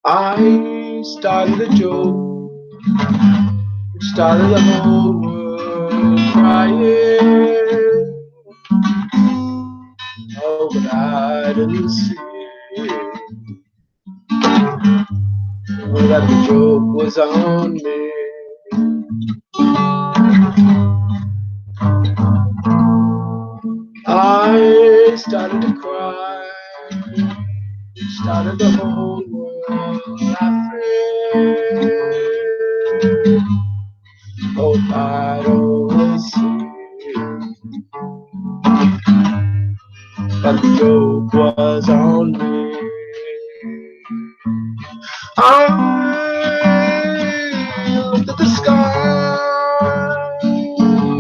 I started a joke, started the whole world crying. Oh, but I didn't see that the joke was on me. I started to cry, started the whole world laughing. Hope I'd always see that the joke was on me. I looked at the sky,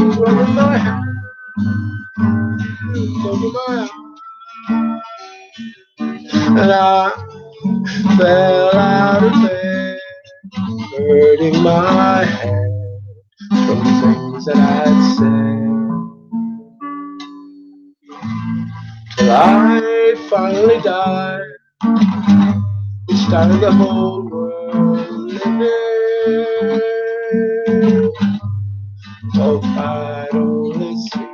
rubbing my hands over my eyes, and I fell out of bed, hurting my head from the things that I'd said. Till I finally died, we started the whole world living. Hope I'd only see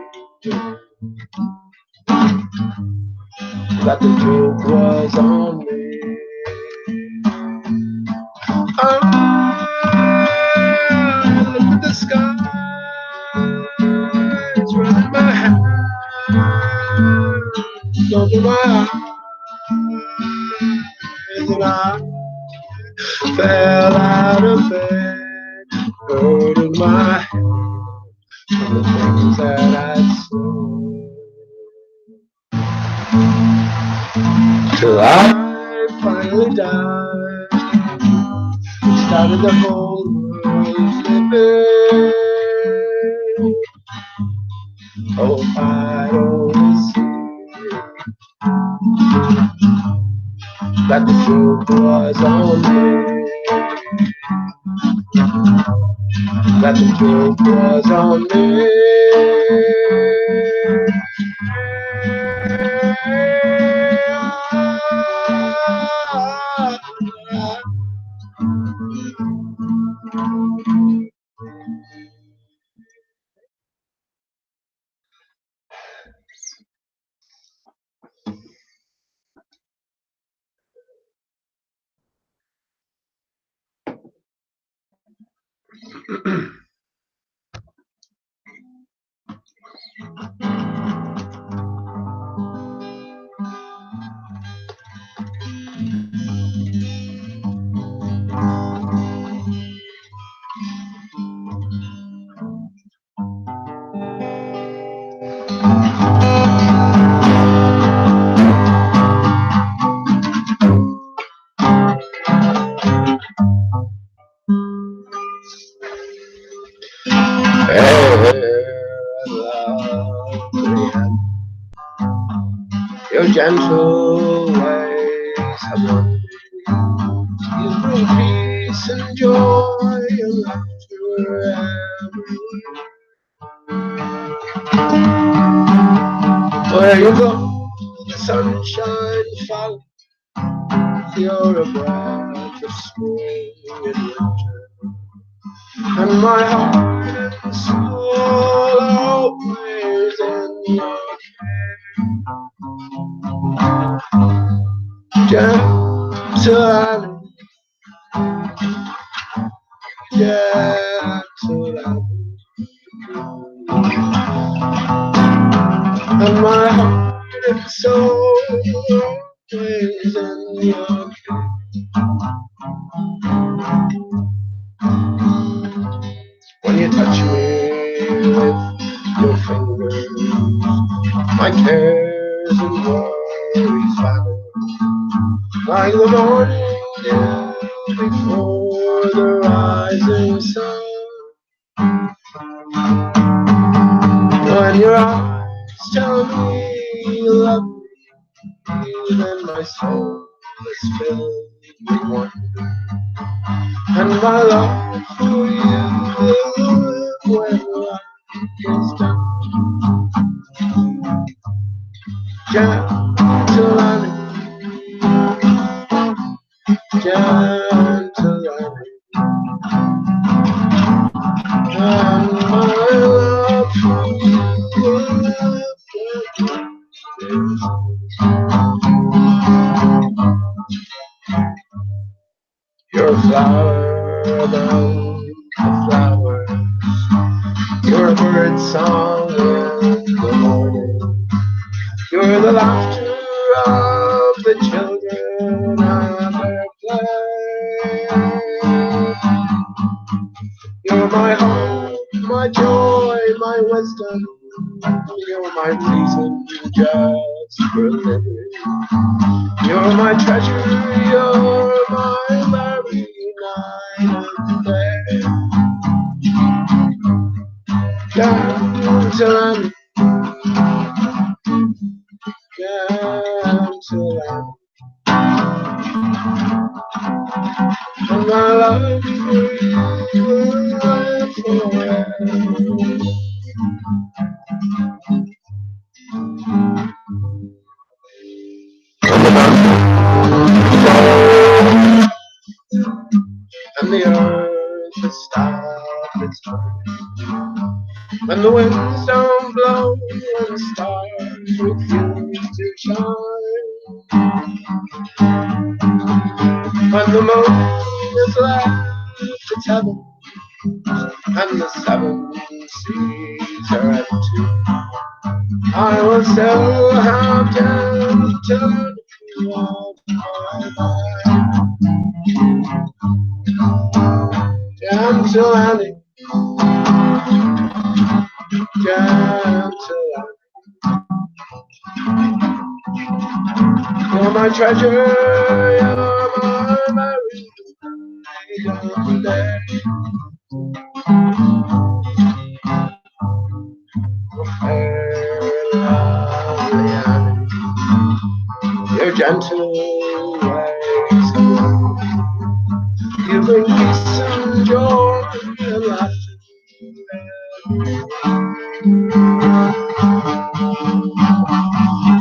that the joke was on me. I looked at the skies, running my hands over my eyes, and I fell out of bed, hurting my head from the things that I'd said. Till I finally died, started the whole world living. Hope I'd only see that the joke was on me. That the joke was on me. Your gentle ways have won me. You bring peace and joy and laughter everywhere. Where you go, the sunshine follows. You're a breath of spring and winter, and my heart and soul are always in your gentle Alice, gentle Alice, and my heart and soul always in your care. like the morning dew before the rising sun. When your eyes tell me you love me, then my soul is filled with wonder, and my love for you will live when life is done. Gentle Annie, gentle Annie, and my love for you will live when life is done. You're a flower among the flowers. You're a bird song in the morning. You're the laughter of the children at their play. You're my hope, my joy, my wisdom. You're my reason just for living. You're my treasure, you're my very night and day. Gentle Annie, gentle Annie, and my love for you will live forever. And the earth has stopped its turning, when the winds don't blow and the stars refuse to shine, when the moon is left its heaven and the seven seas are empty, I will still have gentle on my mind. Gentle Annie, gentle Annie, you're my treasure, you're my very day. Fair lovely Annie, your gentle ways of love, you bring peace and joy and laughter everywhere.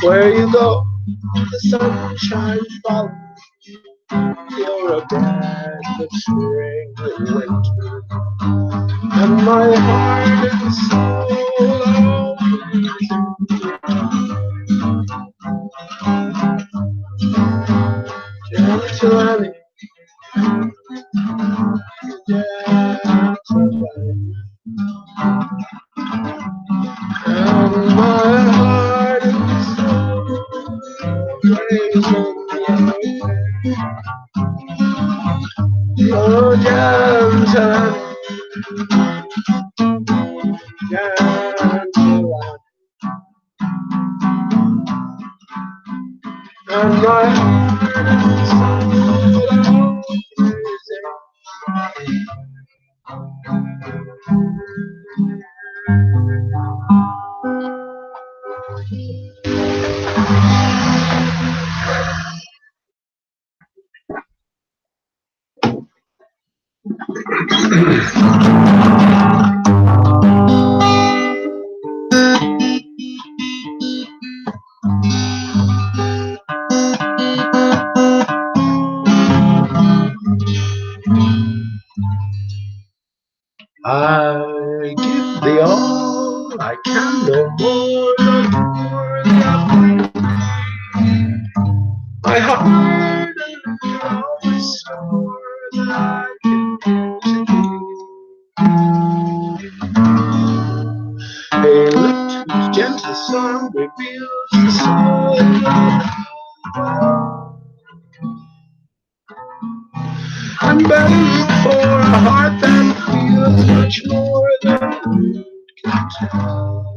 Where you go, the sunshine follows. You're a breath of spring and winter, and my heart and soul always gentle Annie, gentle Annie, and my heart and soul always in the air. Oh, gentle Annie, gentle Annie, and my heart and soul always in. I give thee all I can, no more, no more than my heart and all the store that I can give to thee. A lift whose gentle song reveals the soul of love, and begging for a heart that feels much more than words can tell.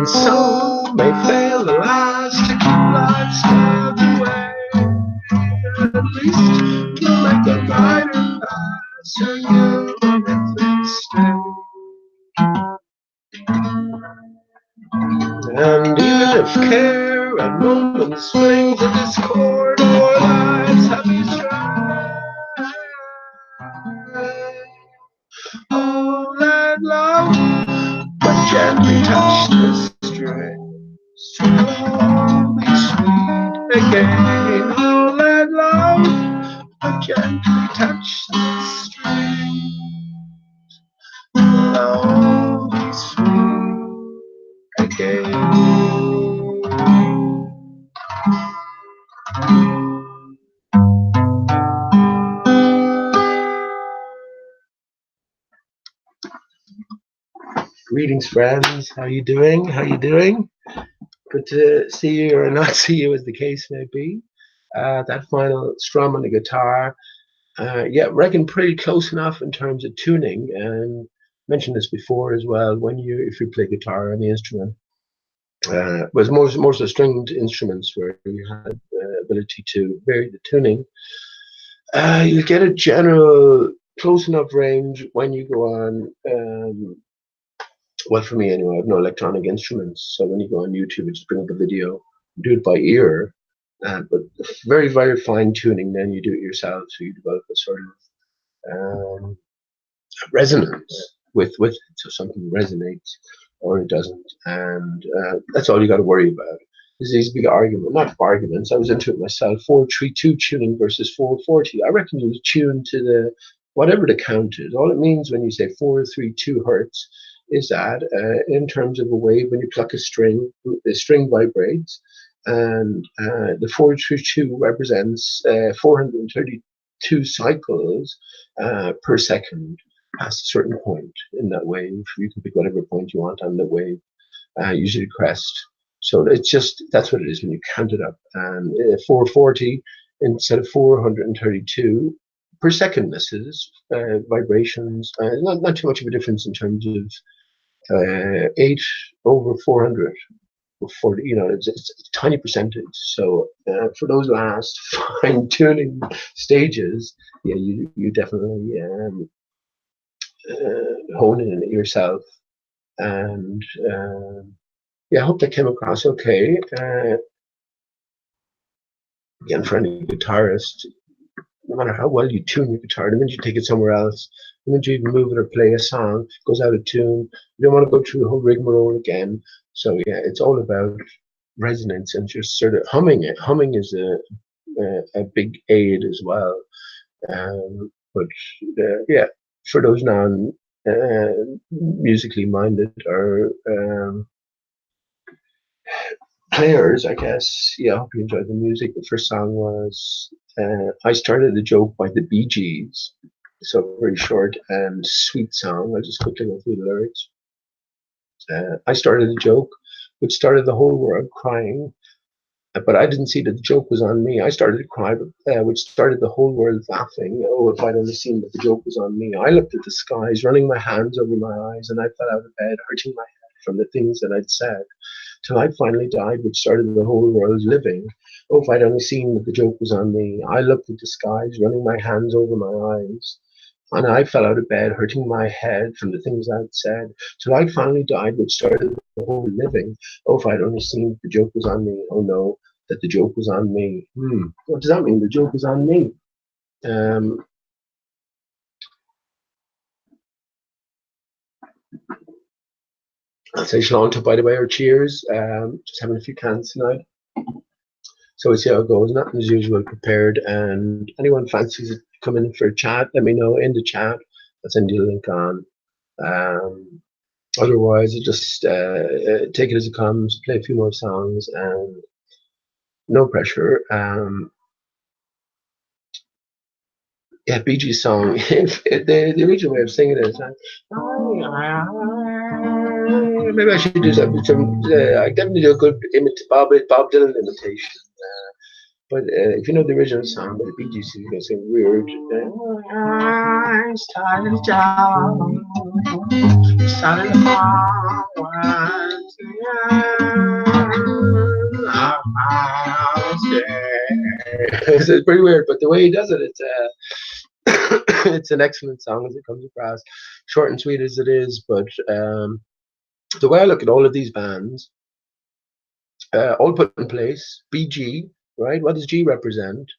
and some may fail the last to keep life stowed away. At least you'll make the brighter pass, and you'll make things stay. And even if care and moments fling to discord, our lives heavy stride. Oh, let love but gently touch the strings, to be sweet again. Oh, let love but gently touch the strings, to be sweet again. Greetings, friends. How you doing? How you doing? Good to see you or not see you, as the case may be. That final strum on the guitar, yeah, reckon pretty close enough in terms of tuning. And mentioned this before as well. If you play guitar or any instrument, was most of the stringed instruments where you had ability to vary the tuning. You get a general close enough range when you go on. Well, for me anyway, I have no electronic instruments, so when you go on YouTube, just bring up a video, do it by ear, but very, very fine tuning. Then you do it yourself, so you develop a sort of resonance with it, so something resonates or it doesn't, and that's all you got to worry about. There's these big arguments. I was into it myself. 432 tuning versus 440. I reckon you tune to the whatever the count is. All it means when you say 432 hertz is that in terms of a wave, when you pluck a string, the string vibrates, and the 432 represents 432 cycles per second past a certain point in that wave. You can pick whatever point you want on the wave, usually crest. So it's just, that's what it is when you count it up. And 440 instead of 432 per second. This is vibrations. Not too much of a difference in terms of 8 over 400, 40, it's a tiny percentage. So for those last fine tuning stages, yeah, you definitely hone in it yourself. And yeah, I hope that came across okay. Again, for any guitarist, no matter how well you tune your guitar, the minute you take it somewhere else, the minute you even move it or play a song, it goes out of tune. You don't want to go through the whole rigmarole again. So yeah, it's all about resonance and just sort of humming it. Humming is a big aid as well. But yeah, for those non-musically minded or players, I guess, yeah, I hope you enjoyed the music. The first song was I Started a Joke by the Bee Gees. So very short and sweet song. I'll just quickly go through the lyrics. I started a joke which started the whole world crying, but I didn't see that the joke was on me. I started to cry, which started the whole world laughing. Oh, if I'd only seen that the joke was on me. I looked at the skies, running my hands over my eyes, and I fell out of bed, hurting my head from the things that I'd said, till I finally died, which started the whole world living. Oh, if I'd only seen that the joke was on me. I looked at the skies, running my hands over my eyes, and I fell out of bed, hurting my head from the things I'd said, till I finally died, which started the whole living. Oh, if I'd only seen that the joke was on me. Oh no, that the joke was on me. What does that mean? The joke was on me. I'll say Shalanta, by the way, or cheers. Just having a few cans tonight. So we'll see how it goes. Nothing as usual prepared. And anyone fancies it, come in for a chat, let me know in the chat. I'll send you the link on. Otherwise, just take it as it comes, play a few more songs, and no pressure. Yeah, Bee Gees song. The original way of singing it is maybe I should do some I definitely do a good Bob Dylan imitation. But if you know the original song by the Bee Gees, you're going to sing weird. I started a job, started a forward, It's pretty weird, but the way he does it, it's it's an excellent song as it comes across, short and sweet as it is. But the way I look at all of these bands, all put in place, BG, right? What does G represent?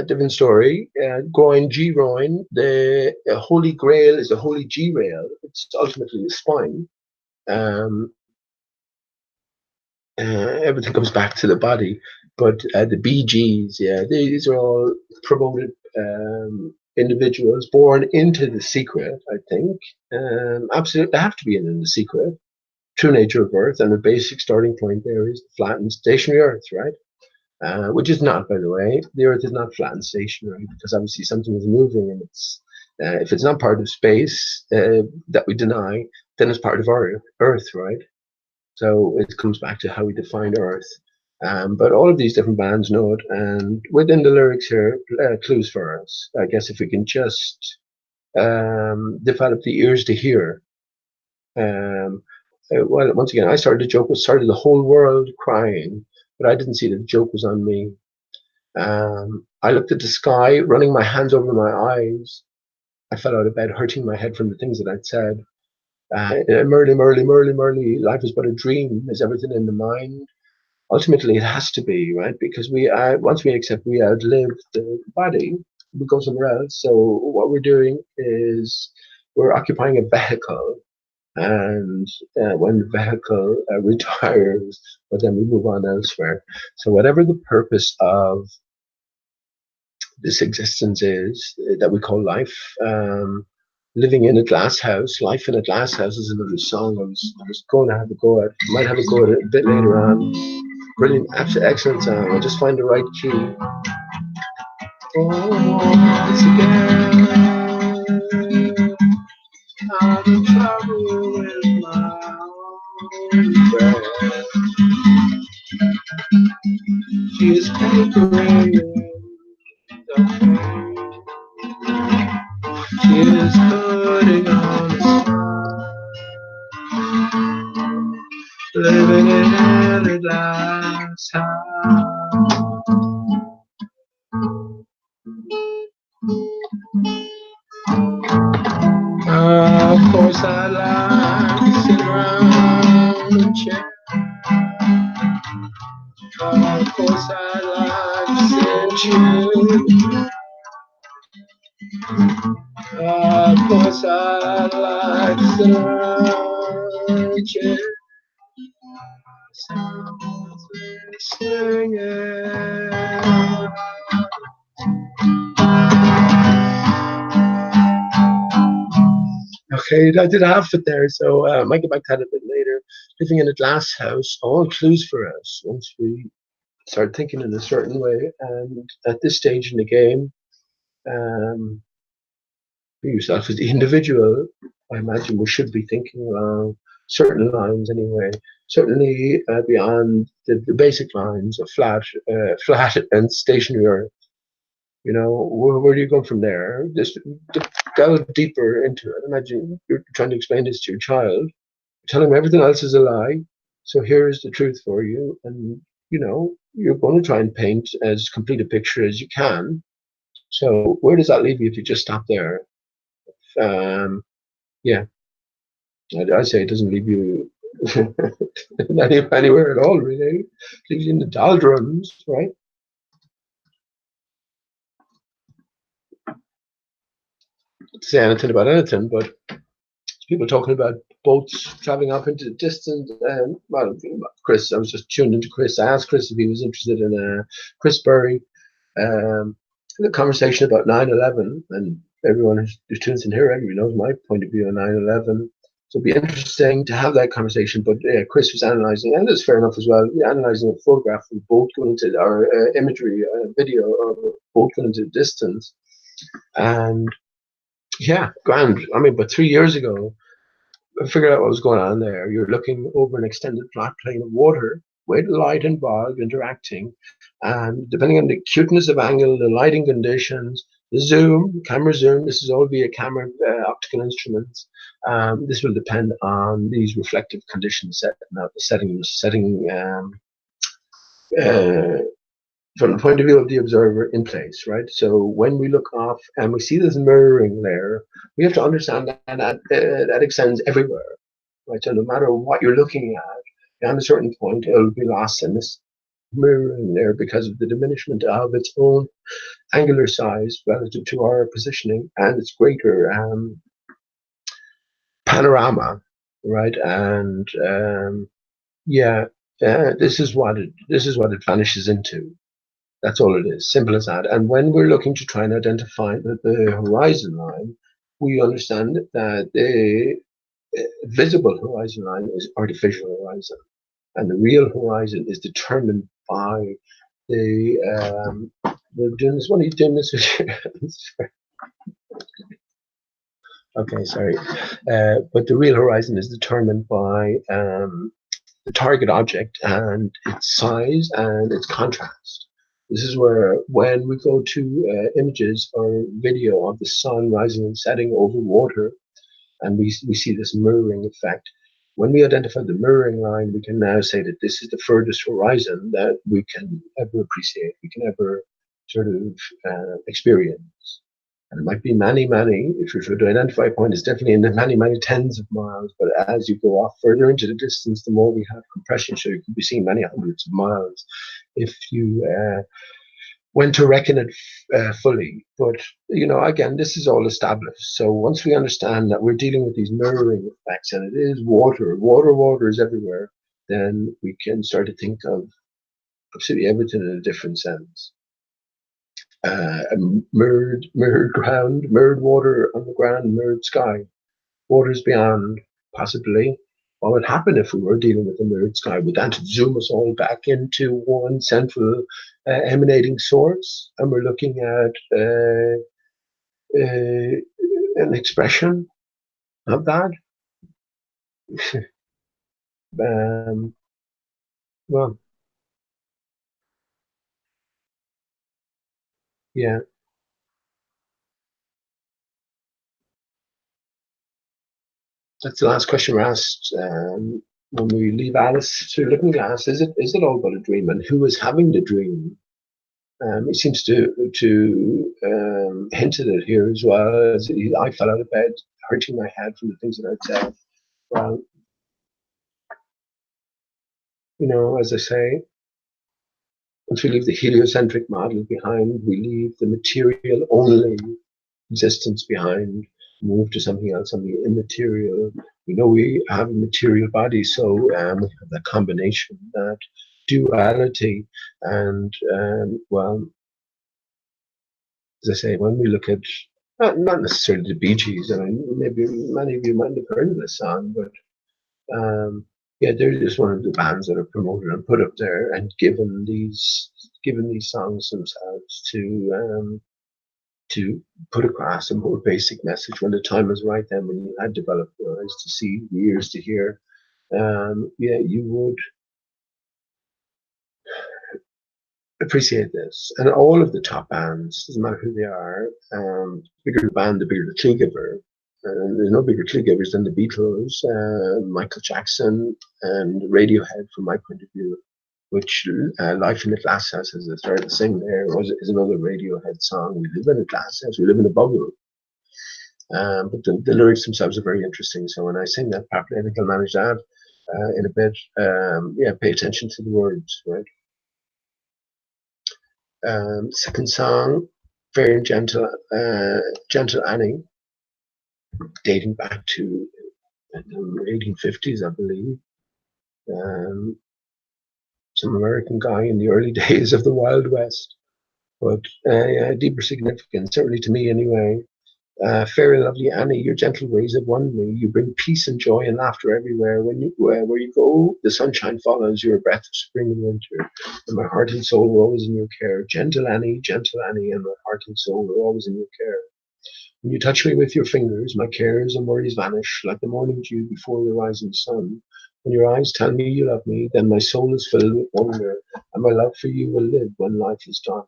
Different story. Groin, G groin. The Holy Grail is the Holy G rail. It's ultimately the spine. Everything comes back to the body, but the BGs, yeah, these are all promoted individuals born into the secret. I think absolutely they have to be in the secret. True nature of Earth, and the basic starting point there is the flat and stationary Earth, right? Which is not, by the way, the Earth is not flat and stationary, because obviously something is moving, and it's if it's not part of space that we deny, then it's part of our Earth, right? So it comes back to how we define Earth. But all of these different bands know it, and within the lyrics here, clues for us. I guess if we can just develop the ears to hear. Well, once again, I started the joke, started the whole world crying, but I didn't see that the joke was on me. I looked at the sky, running my hands over my eyes. I fell out of bed, hurting my head from the things that I'd said. Merrily, merrily, merrily, merrily, life is but a dream. Is everything in the mind? Ultimately, it has to be, right? Because once we accept we outlive the body, we go somewhere else. So what we're doing is we're occupying a vehicle, and when the vehicle retires, but then we move on elsewhere. So whatever the purpose of this existence is that we call life, living in a glass house, life in a glass house is another song I was going to have a go at. Might have a go at it a bit later on. Brilliant, absolutely excellent song. I'll just find the right key. Once again, I'm in trouble with my own breath. She is capering the pain. She is putting on a smile, living in a glass house. Of course I like to sit around and chat. Of course I like to sit and chill. Of course I like to sit around and chat. Someone's singing. Okay, I did half it there, so I might get back to that a bit later. Living in a glass house, all clues for us once we start thinking in a certain way. And at this stage in the game, for yourself as the individual, I imagine we should be thinking along certain lines anyway. Certainly beyond the basic lines of flat and stationary Earth. You know, where do you go from there? Just delve deeper into it. Imagine you're trying to explain this to your child, tell him everything else is a lie. So here's the truth for you, and you know you're going to try and paint as complete a picture as you can. So where does that leave you if you just stop there? Yeah, I say it doesn't leave you anywhere at all, really. It leaves you in the doldrums, right? Not to say anything about anything, but people talking about boats traveling up into the distance. Well, Chris, I was just tuned into Chris. I asked Chris if he was interested in Chris Berry, the conversation about 9/11, and everyone who tunes in here, everyone knows my point of view on 9/11. So it'd be interesting to have that conversation. But yeah, Chris was analysing, and it's fair enough as well, analysing a photograph of a boat going into our imagery, video of a boat going into the distance. And yeah, grand. I mean, but 3 years ago, I figured out what was going on there. You're looking over an extended flat plane of water with light and fog interacting, and depending on the cuteness of angle, the lighting conditions, The zoom, camera zoom, this is all via camera optical instruments. This will depend on these reflective conditions setting from the point of view of the observer in place, right? So when we look off and we see this mirroring there, we have to understand that extends everywhere, right? So no matter what you're looking at, beyond a certain point, it'll be lost in this mirroring there because of the diminishment of its own angular size relative to our positioning and its greater panorama, right? And yeah, this is what it vanishes into. That's all it is, simple as that. And when we're looking to try and identify the horizon line, we understand that the visible horizon line is artificial horizon, and the real horizon is determined by the. We're doing this. What are you doing this with? Okay, sorry. But the real horizon is determined by the target object and its size and its contrast. This is where, when we go to images or video of the sun rising and setting over water, and we see this mirroring effect, when we identify the mirroring line, we can now say that this is the furthest horizon that we can ever appreciate, we can ever sort of experience. And it might be many, if you're trying to identify a point, it's definitely in the many tens of miles. But as you go off further into the distance, the more we have compression. So you could be seeing many hundreds of miles if you went to reckon it fully. But, you know, again, this is all established. So once we understand that we're dealing with these mirroring effects and it is water is everywhere, then we can start to think of absolutely everything in a different sense. Mirrored ground, mirrored water on the ground, mirrored sky, waters beyond, possibly. What would happen if we were dealing with a mirrored sky? Would that zoom us all back into one central emanating source? And we're looking at an expression of that? Well, yeah. That's the last question we're asked when we leave Alice through Looking Glass. Is it all but a dream? And who is having the dream? It seems to hint at it here as well. As I fell out of bed, hurting my head from the things that I'd said. Well, you know, as I say, once we leave the heliocentric model behind, we leave the material only existence behind, move to something else, something immaterial. We know we have a material body, so we have that combination, that duality, and well, as I say, when we look at not necessarily the Bee Gees, I mean, maybe many of you might have heard of this song, but yeah, they're just one of the bands that are promoted and put up there and given these songs themselves to put across a more basic message when the time was right. Then, when you had developed your eyes to see, the ears to hear, yeah, you would appreciate this. And all of the top bands, doesn't matter who they are, the bigger the band, the bigger the clue giver. And there's no bigger clue givers than the Beatles, Michael Jackson, and Radiohead, from my point of view. Which Life in a Glass House, as I started to sing there, is another Radiohead song. We live in a glass house, we live in a bubble. But the lyrics themselves are very interesting. So when I sing that properly, I think I'll manage that in a bit. Yeah, pay attention to the words, right? Second song, Fair and Gentle, Gentle Annie, dating back to the 1850s, I believe. Some American guy in the early days of the Wild West, but yeah, deeper significance, certainly to me anyway. Fair and lovely Annie, your gentle ways have won me. You bring peace and joy and laughter everywhere. Where you go, the sunshine follows. You're a breath of spring and winter, and my heart and soul were always in your care. Gentle Annie, and my heart and soul were always in your care. When you touch me with your fingers, my cares and worries vanish like the morning dew before the rising sun. When your eyes tell me you love me, then my soul is filled with wonder, and my love for you will live when life is done.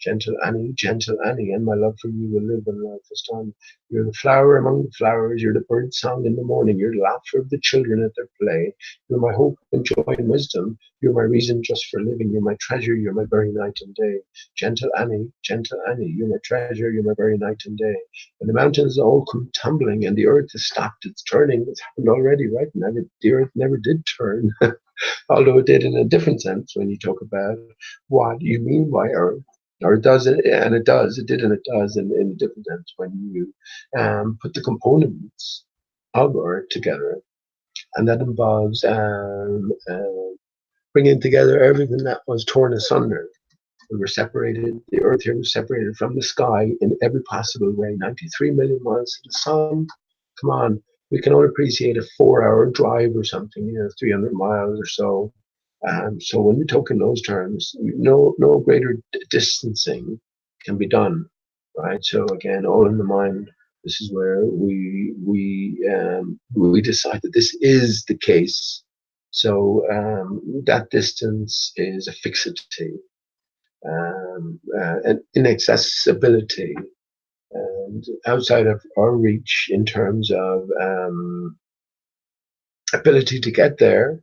gentle Annie, and my love for you will live when life is done. You're the flower among the flowers, you're the bird song in the morning, you're the laughter of the children at their play, you're my hope and joy and wisdom, you're my reason just for living, you're my treasure, you're my very night and day. Gentle Annie, you're my treasure, you're my very night and day. When the mountains all come tumbling and the earth has stopped its turning, it's happened already, right? The earth never did turn. Although it did in a different sense when you talk about what you mean by earth, or it does, and it does, it did and it does in a different sense when you put the components of earth together, and that involves bringing together everything that was torn asunder. We were separated, the earth here was separated from the sky in every possible way, 93 million miles to the sun. Come on, we can only appreciate a 4-hour drive or something, 300 miles or so. So when we talk in those terms, no greater distancing can be done, right? So again, all in the mind. This is where we decide that this is the case. So that distance is a fixity, an inaccessibility, and outside of our reach in terms of ability to get there,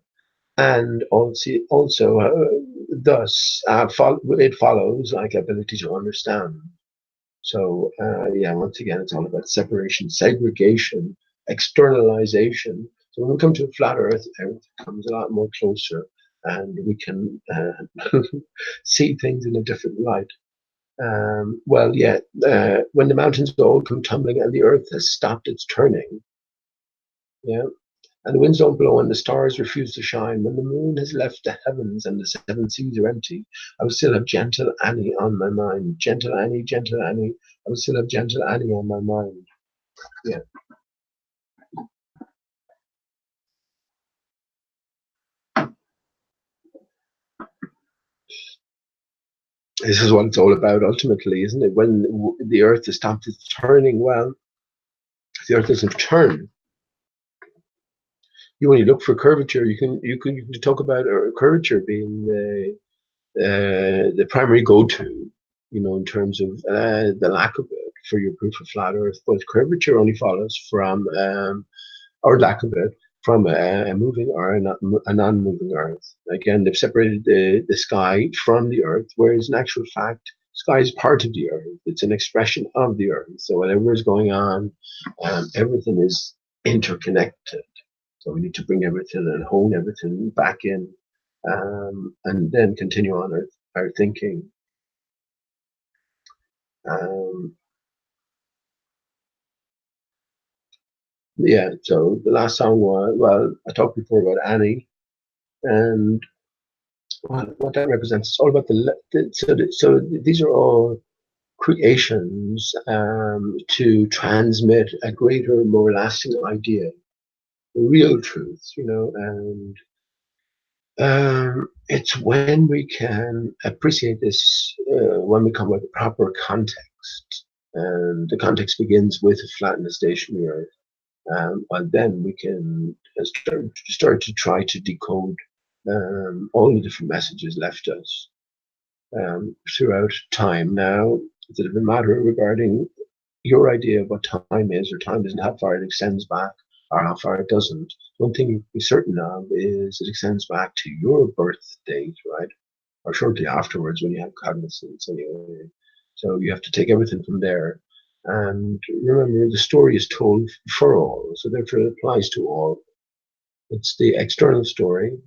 and also thus it follows like ability to understand. So once again, it's all about separation, segregation, externalization. So when we come to a flat Earth, everything comes a lot more closer, and we can see things in a different light. When the mountains all come tumbling and the Earth has stopped its turning, and the winds don't blow and the stars refuse to shine, when the moon has left the heavens and the seven seas are empty, I will still have gentle Annie on my mind. Gentle Annie, I will still have gentle Annie on my mind. Yeah. This is what it's all about ultimately, isn't it? When the earth has stopped its turning, well, the earth doesn't turn. When you look for curvature, you can talk about curvature being the primary go-to, in terms of the lack of it for your proof of flat Earth. But curvature only follows from, or lack of it, from a moving or a non-moving Earth. Again, they've separated the sky from the Earth, whereas in actual fact, sky is part of the Earth. It's an expression of the Earth. So whatever is going on, everything is interconnected. So we need to bring everything and hone everything back in, and then continue on our thinking. So the last song was, well, I talked before about Annie, and what that represents. It's all about so these are all creations to transmit a greater, more lasting idea, real truth, and it's when we can appreciate this, when we come with a proper context, and the context begins with a flat and a stationary Earth. And then we can start to try to decode all the different messages left us throughout time. Now, it's a different matter regarding your idea of what time is, or time isn't, how far it extends back or how far it doesn't. One thing you can be certain of is it extends back to your birth date, right? Or shortly afterwards when you have cognizance anyway. So you have to take everything from there. And remember, the story is told for all, so therefore it applies to all. It's the external story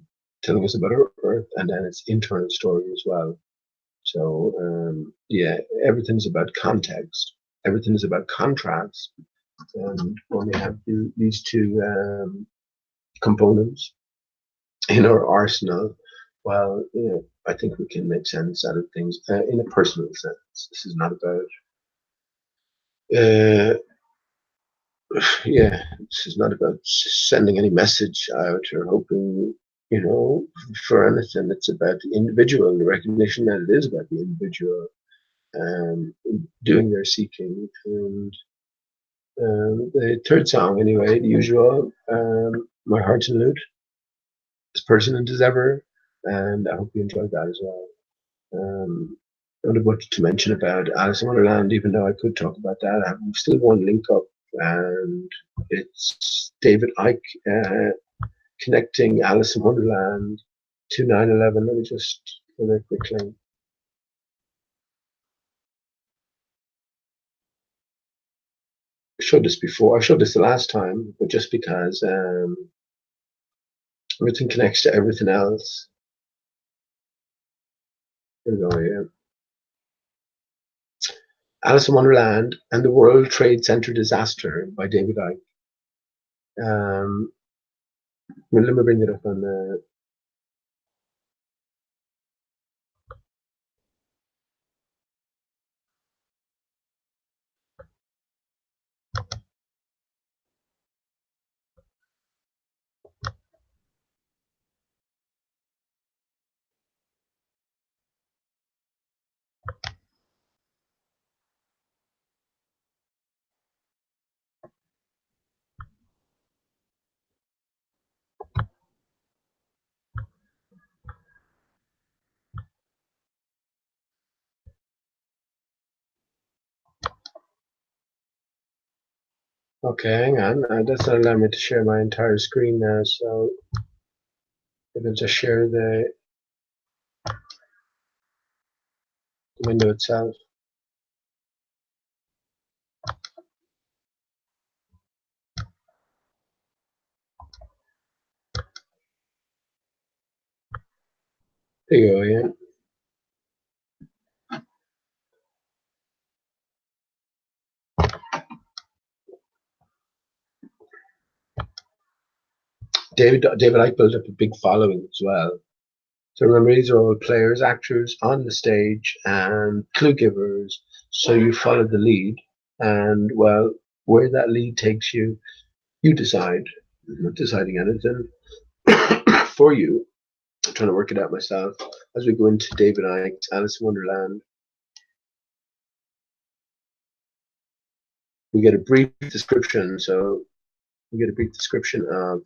telling us about our Earth, and then its internal story as well. So everything's about context. Everything is about contrast. And when we have these two components in our arsenal, well, I think we can make sense out of things in a personal sense. This is not about this is not about sending any message out or hoping, for anything. It's about the individual, the recognition that it is about the individual doing their seeking. And the third song, anyway, the usual, My Heart's in Loot, as pertinent as ever, and I hope you enjoyed that as well. Not much to mention about Alice in Wonderland, even though I could talk about that. I have still one link up, and it's David Icke connecting Alice in Wonderland to 9/11. Let me just go there quickly. I showed this before. I showed this the last time, but just because everything connects to everything else. Here we go, yeah. Alice in Wonderland and the World Trade Center Disaster by David Icke. Let me bring it up on the. Okay, hang on. That's not allowing me to share my entire screen now, so I'm going to just share the window itself. There you go, yeah. David Icke built up a big following as well. So remember, these are all players, actors on the stage, and clue givers. So you follow the lead, and well, where that lead takes you, you decide. I'm not deciding anything for you. I'm trying to work it out myself as we go into David Icke's Alice in Wonderland. We get a brief description. So we get a brief description of,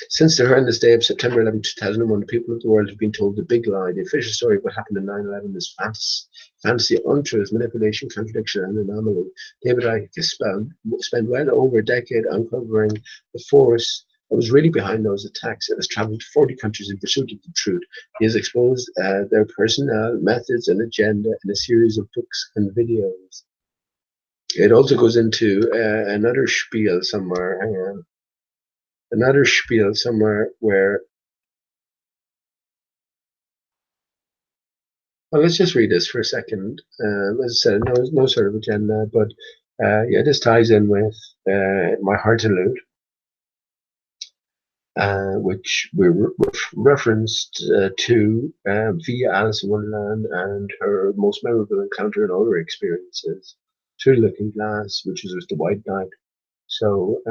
since the horrendous day of September 11, 2001, the people of the world have been told the big lie. The official story of what happened in 9/11 is fantasy, untruth, manipulation, contradiction, and anomaly. David Icke has spent well over a decade uncovering the force that was really behind those attacks and has traveled to 40 countries in pursuit of the truth. He has exposed their personnel, methods, and agenda in a series of books and videos. It also goes into another spiel somewhere. Hang on. Another spiel somewhere where. Well, let's just read this for a second. As I said, no sort of agenda, but yeah, this ties in with my heart allude, which we referenced to via Alice in Wonderland and her most memorable encounter in all her experiences through the looking glass, which was with the White Knight. So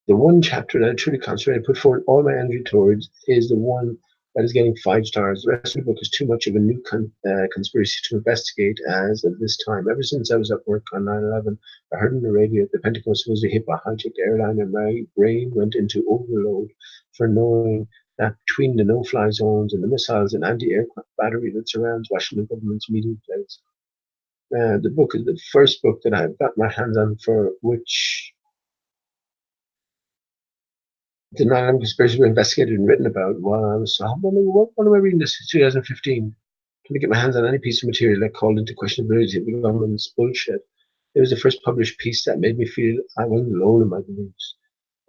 the one chapter that I truly concentrate and put forward all my energy towards is the one that is getting 5 stars. The rest of the book is too much of a new conspiracy to investigate as of this time. Ever since I was at work on 9/11, I heard on the radio that the Pentagon was supposed to hit a hijacked airline, and my brain went into overload for knowing that between the no-fly zones and the missiles and anti-aircraft battery that surrounds Washington government's meeting place. The book is the first book that I've got my hands on for which the 9/11 conspiracy were investigated and written about while I was. What am I reading this? 2015. Trying to get my hands on any piece of material that called into question the validity of the government's bullshit. It was the first published piece that made me feel I wasn't alone in my beliefs.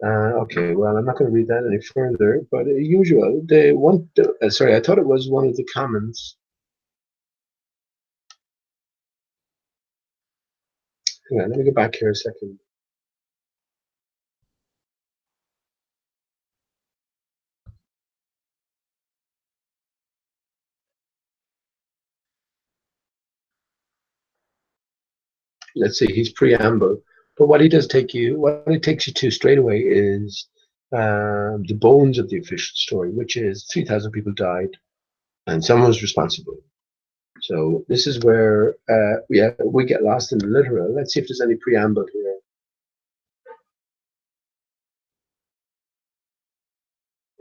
Okay, well, I'm not going to read that any further, but usual. Sorry, I thought it was one of the comments. Hang on, let me go back here a second. Let's see, his preamble. But what it takes you to straight away is the bones of the official story, which is 3,000 people died and someone was responsible. So this is where we get lost in the literal. Let's see if there's any preamble here.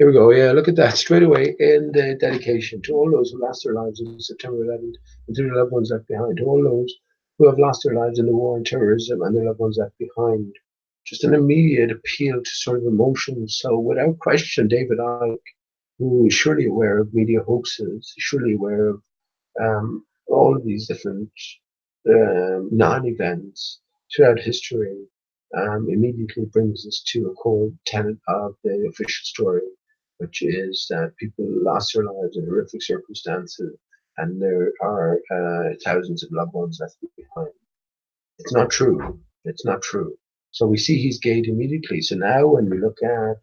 Here we go. Yeah, look at that straight away in the dedication to all those who lost their lives on September 11th and to their loved ones left behind, to all those who have lost their lives in the war on terrorism and their loved ones left behind. Just an immediate appeal to sort of emotions. So without question, David Icke, who is surely aware of media hoaxes, surely aware of all of these different non-events throughout history, immediately brings us to a core tenet of the official story, which is that people lost their lives in horrific circumstances and there are thousands of loved ones left behind. It's not true. It's not true. So we see his gate immediately. So now when we look at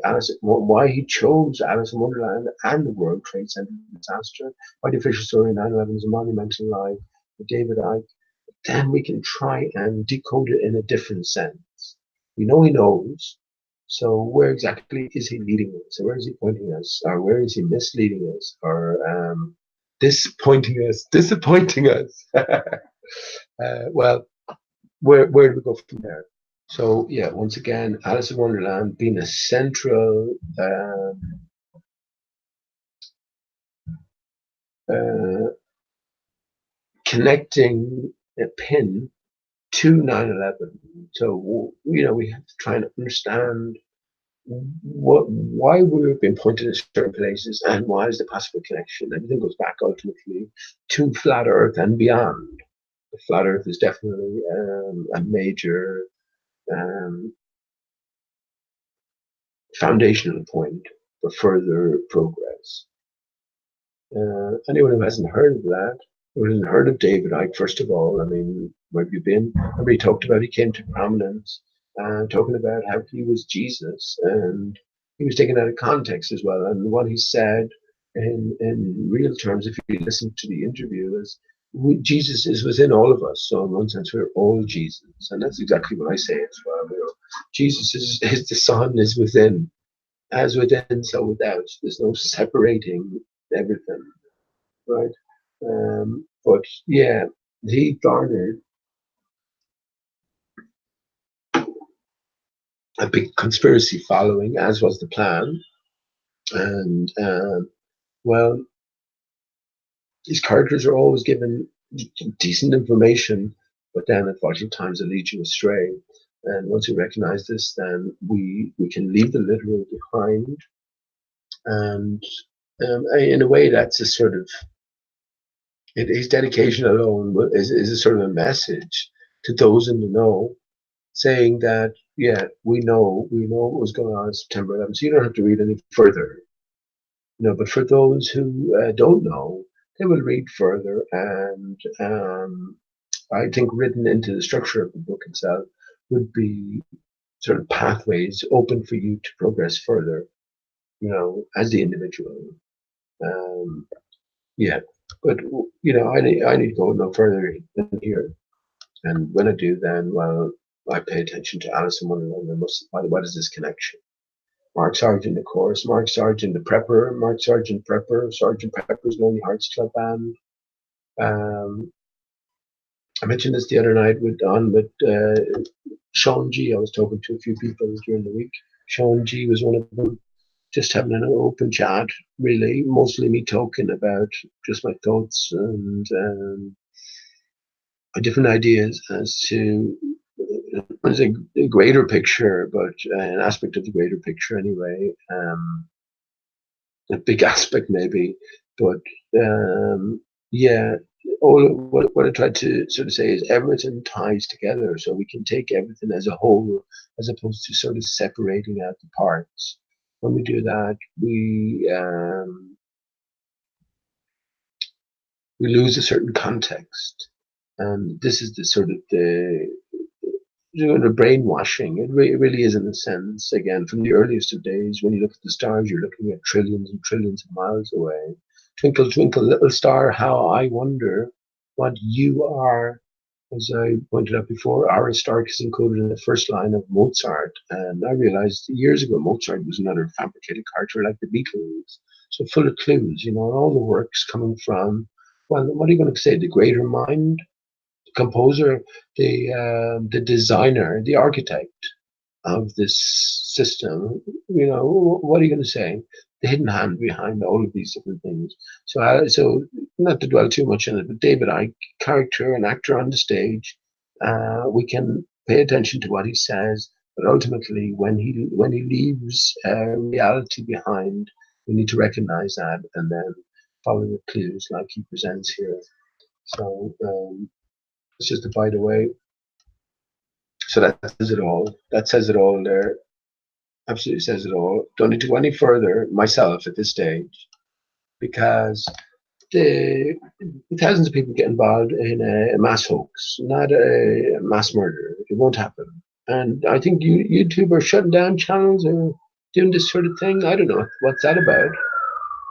Alice, why he chose Alice in Wonderland and the World Trade Center disaster, why the official story of 9/11 is a monumental lie with David Icke, then we can try and decode it in a different sense. We know he knows, so where exactly is he leading us? Or where is he pointing us? Or where is he misleading us? Or disappointing us? Well, where do we go from there? So yeah, once again, Alice in Wonderland being a central connecting a pin to 9/11. So we have to try and understand why we've been pointed at certain places and why is the possible connection. Everything goes back ultimately to flat Earth and beyond. The flat Earth is definitely a major foundational point for further progress. Anyone who hasn't heard of that, who hasn't heard of David Icke, first of all, I mean, where have you been? Everybody talked about he came to prominence, talking about how he was Jesus, and he was taken out of context as well. And what he said in real terms, if you listen to the interview, is Jesus is within all of us. So in one sense, we're all Jesus, and that's exactly what I say as well. Jesus is the Son is within, as within, so without. There's no separating everything, right? But yeah, he garnered a big conspiracy following, as was the plan. And well, these characters are always given decent information, but then unfortunately times they lead you astray. And once we recognize this, then we can leave the literal behind. And in a way, that's a sort of his dedication alone is a sort of a message to those in the know, saying that yeah, we know what was going on September 11th, so you don't have to read any further. But for those who don't know, they will read further, and I think written into the structure of the book itself would be sort of pathways open for you to progress further, as the individual. Yeah, but I need to go no further than here. And when I do, then I pay attention to Alice in Wonderland. What is this connection? Mark Sargent, of course. Mark Sargent, the prepper. Mark Sargent, prepper. Sergeant Pepper's Lonely Hearts Club Band. I mentioned this the other night with Sean G. I was talking to a few people during the week. Sean G. was one of them. Just having an open chat, really, mostly me talking about just my thoughts and different ideas as to a greater picture, but an aspect of the greater picture anyway. A big aspect maybe, but yeah. What I tried to sort of say is everything ties together, so we can take everything as a whole, as opposed to sort of separating out the parts. When we do that, we lose a certain context, and this is the sort of the brainwashing. It really is, in a sense, again, from the earliest of days. When you look at the stars, you're looking at trillions and trillions of miles away. Twinkle, twinkle, little star, how I wonder what you are. As I pointed out before, Aristarchus is included in the first line of Mozart. And I realized years ago Mozart was another fabricated character like the Beatles. So full of clues, and all the works coming from, well, what are you going to say, the greater mind? Composer, the designer, the architect of this system, what are you going to say? The hidden hand behind all of these different things. So not to dwell too much on it, but David Icke, character and actor on the stage, we can pay attention to what he says, but ultimately, when he leaves reality behind, we need to recognize that and then follow the clues like he presents here. So it's just a by the way. So that says it all. That says it all there. Absolutely says it all. Don't need to go any further myself at this stage, because the thousands of people get involved in a mass hoax, not a mass murder. It won't happen. And I think YouTube are shutting down channels or doing this sort of thing. I don't know what's that about.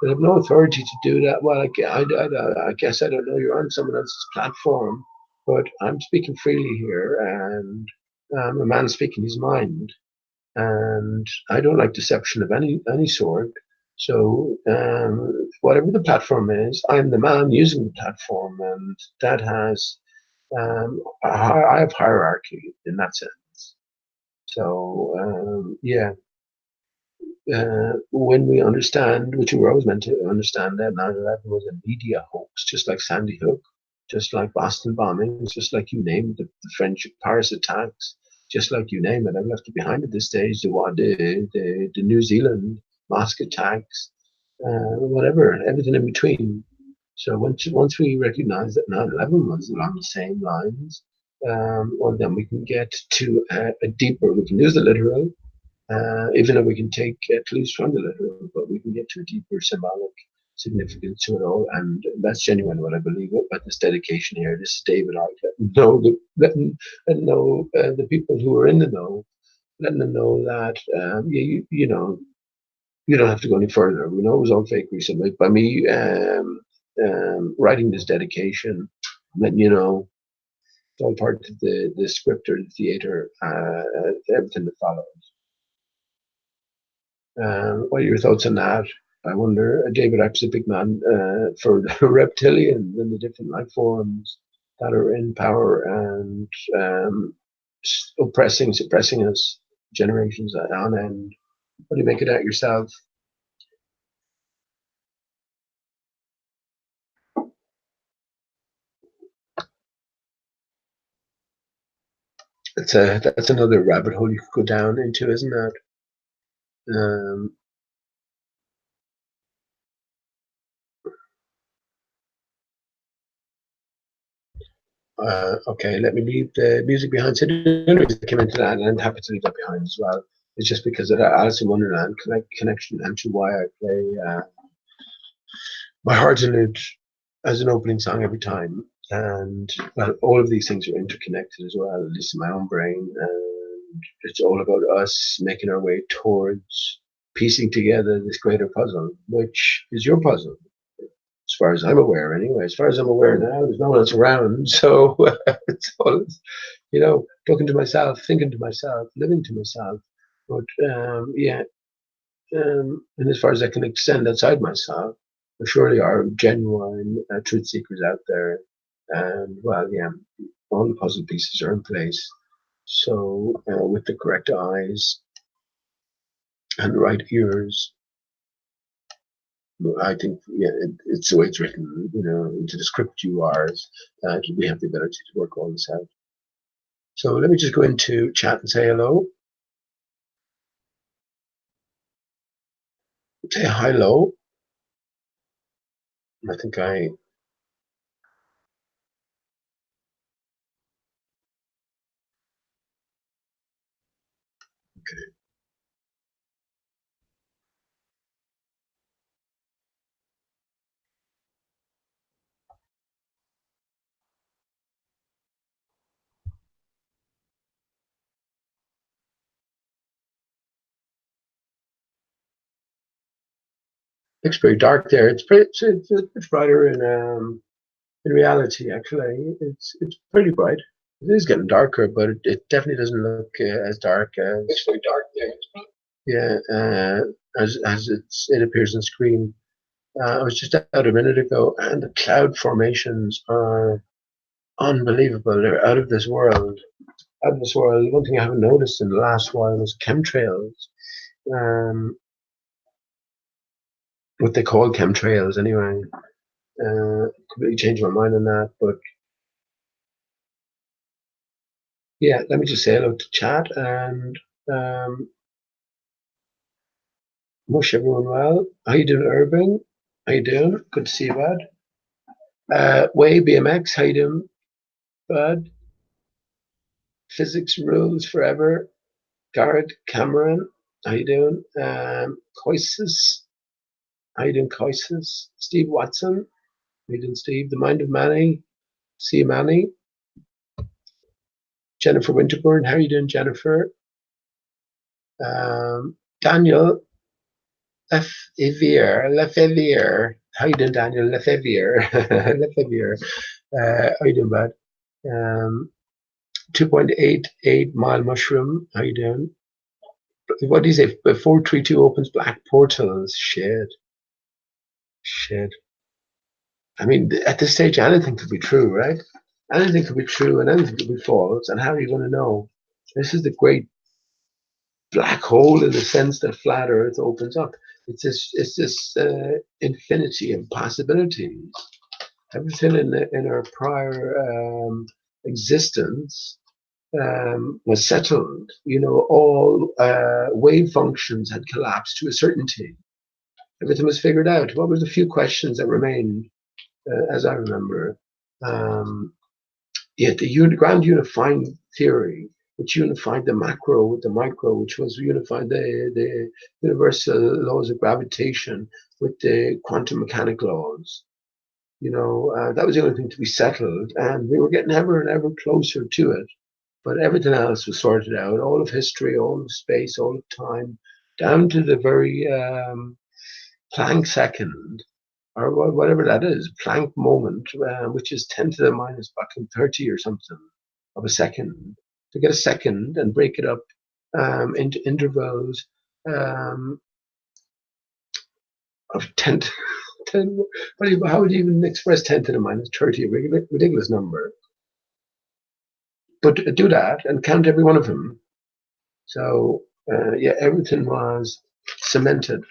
They have no authority to do that. Well, I guess I don't know. You're on someone else's platform, but I'm speaking freely here, and a man speaking his mind. And I don't like deception of any sort. So whatever the platform is, I'm the man using the platform, and that has I have hierarchy in that sense. So yeah, when we understand, which we were always meant to understand, that 9/11 was a media hoax, just like Sandy Hook, just like Boston bombings, just like you name it, the French Paris attacks, just like you name it. I've left it behind at this stage. The New Zealand mosque attacks, whatever, everything in between. So once we recognize that 9/11 was along the same lines, well, then we can get to a deeper. We can use the literal, even though we can take clues from the literal, but we can get to a deeper symbolic significance to it all, and that's genuine what I believe about this dedication here. This is David Icke letting know the people who are in the know, letting them know that you know, you don't have to go any further. We know it was all fake recently. By me writing this dedication, letting you know it's all part of the script or the theater, everything that follows. What are your thoughts on that? I wonder. David Icke's a big man for the reptilian and the different life forms that are in power and suppressing us generations on end. What do you make of that yourself? That's another rabbit hole you could go down into, isn't that? Um, okay, let me leave the music behind. So the only reason I came into that, and I'm happy to leave that behind as well, is just because of that Alice in Wonderland connection, and to why I play My Heart in It as an opening song every time. And well, all of these things are interconnected as well, at least in my own brain. And it's all about us making our way towards piecing together this greater puzzle, which is your puzzle, as far as I'm aware, anyway. As far as I'm aware now, there's no one else around. So it's all, talking to myself, thinking to myself, living to myself. But yeah, and as far as I can extend outside myself, there surely are genuine truth seekers out there. And well, yeah, all the puzzle pieces are in place. So with the correct eyes and the right ears, I think, yeah, it's the way it's written, into the script you are. We have the ability to work all this out. So let me just go into chat and say hello. Say hello. I think I. Okay. It's pretty dark there. It's brighter in reality. Actually, it's pretty bright. It is getting darker, but it definitely doesn't look as dark as. It's very dark there. Yeah, as it appears on screen. I was just out a minute ago, and the cloud formations are unbelievable. They're out of this world. out of this world. One thing I haven't noticed in the last while was chemtrails. What they call chemtrails, anyway. Completely changed my mind on that, but yeah, let me just say hello to chat and wish everyone well. How you doing, Irving? How you doing? Good to see you, bud. Way BMX, how you doing, bud? Physics rules forever. Garrett Cameron, how you doing? Coisus, how you doing, Coisus? Steve Watson, how you doing, Steve? The Mind of Manny, see you, Manny. Jennifer Winterburn, how you doing, Jennifer? Daniel Lefevier, how you doing, Daniel Lefevier? Lefevier, how you doing, bud? 2.88 mile mushroom, how you doing? What do you say? 432 opens black portals. Shit. I mean, at this stage, anything could be true, right? Anything could be true and anything could be false. And how are you going to know? This is the great black hole in the sense that flat Earth opens up. It's this infinity of possibilities. Everything in our prior existence was settled. You know, all wave functions had collapsed to a certainty. Everything was figured out. What were the few questions that remained, as I remember? The grand unifying theory, which unified the macro with the micro, which was unified the universal laws of gravitation with the quantum mechanical laws. You know, that was the only thing to be settled, and we were getting ever and ever closer to it. But everything else was sorted out. All of history, all of space, all of time, down to the very Planck second, or whatever that is, Planck moment, which is 10 to the minus fucking 30 or something of a second. To get a second and break it up into intervals of 10, 10 how would you even express 10 to the minus 30? A ridiculous number. But do that and count every one of them. So, yeah, everything was cemented.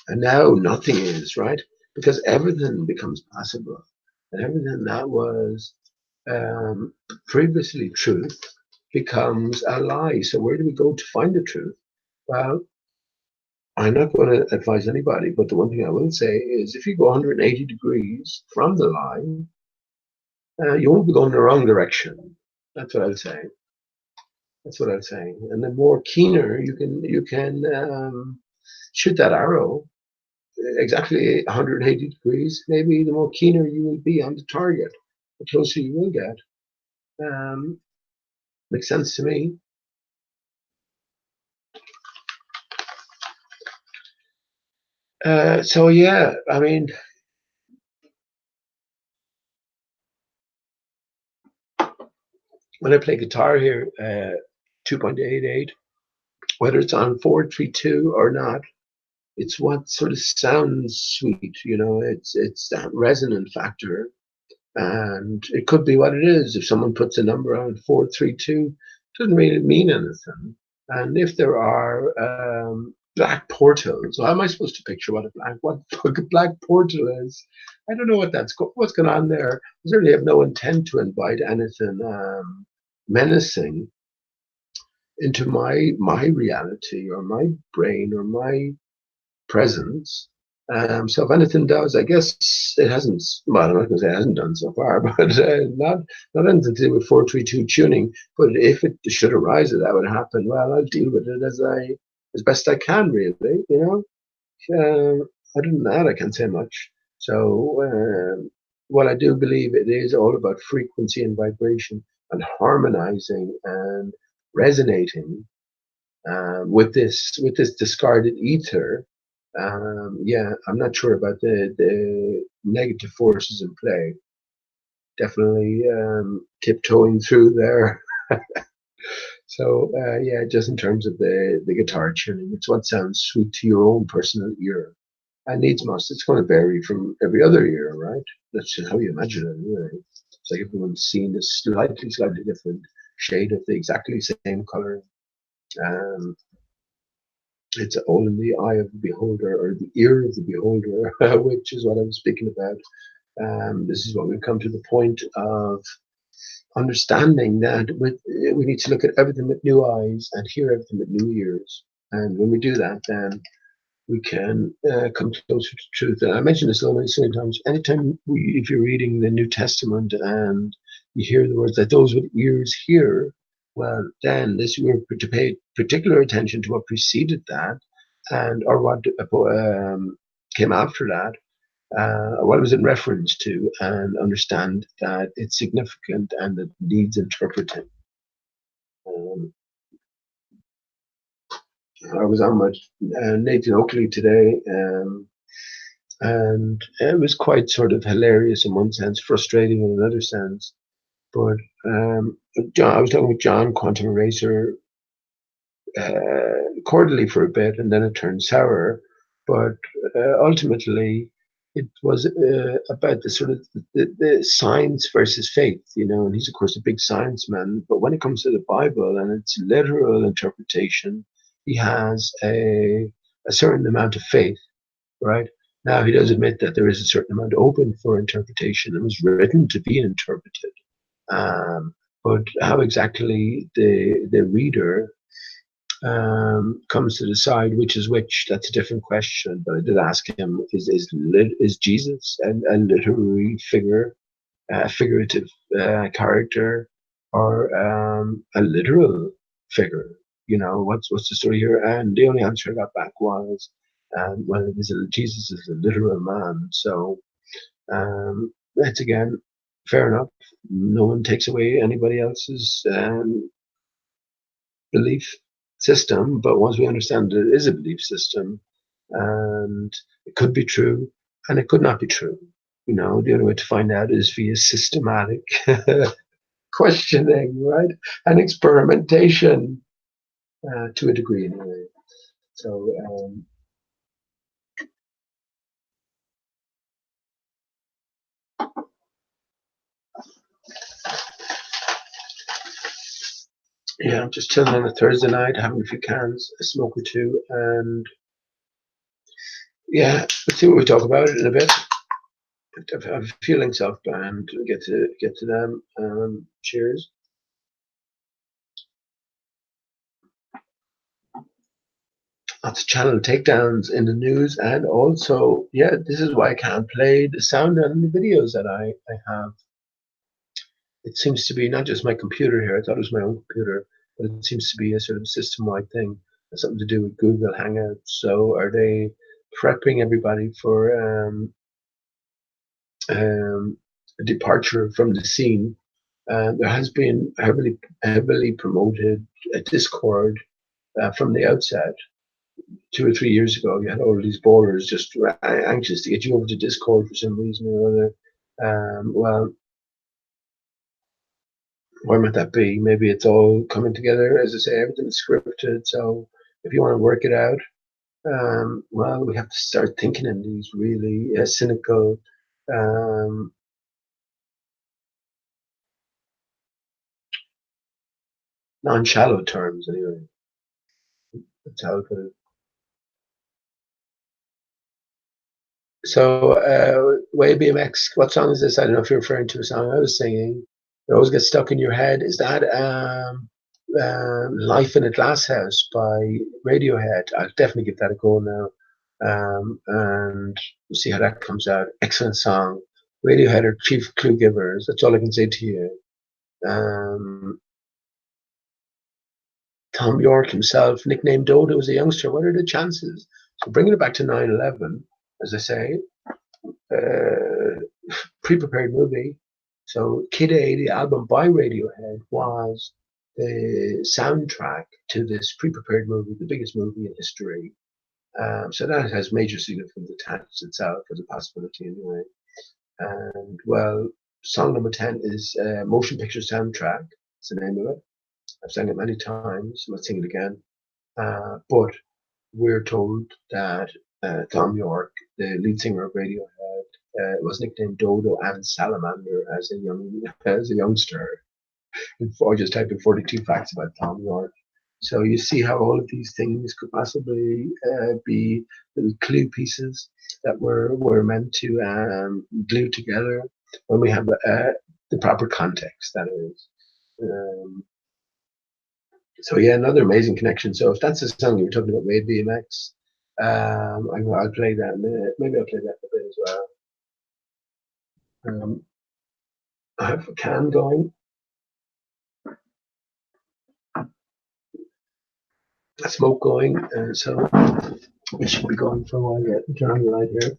And now nothing is, right? Because everything becomes possible. And everything that was previously truth becomes a lie. So where do we go to find the truth? Well, I'm not going to advise anybody, but the one thing I will say is if you go 180 degrees from the line, you won't be going in the wrong direction. That's what I'll say. That's what I'm saying. And the more keener you can shoot that arrow exactly 180 degrees, maybe the more keener you will be on the target, the closer you will get. Makes sense to me. So yeah, I mean, when I play guitar here, 2.88, whether it's on 432 or not, it's what sort of sounds sweet, you know, it's that resonant factor. And it could be what it is. If someone puts a number on 432, it doesn't really mean anything. And if there are black portals, so how am I supposed to picture what a black portal is? I don't know what's going on there. I certainly have no intent to invite anything menacing into my reality or my brain or my presence. So if anything does, I guess it hasn't. Well, I'm not going to say it hasn't done so far, but not anything to do with 432 tuning. But if it should arise that would happen, well, I'll deal with it as best I can, really. You know, other than that, I can't say much. So what I do believe it is all about frequency and vibration and harmonizing and resonating with this discarded ether. Yeah, I'm not sure about the negative forces in play. Definitely tiptoeing through there. So yeah, just in terms of the guitar tuning, it's what sounds sweet to your own personal ear. And needs must, it's going to vary from every other ear, right? That's just how you imagine it. Anyway. It's like everyone's seeing a slightly different shade of the exactly same color. It's all in the eye of the beholder, or the ear of the beholder, which is what I was speaking about. This is what we've come to the point of understanding that we need to look at everything with new eyes and hear everything with new ears. And when we do that, then we can come closer to truth. And I mentioned this so many times. Anytime if you're reading the New Testament and you hear the words that those with ears hear, well, then this you were to pay particular attention to what preceded that, and or what came after that, what it was in reference to, and understand that it's significant and it needs interpreting. I was on my Nathan Oakley today, and it was quite sort of hilarious in one sense, frustrating in another sense. But I was talking with John, Quantum Eraser, cordially for a bit, and then it turned sour. But ultimately, it was about the sort of the science versus faith, and he's of course a big science man. But when it comes to the Bible and its literal interpretation, he has a certain amount of faith, right? Now he does admit that there is a certain amount open for interpretation and was written to be interpreted. But how exactly the reader comes to decide which is which, that's a different question. But I did ask him: is Jesus a literary figure, a figurative character, or a literal figure? What's the story here? And the only answer I got back was, well, Jesus is a literal man. So that's again fair enough. No one takes away anybody else's belief system, but once we understand that it is a belief system, and it could be true and it could not be true. The only way to find out is via systematic questioning, right? And experimentation, to a degree anyway. So yeah, I'm just chilling on a Thursday night, having a few cans, a smoke or two, and yeah, let's see what we talk about in a bit. I have feelings up, and get to them. Cheers. Lots of channel takedowns in the news, and also, yeah, this is why I can't play the sound on the videos that I have. It seems to be not just my computer here. I thought it was my own computer, but it seems to be a sort of system-wide thing. It's something to do with Google Hangouts. So are they prepping everybody for a departure from the scene? There has been heavily promoted a Discord from the outset. 2 or 3 years ago, you had all these ballers just anxious to get you over to Discord for some reason or other. Well, why might that be? Maybe it's all coming together. As I say, everything's scripted. So if you want to work it out, well, we have to start thinking in these really cynical, non-shallow terms. Anyway, that's how I put it. So, Way BMX, what song is this? I don't know if you're referring to a song I was singing. It always gets stuck in your head. Is that Life in a Glass House by Radiohead? I'll definitely give that a go now. And we'll see how that comes out. Excellent song. Radiohead are chief clue givers. That's all I can say to you. Tom York himself, nicknamed Dodo as a youngster. What are the chances? So bringing it back to 9/11, as I say, pre-prepared movie. So Kid A, the album by Radiohead, was the soundtrack to this pre-prepared movie, the biggest movie in history. So that has major significance attached itself as a possibility anyway. And well, song number 10 is Motion Picture Soundtrack. It's the name of it. I've sang it many times. I'll sing it again. But we're told that Tom York, the lead singer of Radiohead, was nicknamed Dodo and Salamander as a youngster. or just type in 42 facts about Tom York. So you see how all of these things could possibly be little clue pieces that were meant to glue together when we have the proper context, that is. So yeah, another amazing connection. So if that's the song you were talking about, made BMX, I'll play that in a minute. Maybe I'll play that a bit as well. I have a can going. A smoke going, so it should be going for a while yet. Turn on the light here.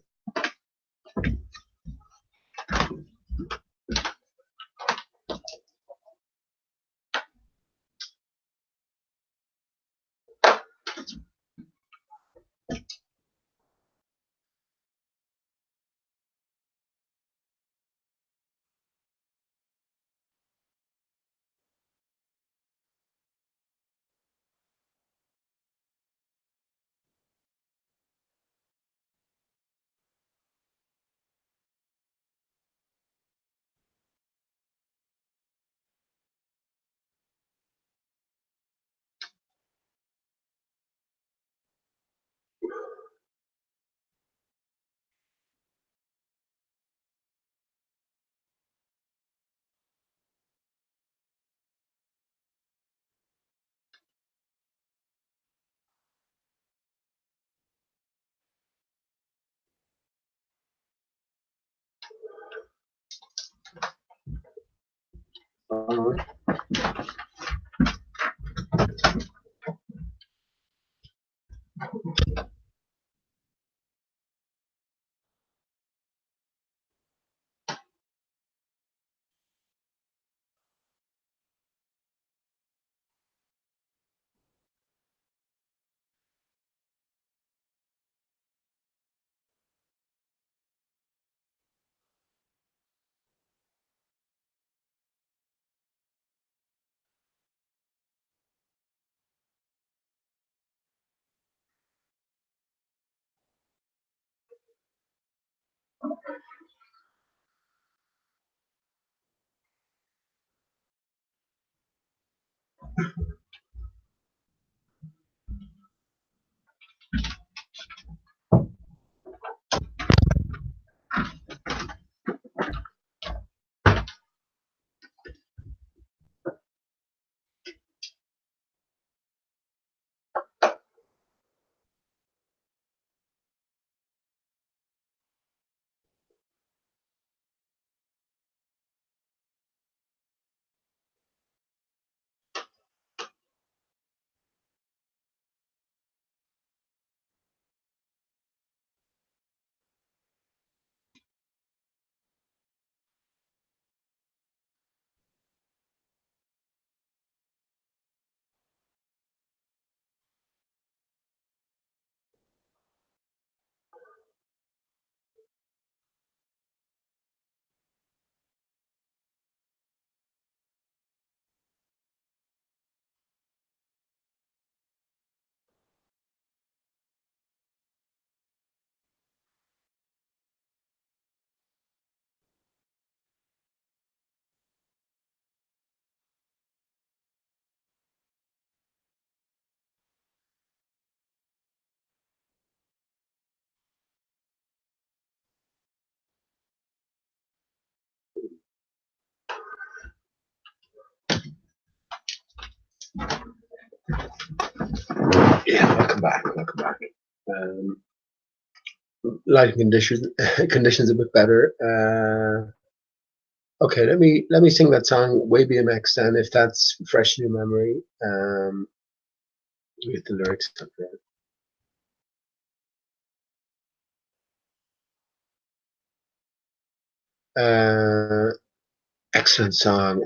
Yeah, welcome back. Welcome back. Lighting conditions a bit better. Okay, let me sing that song "Way BMX" then, if that's fresh in your memory. With the lyrics up there. Excellent song,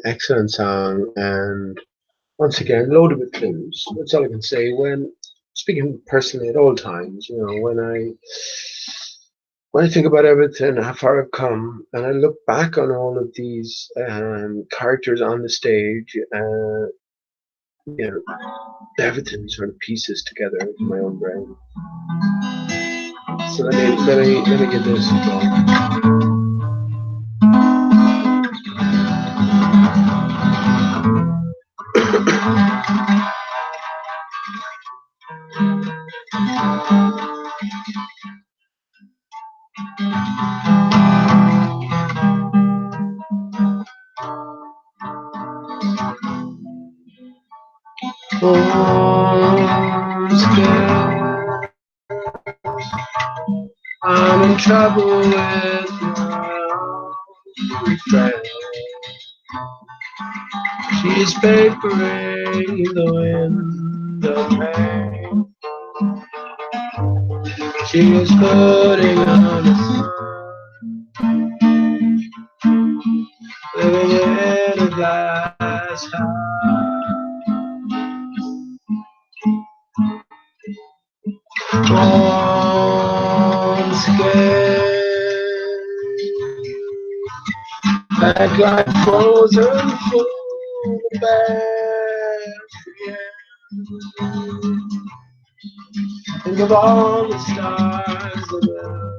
and once again, loaded with clues. That's all I can say. When speaking personally, at all times, you know, when I think about everything, how far I've come, and I look back on all of these characters on the stage, you know, everything sort of pieces together in my own brain. So let me get this going. I'm scared. I'm in trouble with my own friend. She's papering the window pane. She is putting on a smile, living in a glass house. I'm scared, back like frozen food, bad. Think of all the stars above.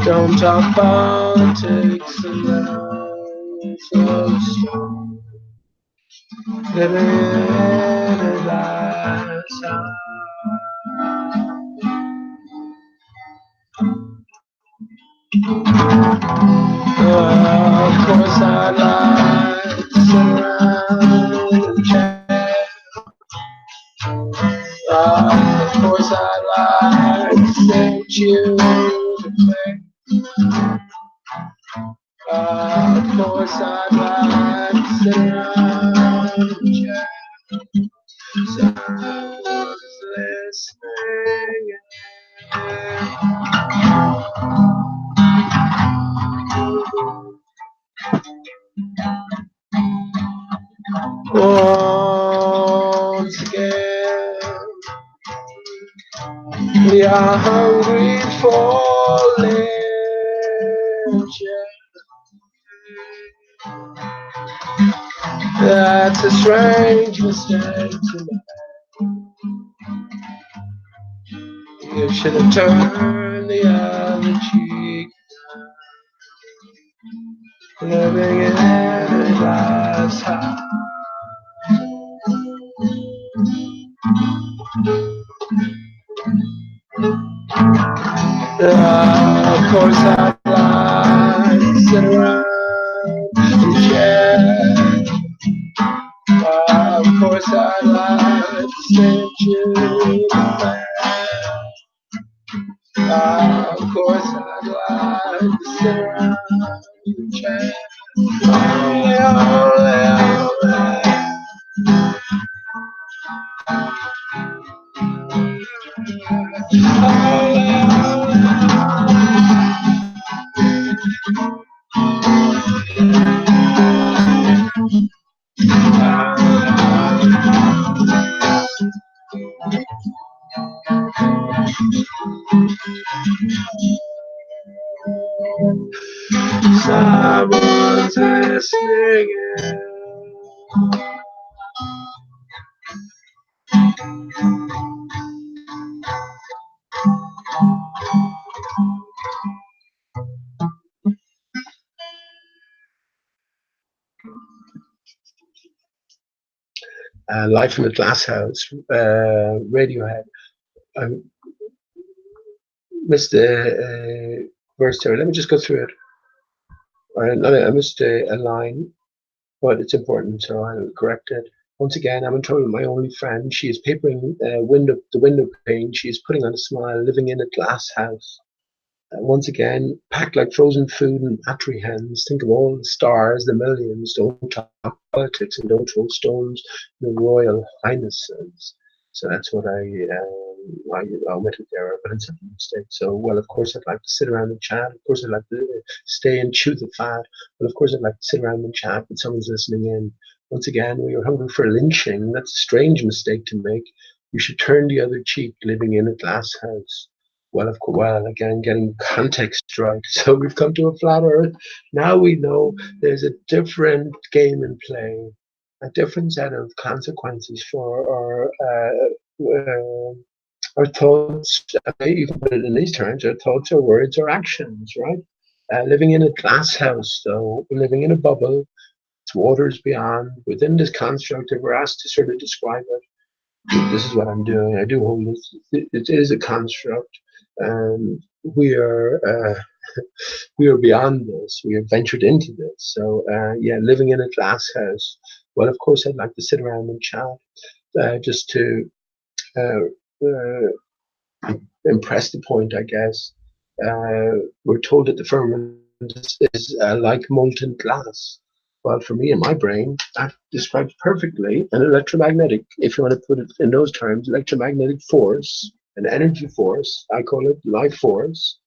Don't talk politics and that's so strong. Living in a glass house. Of course I'd like to sit around and chat. Of course I'd like to sing you to play. Of course I'd like to sit around and chat. Someone's listening. Once again, we are hungry for legend. That's a strange mistake to make. You should have turned the other cheek. Living in a glass house. Of course I'd like to sit around and chat. Of course I'd like to send you back. Of course I'd like to sit around and chat. Only, someone's listening. Live from the Glass House, Radiohead. I missed the verse there. Let me just go through it. I missed a line, but it's important, so I'll correct it. Once again, I'm in trouble with my only friend. She is papering the window pane. She is putting on a smile, living in a glass house. Once again, packed like frozen food and battery hens. Think of all the stars, the millions. Don't talk politics and don't throw stones. The royal highnesses. So that's what I omitted there, but it's a mistake. So, well, of course, I'd like to sit around and chat. Of course, I'd like to stay and chew the fat. But of course, I'd like to sit around and chat, but someone's listening in. Once again, we are hungry for lynching. That's a strange mistake to make. You should turn the other cheek, living in a glass house. Well, of course, well, again, getting context right. So we've come to a flat earth. Now we know there's a different game in play, a different set of consequences for our thoughts. You can put it in these terms: our thoughts, our words, our actions. Right? Living in a glass house, though, living in a bubble. It's waters beyond. Within this construct, if we're asked to sort of describe it, this is what I'm doing. I do hold this. It is a construct. We are we are beyond this. We have ventured into this. So yeah, living in a glass house. Well, of course, I'd like to sit around and chat, just to impress the point, I guess. We're told that the firmament is like molten glass. Well, for me, in my brain, that describes perfectly an electromagnetic, if you want to put it in those terms, electromagnetic force, an energy force. I call it life force.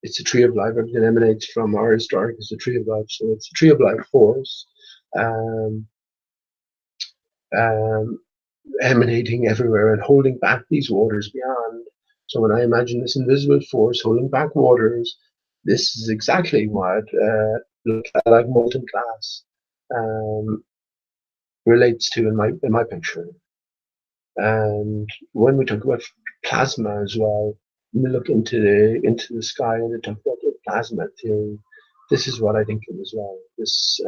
It's a tree of life. Everything emanates from Aristarchus, the tree of life. So it's a tree of life force, um, um, emanating everywhere and holding back these waters beyond. So when I imagine this invisible force holding back waters, this is exactly what like molten glass um, relates to in my picture. And when we talk about plasma as well, when we look into the sky and we talk about the plasma theory, this is what I think of as well. This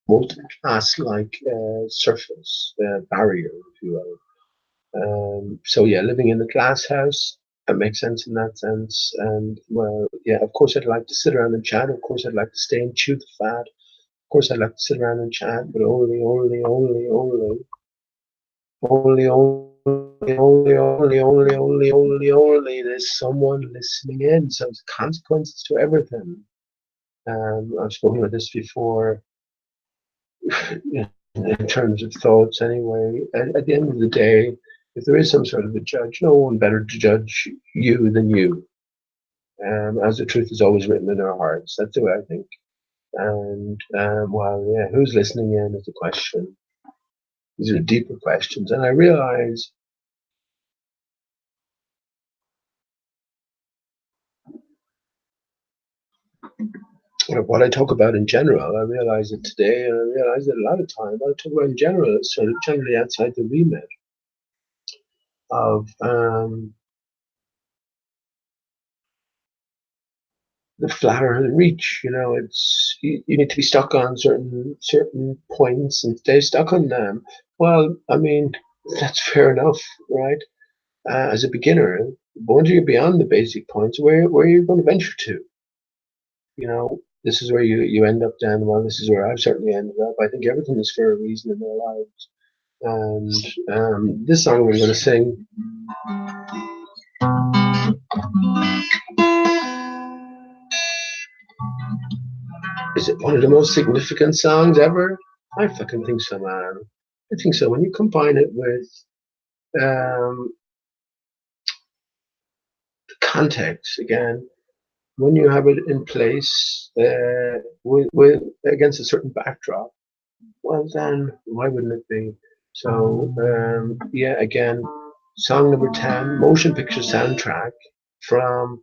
molten glass-like surface barrier, if you will. So yeah, living in a glass house, that makes sense in that sense. And well, yeah, of course I'd like to sit around and chat. Of course I'd like to stay and chew the fat. Of course I'd like to sit around and chat, but only there's someone listening in. So there's consequences to everything. I've spoken about this before in terms of thoughts anyway. At the end of the day, if there is some sort of a judge, no one better to judge you than you. As the truth is always written in our hearts. That's the way I think. And well, yeah, who's listening in is the question. These are deeper questions. And I realize what I talk about in general, I realize it today, and I realize that a lot of time, what I talk about in general is sort of generally outside the remit of the flower and reach. You know, it's you need to be stuck on certain points and stay stuck on them. Well, I mean, that's fair enough, right? As a beginner, but once you're beyond the basic points, where are you going to venture to? You know, this is where you end up then. Well, this is where I've certainly ended up. I think everything is for a reason in their lives. And this song we're going to sing is it one of the most significant songs ever? I fucking think so, man. I think so. When you combine it with context again, when you have it in place with against a certain backdrop, well then why wouldn't it be? So yeah, again, song number 10, motion picture soundtrack from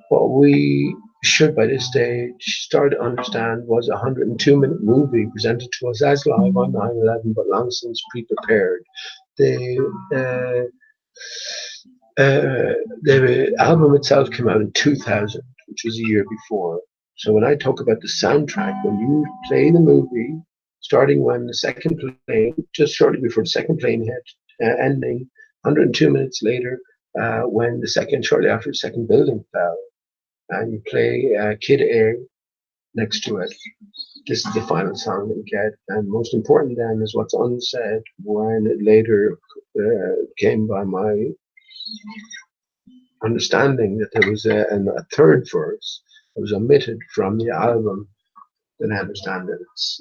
what we should by this stage start to understand was a 102-minute movie presented to us as live on 9/11, but long since pre-prepared. The the album itself came out in 2000, which was a year before. So when I talk about the soundtrack, when you play the movie, starting when the second plane, just shortly before the second plane hit, ending 102 minutes later, when shortly after the second building fell, and you play Kid A next to it. This is the final song that we get, and most important then is what's unsaid when it later came by my understanding that there was a third verse that was omitted from the album. Then I understand that it's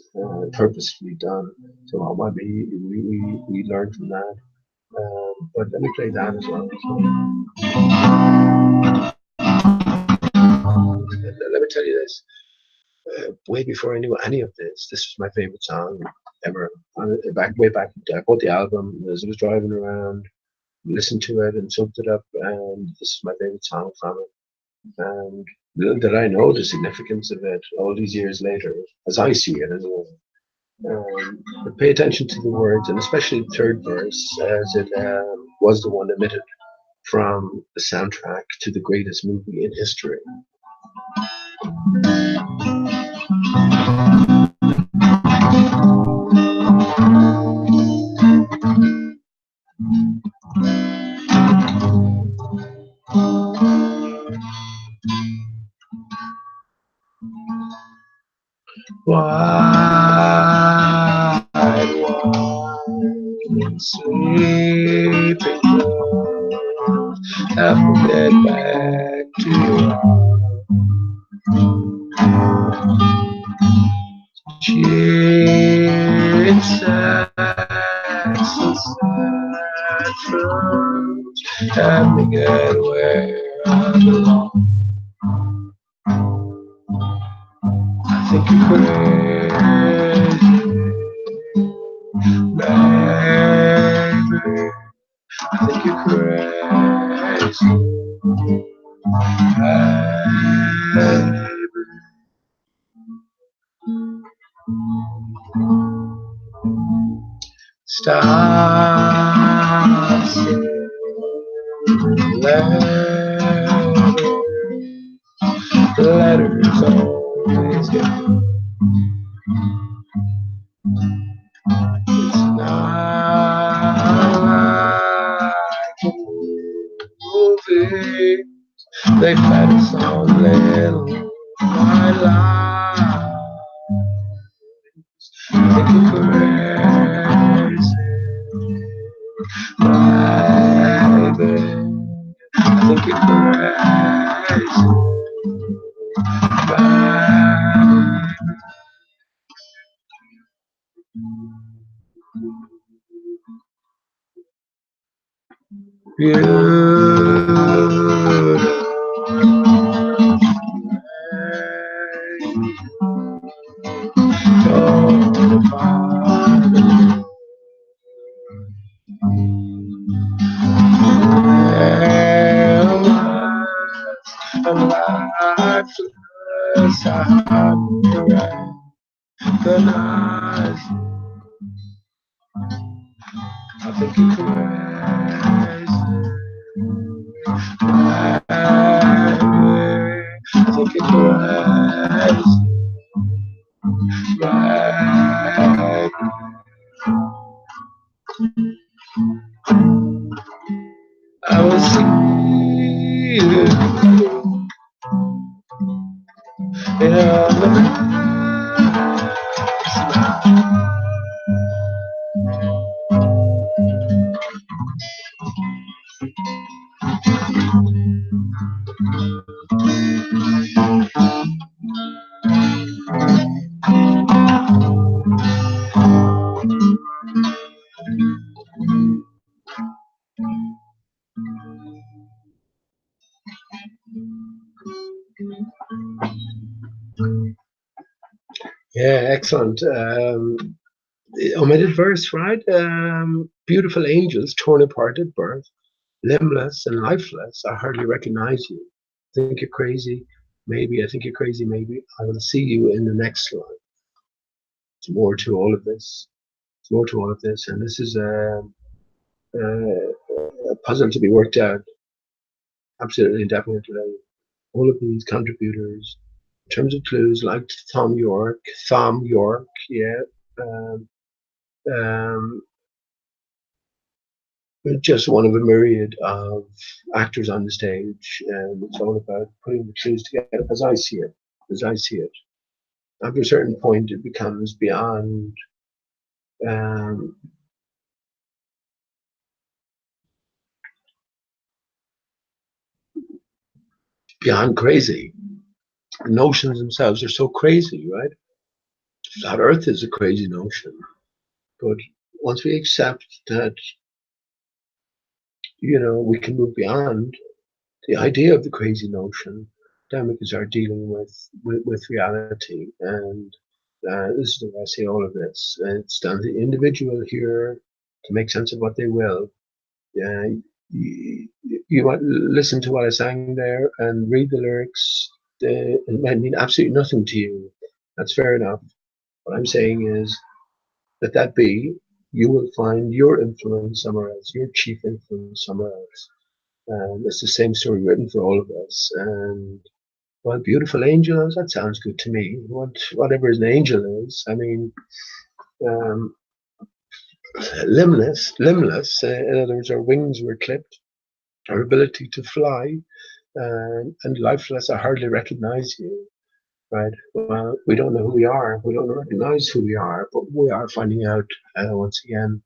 purposefully done. So what might be we learned from that. But let me play that as well. Let me tell you this. Way before I knew any of this, this was my favorite song ever. Way back, I bought the album as I was driving around, listened to it and soaked it up, and this is my favorite song from it. And little did I know the significance of it all these years later, as I see it anyway. But pay attention to the words, and especially the third verse, as it was the one omitted from the soundtrack to the greatest movie in history. Wide wide sleeping girls, have to get back to your cheap sex and sad fruits, have me get where I belong. I think you're crazy, baby. I think you're crazy, baby. Stop saying letters. The letters always get. It's not like a movie. They fed us on little white lies. Think you're crazy, baby. I think you're crazy, baby. I think you're crazy. I think you're crazy. I will see you in another. Yeah, excellent. Omitted verse, right? Beautiful angels torn apart at birth, limbless and lifeless. I hardly recognize you. Think you're crazy, maybe. I think you're crazy, maybe. I will see you in the next slide. There's more to all of this. There's more to all of this, and this is a puzzle to be worked out. Absolutely, definitely. All of these contributors, in terms of clues, like Thom Yorke, yeah. Um, um, just one of a myriad of actors on the stage, and it's all about putting the clues together as I see it. As I see it. After a certain point, it becomes um, beyond crazy. The notions themselves are so crazy, right? Flat Earth is a crazy notion, but once we accept that, we can move beyond the idea of the crazy notion, then we can start dealing with reality. And this is the way I see all of this. It's down to the individual here to make sense of what they will. You might listen to what I sang there and read the lyrics. It might mean absolutely nothing to you. That's fair enough. What I'm saying is that be, you will find your influence somewhere else, your chief influence somewhere else. And it's the same story written for all of us. And well, beautiful angels, that sounds good to me. Whatever an angel is, I mean, um, limbless. In other words, our wings were clipped, our ability to fly, and lifeless. I hardly recognize you. right? Well, we don't know who we are. We don't recognize who we are, but we are finding out once again.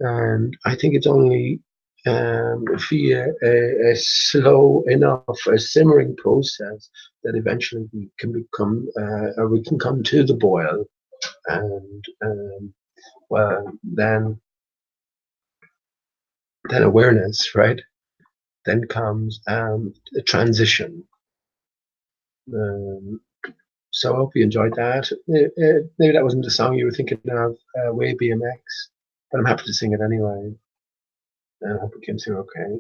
And I think it's only via a slow enough, a simmering process that eventually we can become, or we can come to the boil. And well, then awareness, right? Then comes a transition. Um, so I hope you enjoyed that. Maybe that wasn't the song you were thinking of, Way BMX, but I'm happy to sing it anyway. I hope it came through okay.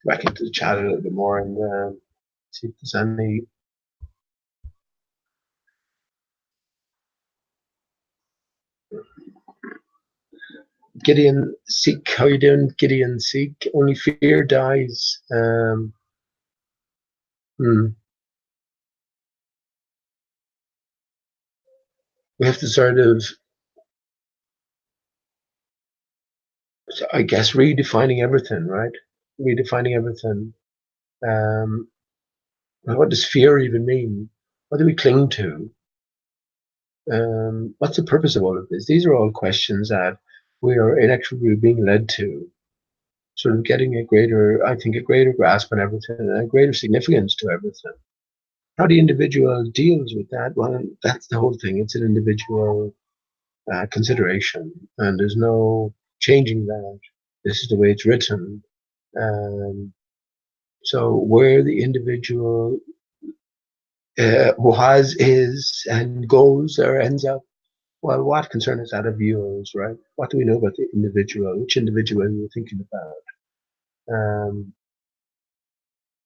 Back into the chat a little bit more and see if there's any. Gideon Seek, how you doing? Gideon Seek, only fear dies. We have to sort of, I guess, redefining everything, right? Redefining everything. What does fear even mean? What do we cling to? What's the purpose of all of this? These are all questions that we are inexorably being led to, sort of getting a greater, I think, a greater grasp on everything and a greater significance to everything. How the individual deals with that, well, that's the whole thing. It's an individual consideration, and there's no changing that. This is the way it's written. So where the individual was, is, and goes or ends up, well, what concern is that of yours, right? What do we know about the individual? Which individual are you thinking about?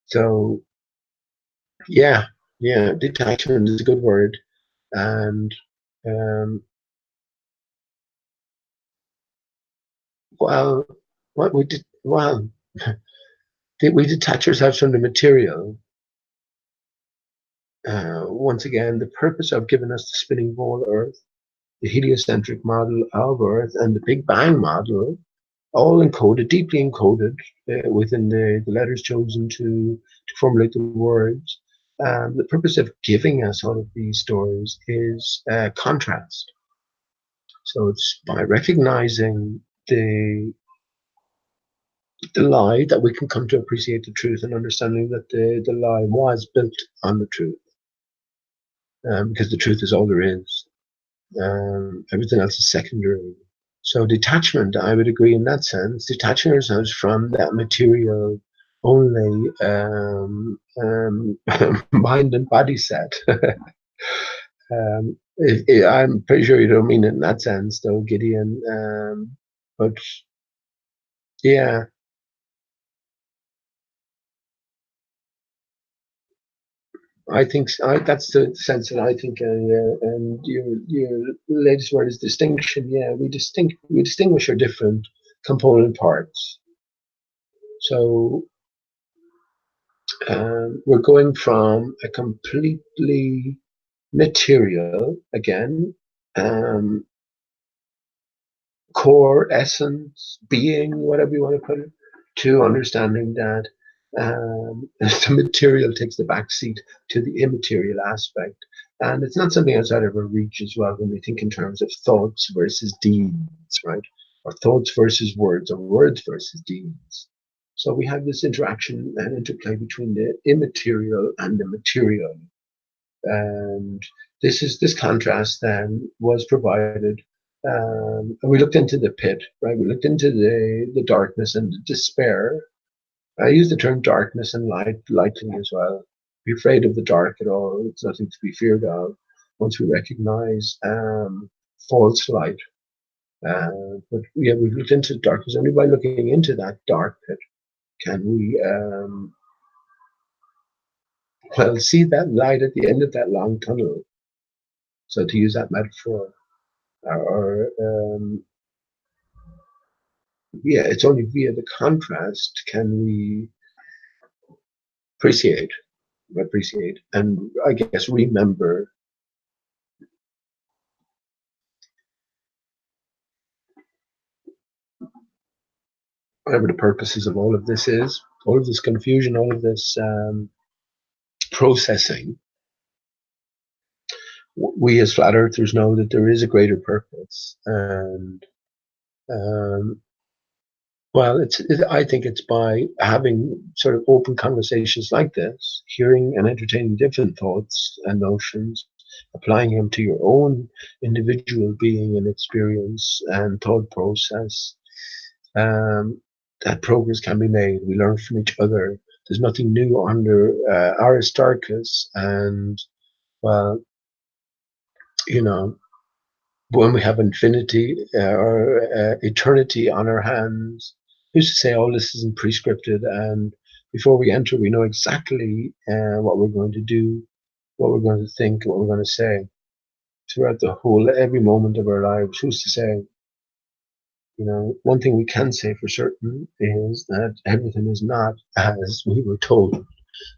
So, yeah, detachment is a good word. And, well, what we did, well, we detach ourselves from the material. Once again, the purpose of giving us the spinning ball Earth, the heliocentric model of Earth, and the Big Bang model, all encoded, deeply encoded within the letters chosen to formulate the words. The purpose of giving us all of these stories is contrast. So it's by recognizing the lie that we can come to appreciate the truth, and understanding that the lie was built on the truth, because the truth is all there is. Everything else is secondary. So detachment, I would agree in that sense, detaching ourselves from that material only mind and body set. I'm pretty sure you don't mean it in that sense, though, Gideon. But yeah, I think that's the sense that I think. And your latest word is distinction. Yeah, we distinguish our different component parts. So we're going from a completely material, again, core, essence, being, whatever you want to put it, to understanding that the material takes the back seat to the immaterial aspect. And it's not something outside of our reach as well when we think in terms of thoughts versus deeds, right? Or thoughts versus words, or words versus deeds. So we have this interaction and interplay between the immaterial and the material. And this contrast then was provided. And we looked into the pit, right? We looked into the darkness and the despair. I use the term darkness and light lightly as well. Be afraid of the dark at all. It's nothing to be feared of once we recognize false light. But yeah, we've looked into darkness. Only by looking into that dark pit can we well see that light at the end of that long tunnel. So to use that metaphor, or yeah, it's only via the contrast can we appreciate, and I guess remember whatever the purposes of all of this is, all of this confusion, all of this processing, we as flat earthers know that there is a greater purpose. And well, I think it's by having sort of open conversations like this, hearing and entertaining different thoughts and notions, applying them to your own individual being and experience and thought process, that progress can be made. We learn from each other. There's nothing new under Aristarchus, and well, when we have infinity or eternity on our hands, who's to say all this isn't prescripted, and before we enter, we know exactly what we're going to do, what we're going to think, what we're going to say throughout every moment of our lives. Who's to say? One thing we can say for certain is that everything is not as we were told.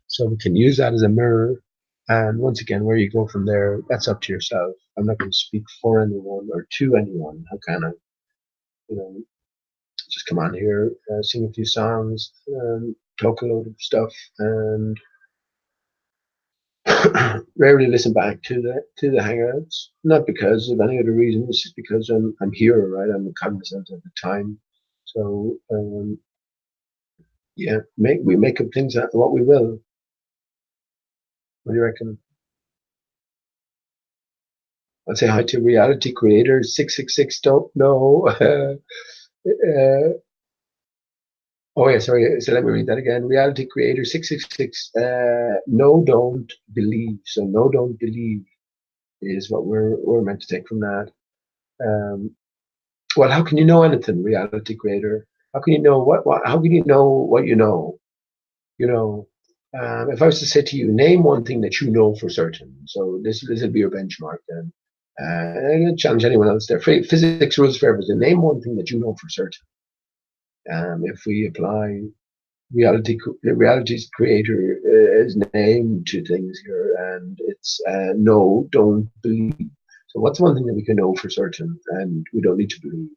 So we can use that as a mirror. And once again, where you go from there, that's up to yourself. I'm not going to speak for anyone or to anyone. How can I? Just come on here, sing a few songs, talk a load of stuff, and rarely listen back to the hangouts. Not because of any other reason. It's just because I'm here, right? I'm cognizant of the time. So yeah, we make up things out of what we will. What do you reckon? I'll say hi to Reality Creator 666. Don't know. Oh yeah, sorry. So let me read that again. Reality Creator 666. No, don't believe. So no, don't believe is what we're meant to take from that. Well, how can you know anything, Reality Creator? How can you know what? How can you know what you know? If I was to say to you, name one thing that you know for certain. So this will be your benchmark then. I'm going to challenge anyone else there. Physics rules for everything. Name one thing that you know for certain. If we apply reality's creator is name to things here, and it's no, don't believe. So what's one thing that we can know for certain, and we don't need to believe?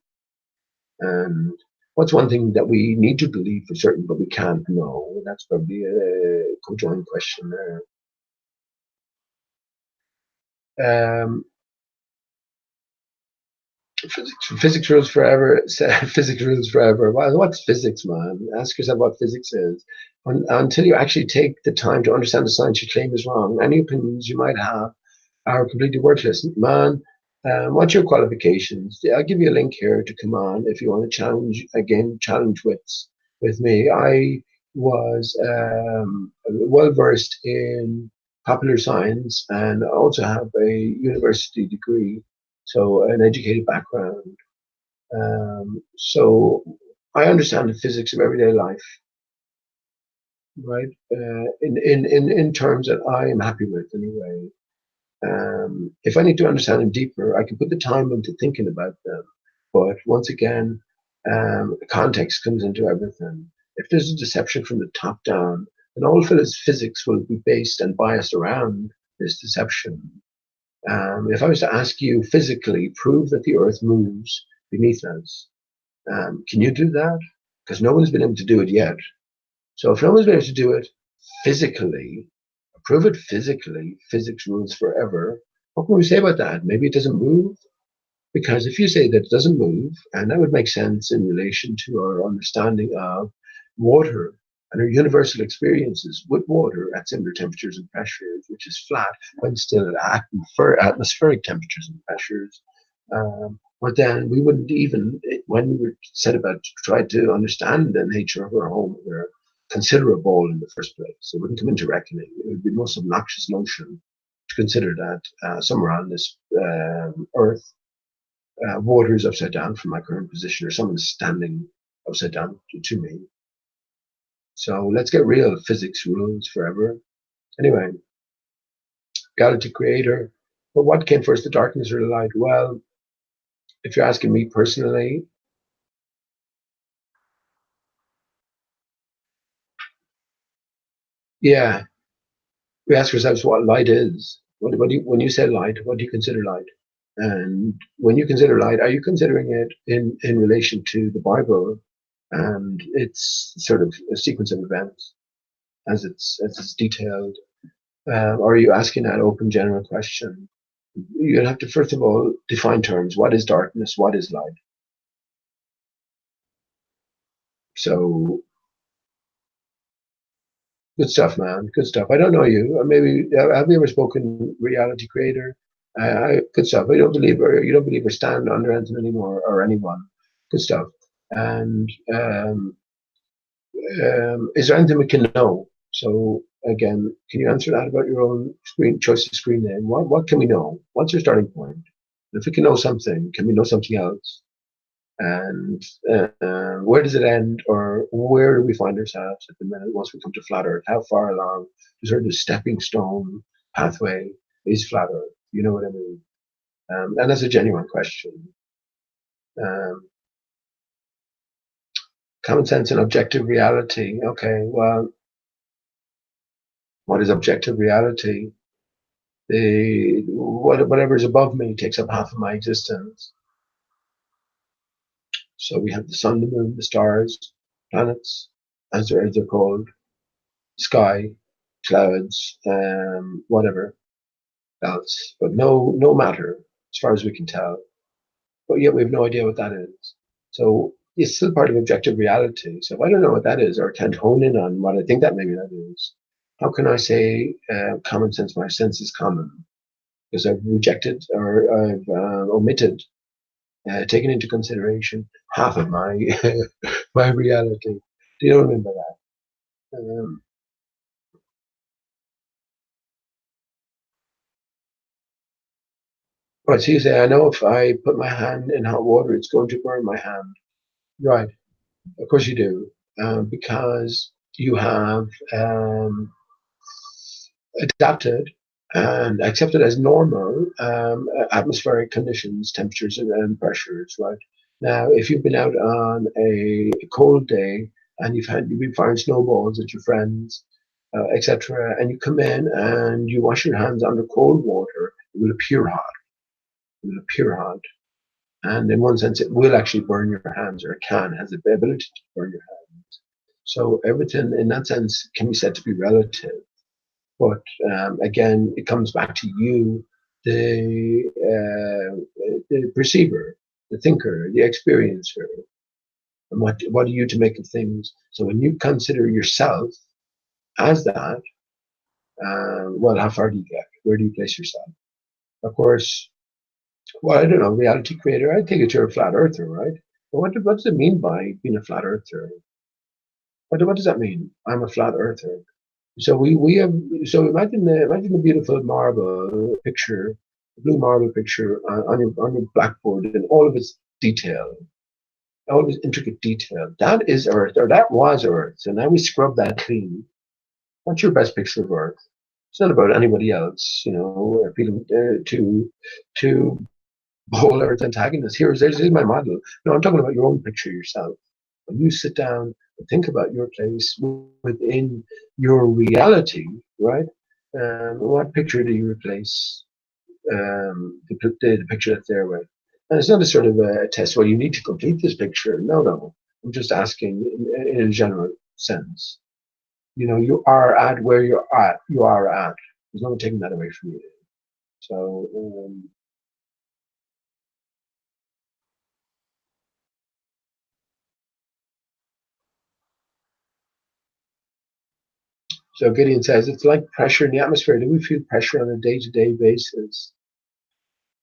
And what's one thing that we need to believe for certain, but we can't know? That's probably a conjoined question there. Physics rules forever. Physics rules forever. Well, what's physics, man? Ask yourself what physics is. Until you actually take the time to understand the science you claim is wrong, any opinions you might have are completely worthless. Man, what's your qualifications? I'll give you a link here to come on if you want to challenge with me. I was well versed in popular science and I also have a university degree, so an educated background. So I understand the physics of everyday life, right? In terms that I am happy with anyway. If I need to understand them deeper, I can put the time into thinking about them. But once again, context comes into everything. If there's a deception from the top down, then all physics will be based and biased around this deception. If I was to ask you physically, prove that the Earth moves beneath us, can you do that? Because no one's been able to do it yet. So if no one's been able to do it physically, prove it physically, physics rules forever. What can we say about that? Maybe it doesn't move? Because if you say that it doesn't move, and that would make sense in relation to our understanding of water and our universal experiences with water at similar temperatures and pressures, which is flat when still at atmospheric temperatures and pressures. But then we wouldn't even, when we were set about to try to understand the nature of our home, consider a ball in the first place. It wouldn't come into reckoning. It would be the most obnoxious notion to consider that somewhere on this earth, water is upside down from my current position, or someone's standing upside down to me. So let's get real. Physics rules forever. Anyway, reality creator. But what came first, the darkness or the light? Well, if you're asking me personally, yeah, we ask ourselves what light is. When you say light, what do you consider light? And when you consider light, are you considering it in relation to the Bible and its sort of a sequence of events as it's detailed? Or are you asking that open general question? You'll have to first of all define terms. What is darkness? What is light? So good stuff, man. Good stuff. I don't know you. Maybe have you ever spoken reality creator? Good stuff. You don't believe or stand under anything anymore or anyone. Good stuff. And is there anything we can know? So again, can you answer that about your own screen choice of screen name? What can we know? What's your starting point? If we can know something, can we know something else? And where does it end, or where do we find ourselves at the minute once we come to flat Earth? How far along the sort of stepping stone pathway is flat Earth? You know what I mean? And that's a genuine question. Um, Common sense and objective reality. Okay, well, what is objective reality? Whatever is above me takes up half of my existence. So we have the sun, the moon, the stars, planets, as they're called, sky, clouds, whatever else, but no matter as far as we can tell. But yet we have no idea what that is. So it's still part of objective reality. So if I don't know what that is, or can't hone in on what I think that maybe that is, how can I say common sense? My sense is common because I've rejected or I've omitted, taken into consideration half of my my reality. Do you know what I mean by that? Right, so you say, I know if I put my hand in hot water, it's going to burn my hand. Right, of course you do, because you have adapted and accepted as normal atmospheric conditions, temperatures, and pressures. Right now, if you've been out on a cold day and you've been firing snowballs at your friends, etc., and you come in and you wash your hands under cold water, it will appear hot. It will appear hot. And in one sense, it will actually burn your hands, or it can, has the ability to burn your hands. So everything in that sense can be said to be relative. But again, it comes back to you, the perceiver, the thinker, the experiencer, and what are you to make of things? So when you consider yourself as that, well, how far do you get? Where do you place yourself? Of course, well, I don't know, reality creator, I think it's you're a flat earther, right? But what does it mean by being a flat earther? What does that mean? I'm a flat earther. So we have, so imagine the beautiful marble picture, blue marble picture on your blackboard in all of its detail, all of its intricate detail. That is Earth, or that was Earth. So now we scrub that clean. What's your best picture of Earth? It's not about anybody else, you know, appealing to whole Earth antagonist. Here's my model. No, I'm talking about your own picture yourself. When you sit down and think about your place within your reality, right? What picture do you replace the picture that's there with? And it's not a sort of a test. Well, you need to complete this picture. No. I'm just asking in a general sense. You know, you are at where you're at. You are at. There's no one taking that away from you. So So Gideon says it's like pressure in the atmosphere. Do we feel pressure on a day-to-day basis?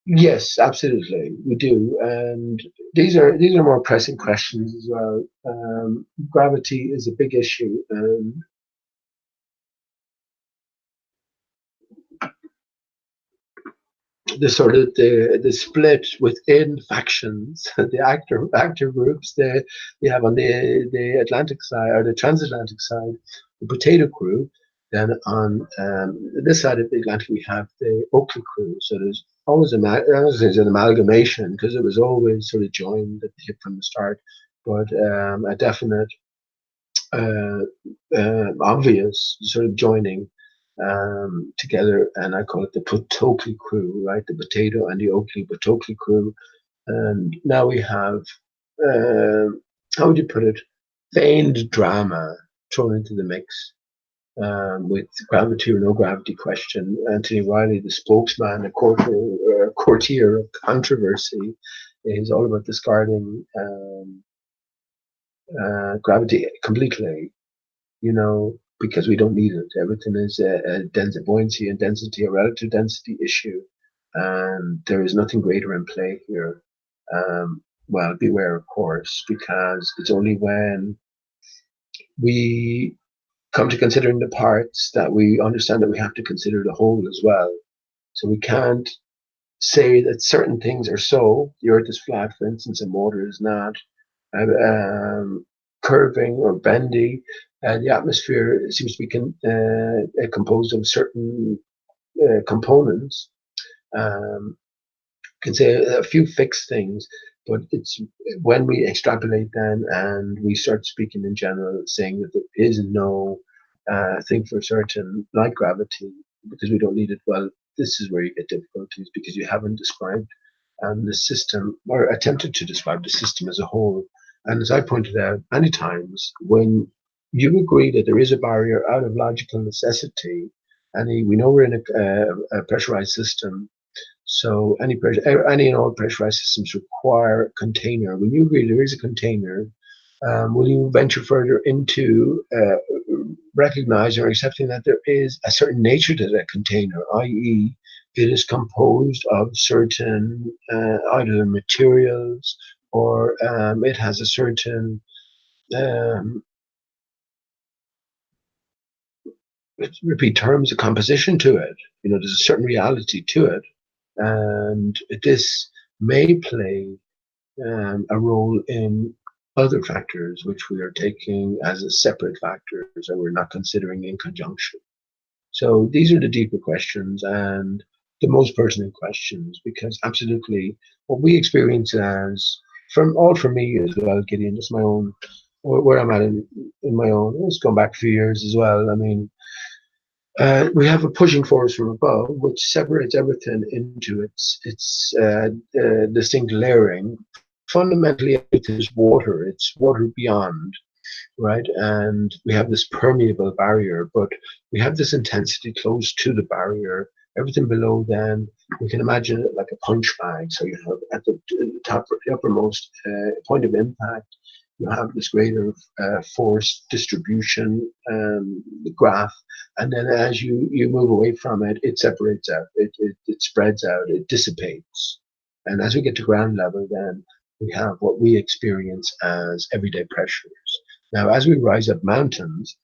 Yes, absolutely, we do, and these are more pressing questions as well. Gravity is a big issue, and the sort of the split within factions, the actor groups they have on the Atlantic side or the transatlantic side, the potato crew. Then on this side of the Atlantic we have the Oakley crew. So there's always there's an amalgamation because it was always sort of joined at the hip from the start, but a definite uh, obvious sort of joining together, and I call it the Potokey crew, right? The potato and the Oakley Potokey crew. And now we have, uh, how would you put it, feigned drama thrown into the mix. with gravity or no gravity question. Anthony Riley, the spokesman, a courtier of controversy, is all about discarding gravity completely, because we don't need it. Everything is a buoyancy and density, a relative density issue, and there is nothing greater in play here. Well, beware, of course, because it's only when we come to considering the parts that we understand that we have to consider the whole as well. So we can't say that certain things are so. The Earth is flat, for instance, and water is not. Curving or bendy. The atmosphere seems to be composed of certain components. Can say a few fixed things, but it's when we extrapolate then and we start speaking in general, saying that there is no thing for certain like gravity because we don't need it. Well, this is where you get difficulties because you haven't described the system or attempted to describe the system as a whole. And as I pointed out many times, when you agree that there is a barrier out of logical necessity, and we know we're in a pressurized system, so any and all pressurized systems require a container. When you agree there is a container, will you venture further into recognizing or accepting that there is a certain nature to that container, i.e., it is composed of certain either materials or it has a certain repeat terms, a composition to it. There's a certain reality to it, and this may play a role in other factors which we are taking as a separate factors and we're not considering in conjunction. So these are the deeper questions and the most pertinent questions, because absolutely what we experience as for me as well, Gideon, just my own where I'm at in my own. It's gone back a few years as well. I mean, we have a pushing force from above, which separates everything into its distinct layering. Fundamentally, it is water. It's water beyond, right? And we have this permeable barrier, but we have this intensity close to the barrier. Everything below, then we can imagine it like a punch bag. So you have at the top, the uppermost point of impact, you have this greater force distribution graph, and then as you move away from it, it separates out, it spreads out, it dissipates, and as we get to ground level, then we have what we experience as everyday pressures. Now, as we rise up mountains,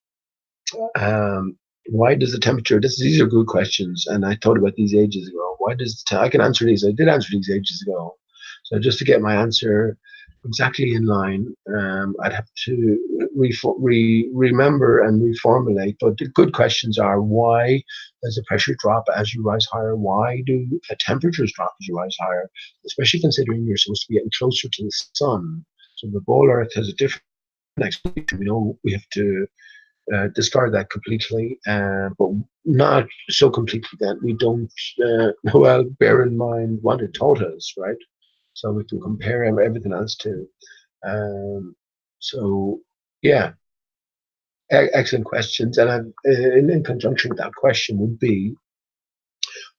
why does the temperature? These are good questions, and I thought about these ages ago. Why does I can answer these? I did answer these ages ago. So just to get my answer exactly in line, I'd have to remember and reformulate. But the good questions are: why does the pressure drop as you rise higher? Why do temperatures drop as you rise higher? Especially considering you're supposed to be getting closer to the sun. So the ball Earth has a different explanation. We know we have to discard that completely, but not so completely that we don't, well, bear in mind what it taught us, right? So we can compare everything else to. So, yeah, excellent questions. And in conjunction with that question would be,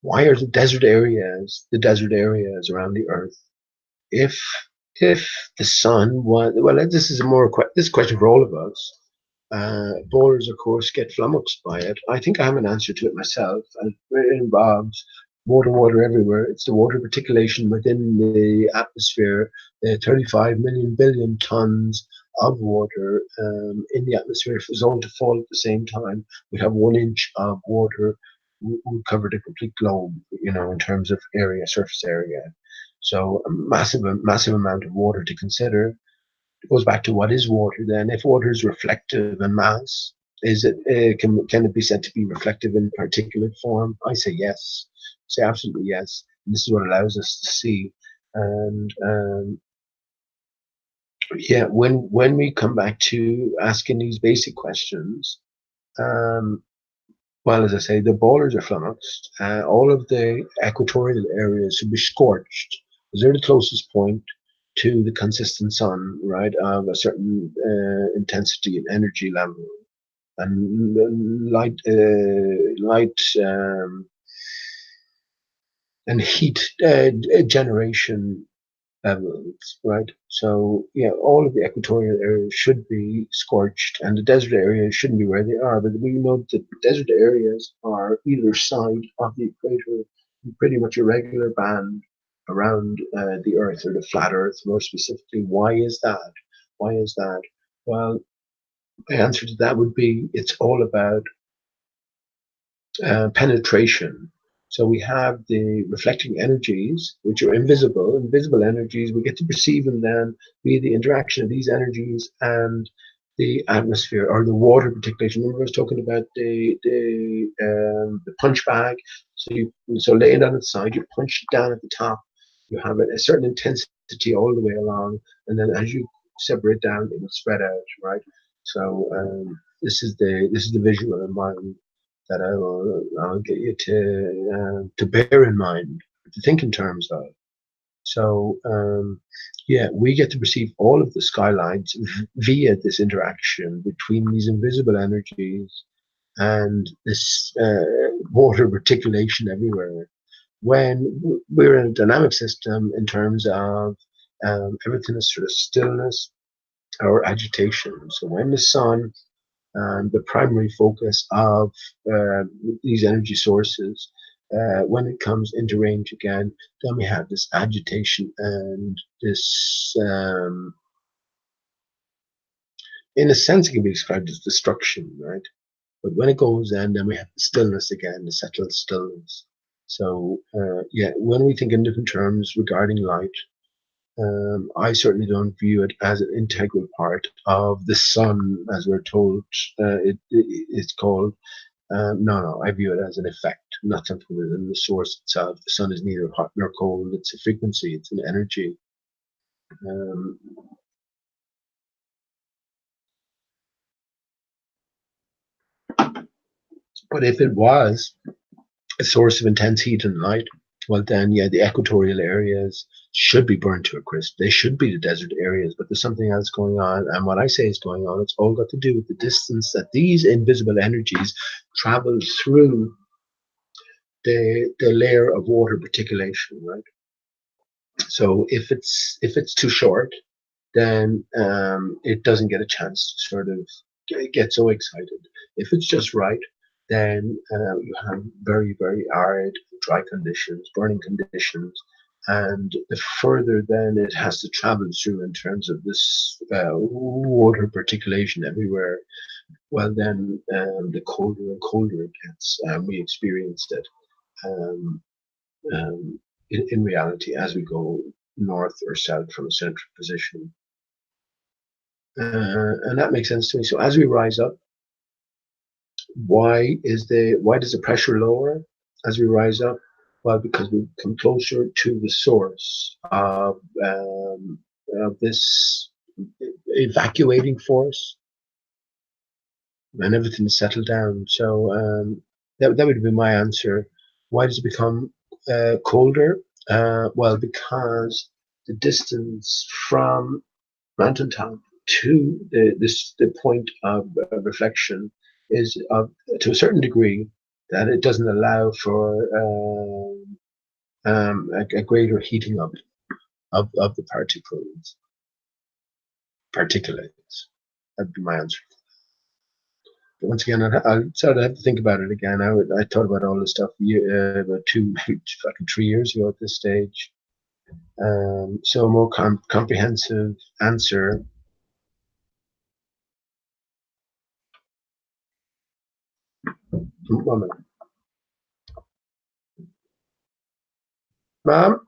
why are the desert areas around the Earth? If the sun was, well, this is this question for all of us. Bowlers, of course, get flummoxed by it. I think I have an answer to it myself, and it involves water everywhere. It's the water particulation within the atmosphere, 35 million billion tons of water in the atmosphere. If it was all to fall at the same time, we'd have 1 inch of water would cover the complete globe, in terms of surface area. So a massive amount of water to consider. It goes back to what is water then. If water is reflective in mass, is it can it be said to be reflective in particulate form? I say yes. I say absolutely yes. And this is what allows us to see. And yeah, when we come back to asking these basic questions, well, as I say, the borders are flummoxed. All of the equatorial areas should be scorched because they're the closest point to the consistent sun, right, of a certain intensity and energy level. and light and heat generation levels, right? So yeah, all of the equatorial areas should be scorched, and the desert areas shouldn't be where they are. But we know that the desert areas are either side of the equator, pretty much a regular band around the Earth, or the flat Earth, more specifically. Why is that? Why is that? Well, the answer to that would be it's all about penetration. So we have the reflecting energies, which are invisible, invisible energies. We get to perceive them then via the interaction of these energies and the atmosphere or the water particulation. Remember, I was talking about the punch bag. So lay it on its side, you punch it down at the top. You have a certain intensity all the way along, and then as you separate down, it will spread out, right? So this is the visual in mind that I'll get you to bear in mind, to think in terms of. So yeah, we get to perceive all of the skylines via this interaction between these invisible energies and this water reticulation everywhere. When we're in a dynamic system in terms of everything is sort of stillness or agitation. So when the sun and the primary focus of these energy sources, when it comes into range again, then we have this agitation and this, in a sense, it can be described as destruction, right? But when it goes in, then we have the stillness again, the settled stillness. So, yeah, when we think in different terms regarding light, I certainly don't view it as an integral part of the sun, as we're told it's called. No, I view it as an effect, not something within the source itself. The sun is neither hot nor cold. It's a frequency. It's an energy. Um, but if it was a source of intense heat and light, well, then, yeah, the equatorial areas should be burned to a crisp. They should be the desert areas, but there's something else going on. And what I say is going on, it's all got to do with the distance that these invisible energies travel through the layer of water particulation, right? So if it's too short, then it doesn't get a chance to sort of get so excited. If it's just right, then you have very, very arid, dry conditions, burning conditions, and the further then it has to travel through in terms of this water particulation everywhere, well, then the colder and colder it gets. We experienced it. Um, in reality, as we go north or south from a central position. And that makes sense to me. So as we rise up, why does the pressure lower as we rise up? Well, because we come closer to the source of this evacuating force, and everything is settled down. So that would be my answer. Why does it become colder? Well, because the distance from mountaintop to the point of reflection is to a certain degree that it doesn't allow for a greater heating up of the particulates. That'd be my answer. But once again, I sort of have to think about it again. I thought about all this stuff about 3 years ago at this stage. So a more comprehensive answer. One minute. Ma'am?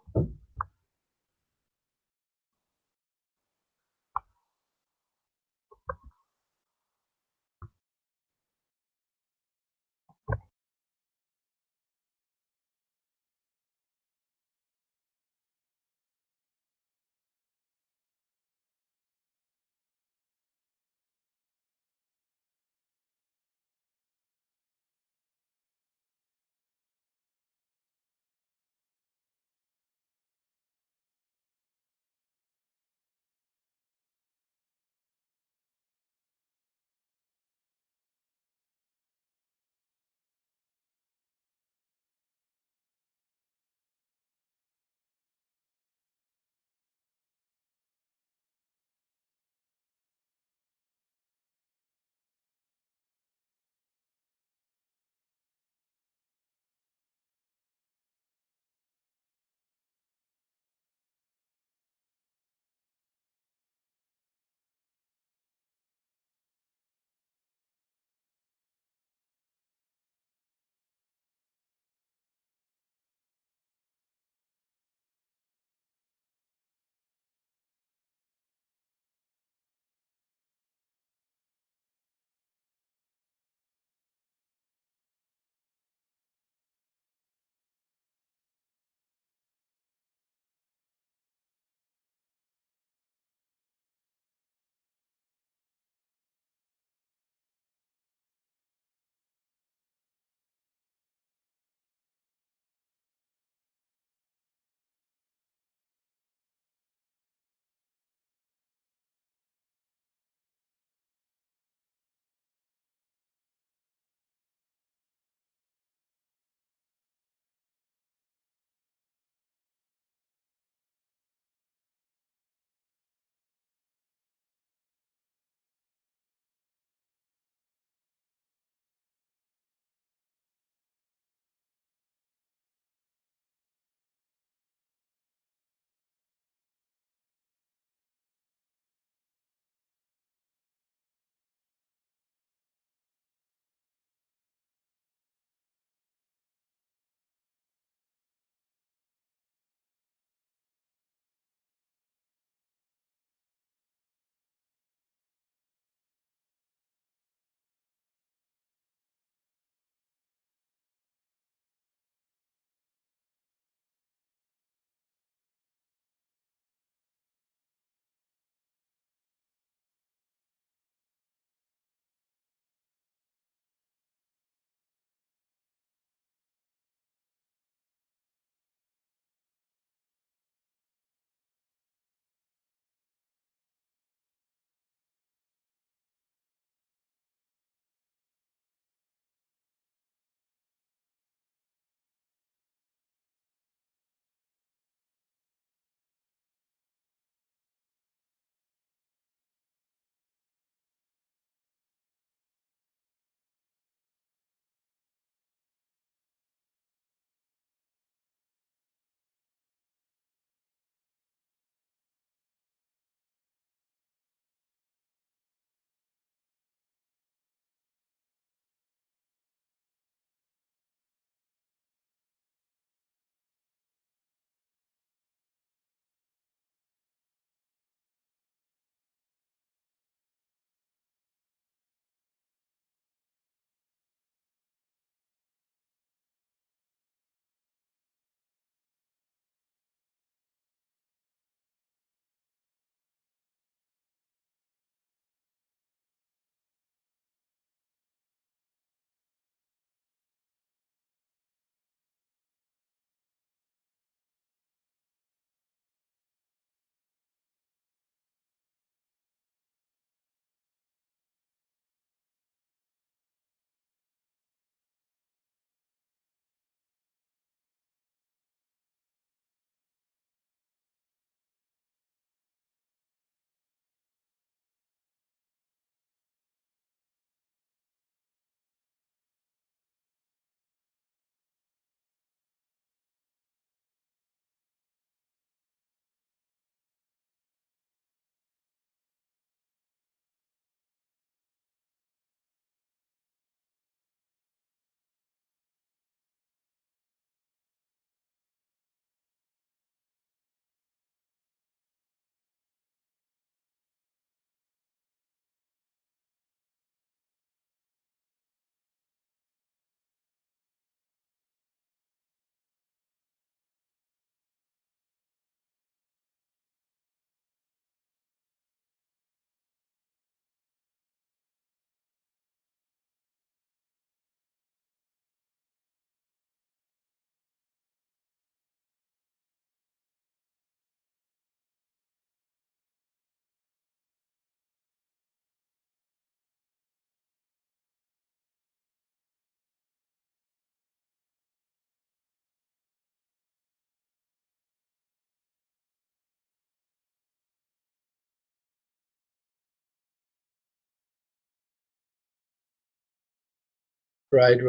Right.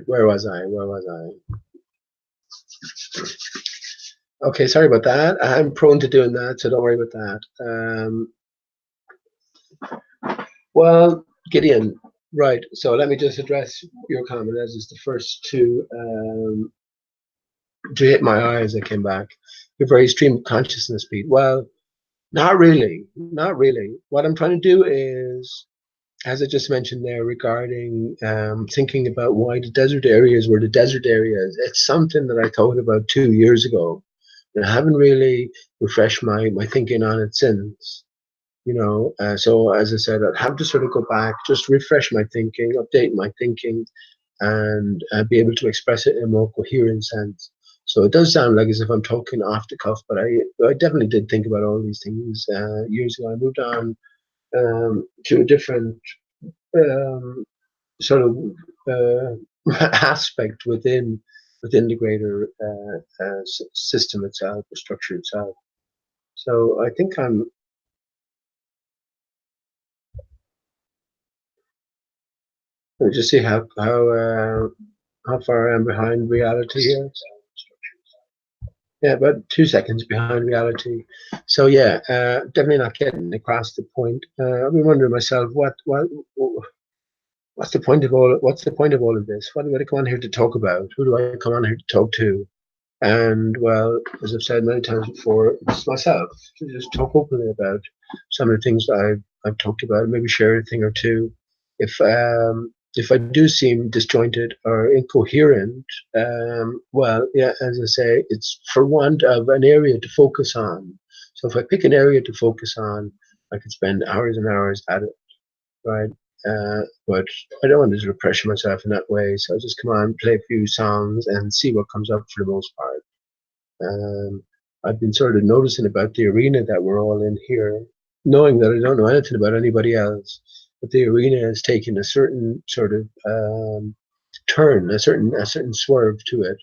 Where was I? Okay, sorry about that. I'm prone to doing that, so don't worry about that. Well, Gideon, right. So let me just address your comment as is the first to hit my eye as I came back. Your very stream of consciousness, Pete. Well, not really. What I'm trying to do is, as I just mentioned there, regarding thinking about why the desert areas were the desert areas. It's something that I thought about 2 years ago. And I haven't really refreshed my thinking on it since. So as I said, I'd have to sort of go back, just refresh my thinking, update my thinking, and be able to express it in a more coherent sense. So it does sound like as if I'm talking off the cuff, but I definitely did think about all these things years ago. I moved on to a different um, sort of aspect within the greater system itself, the structure itself. So I think I'm. Let me just see how far I am behind reality here. Yeah, about 2 seconds behind reality. So yeah, definitely not getting across the point. I've been wondering myself, what's the point of all of this? What do I come on here to talk about? Who do I come on here to talk to? And well, as I've said many times before, it's myself to just talk openly about some of the things that I've talked about, maybe share a thing or two. If I do seem disjointed or incoherent, well, yeah, as I say, it's for want of an area to focus on. So if I pick an area to focus on, I could spend hours and hours at it, right? But I don't want to sort of pressure myself in that way. So I just come on, play a few songs, and see what comes up for the most part. I've been sort of noticing about the arena that we're all in here, knowing that I don't know anything about anybody else, but the arena has taken a certain sort of turn, a certain swerve to it,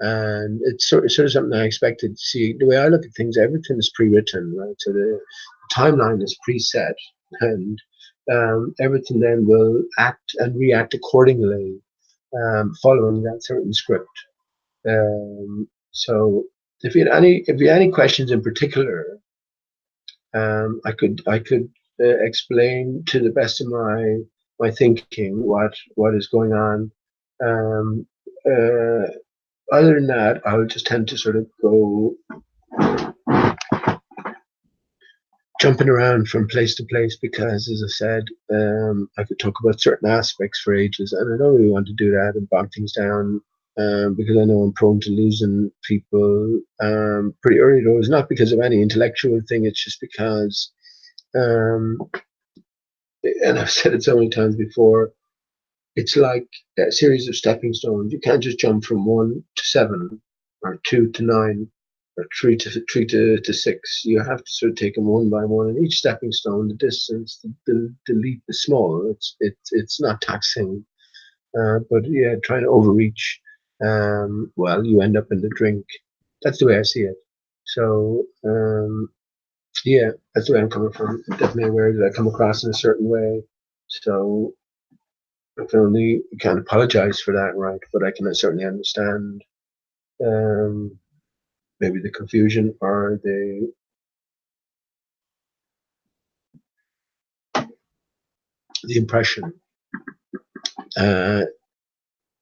and it's sort of something I expected to see. The way I look at things, everything is pre-written, right? So the timeline is preset, and everything then will act and react accordingly, following that certain script. So if you had any questions in particular, I could explain to the best of my thinking what is going on. Um, uh, Other than that, I would just tend to sort of go jumping around from place to place because, as I said, I could talk about certain aspects for ages, and I don't really want to do that and bog things down because I know I'm prone to losing people pretty early doors. Not because of any intellectual thing; it's just because, um, and I've said it so many times before, it's like a series of stepping stones. You can't just jump from 1 to 7 or 2 to 9 or three to 6. You have to sort of take them one by one, and each stepping stone, the distance, the leap is small. It's not taxing, but yeah, trying to overreach, well, you end up in the drink. That's the way I see it. So yeah, that's the way I'm coming from. I'm definitely aware that I come across in a certain way. So I can only can't apologize for that, right? But I can certainly understand um, maybe the confusion or the impression. Uh,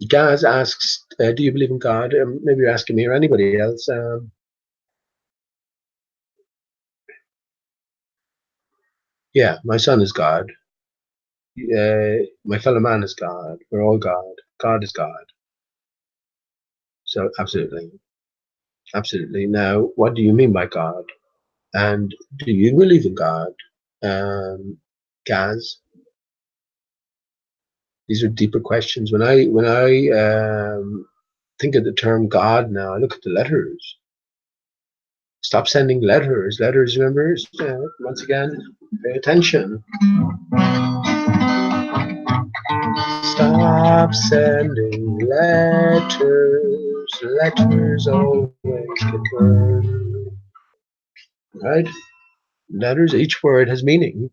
Gaz asks, "Do you believe in God?" Maybe you're asking me or anybody else. Yeah, my son is God. My fellow man is God. We're all God. God is God. So absolutely, absolutely. Now, what do you mean by God? And do you believe in God? Gaz, these are deeper questions. When I think of the term God now, I look at the letters. Stop sending letters. Letters, remember? Once again, pay attention. Stop sending letters. Letters always get burned. Right? Letters, each word has meaning.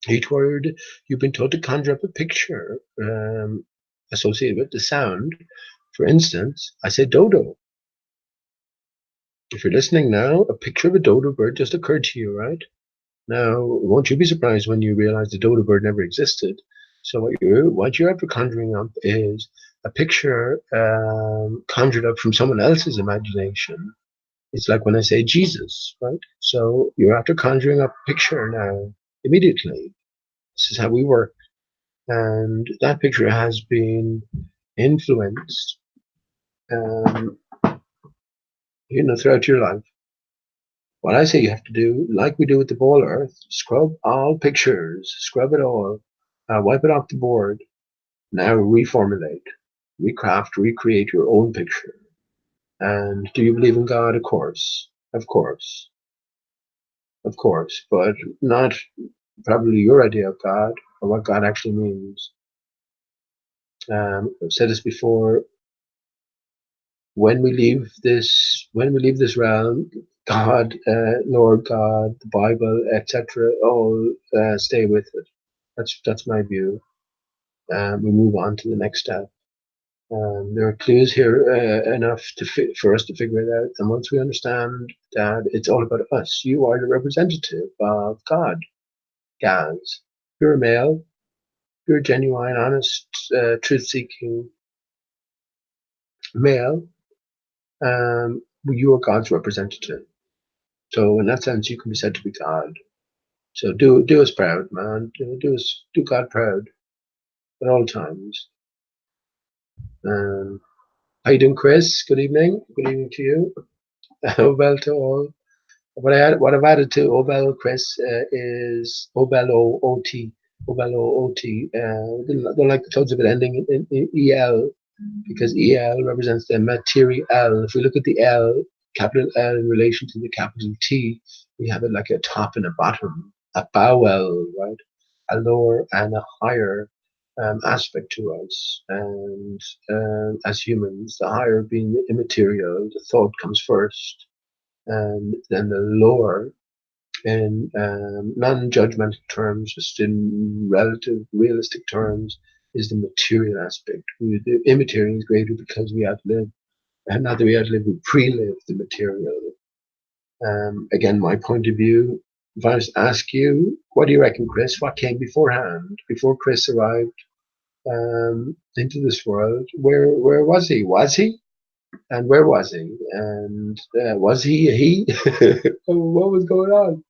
Each word, you've been told to conjure up a picture. associated with the sound. For instance, I say dodo. If you're listening now, a picture of a dodo bird just occurred to you, right? Now, won't you be surprised when you realize the dodo bird never existed? So what you're ever conjuring up is a picture conjured up from someone else's imagination. It's like when I say Jesus, right? So you're after conjuring up a picture now immediately. This is how we work. And that picture has been influenced, um, throughout your life. What I say you have to do, like we do with the ball earth, scrub all pictures, scrub it all, wipe it off the board. Now reformulate, recraft, recreate your own picture. And do you believe in God? Of course, of course, of course, but not probably your idea of God or what God actually means. I've said this before. When we leave this realm, God, Lord God, the Bible, etc., all stay with it. That's my view. We move on to the next step. There are clues here enough for us to figure it out. And once we understand that it's all about us, you are the representative of God, Gaz. You're a male. You're a genuine, honest, truth-seeking male. You are God's representative. So in that sense, you can be said to be God. So do us proud, man. Do God proud at all times. How you doing, Chris? Good evening. Good evening to you. Well to all. What I've added to Obel, Chris, is Obel OT. Obel OT. Don't like the tones of it ending in EL, because EL represents the material. If we look at the L, capital L in relation to the capital T, we have it like a top and a bottom, a bowel, right? A lower and a higher aspect to us. And as humans, the higher being the immaterial, the thought comes first, and then the lower in non-judgmental terms, just in relative, realistic terms, is the material aspect. The immaterial is greater because we outlive, and not that we outlive, we pre-live the material. Again, my point of view, if I was to ask you, what do you reckon, Chris? What came beforehand, before Chris arrived into this world? Where was he? Was he? And where was he? And was he a he? What was going on?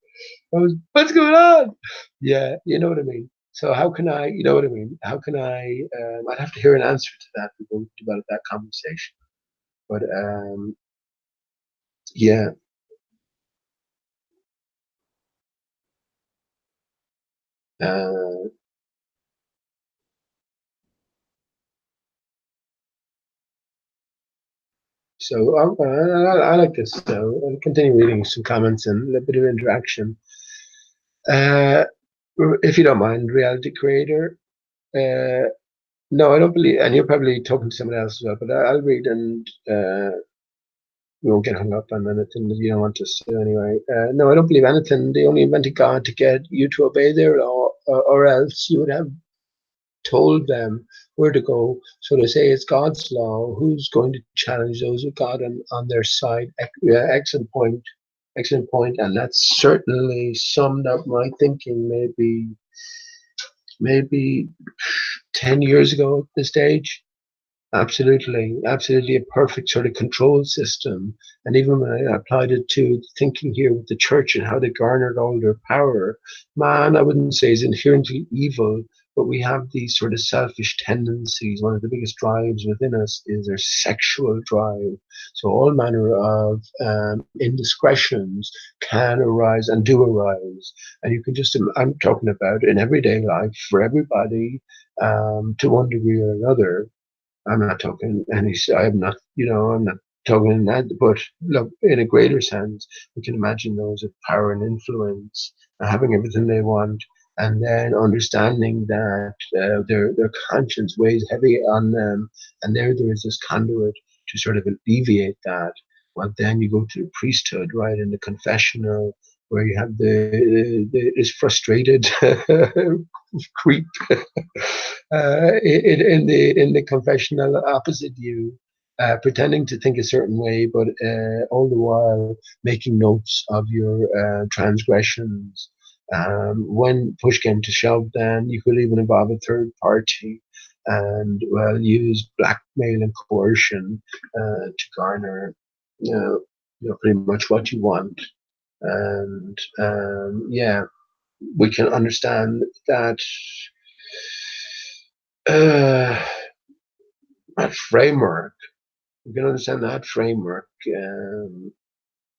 What's going on? Yeah, you know what I mean. So how can I, you know what I mean? How can I? I'd have to hear an answer to that before we develop that conversation. But yeah. So I like this. So I'll continue reading some comments and a little bit of interaction. If you don't mind, reality creator. No, I don't believe, and you're probably talking to someone else as well, but I'll read, and we won't get hung up on anything that you don't want us to anyway. No, I don't believe anything. They only invented God to get you to obey their law, or else you would have told them where to go. So they say it's God's law. Who's going to challenge those with God on their side? Excellent point. Excellent point. And that's certainly summed up my thinking maybe 10 years ago at this stage. Absolutely, absolutely a perfect sort of control system. And even when I applied it to thinking here with the church and how they garnered all their power, man, I wouldn't say it's inherently evil, but we have these sort of selfish tendencies. One of the biggest drives within us is our sexual drive. So all manner of indiscretions can arise and do arise. And you can just, I'm talking about in everyday life for everybody to one degree or another. I'm not talking any, I'm not, I'm not talking that, but look, in a greater sense, we can imagine those of power and influence, having everything they want, and then understanding that their conscience weighs heavy on them, and there is this conduit to sort of alleviate that. Well, then you go to the priesthood, right, in the confessional, where you have this frustrated creep In the confessional opposite view, pretending to think a certain way, but all the while making notes of your transgressions. When push came to shove, then you could even involve a third party and well use blackmail and coercion to garner, pretty much what you want. And yeah, we can understand that uh, that framework. We can understand that framework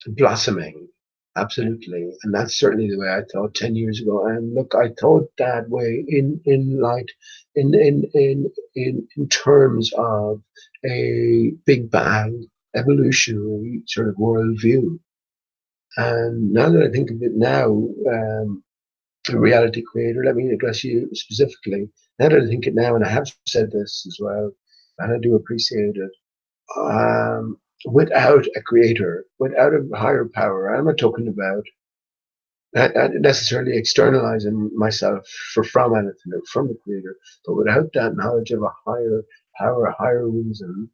blossoming, absolutely, and that's certainly the way I thought 10 years ago. And look, I thought that way in light in terms of a Big Bang evolutionary sort of worldview. And now that I think of it now, a reality creator, let me address you specifically. Now that I think it now, and I have said this as well, and I do appreciate it, without a creator, without a higher power, I'm not talking about necessarily externalizing myself from anything or from the creator, but without that knowledge of a higher power, a higher reason,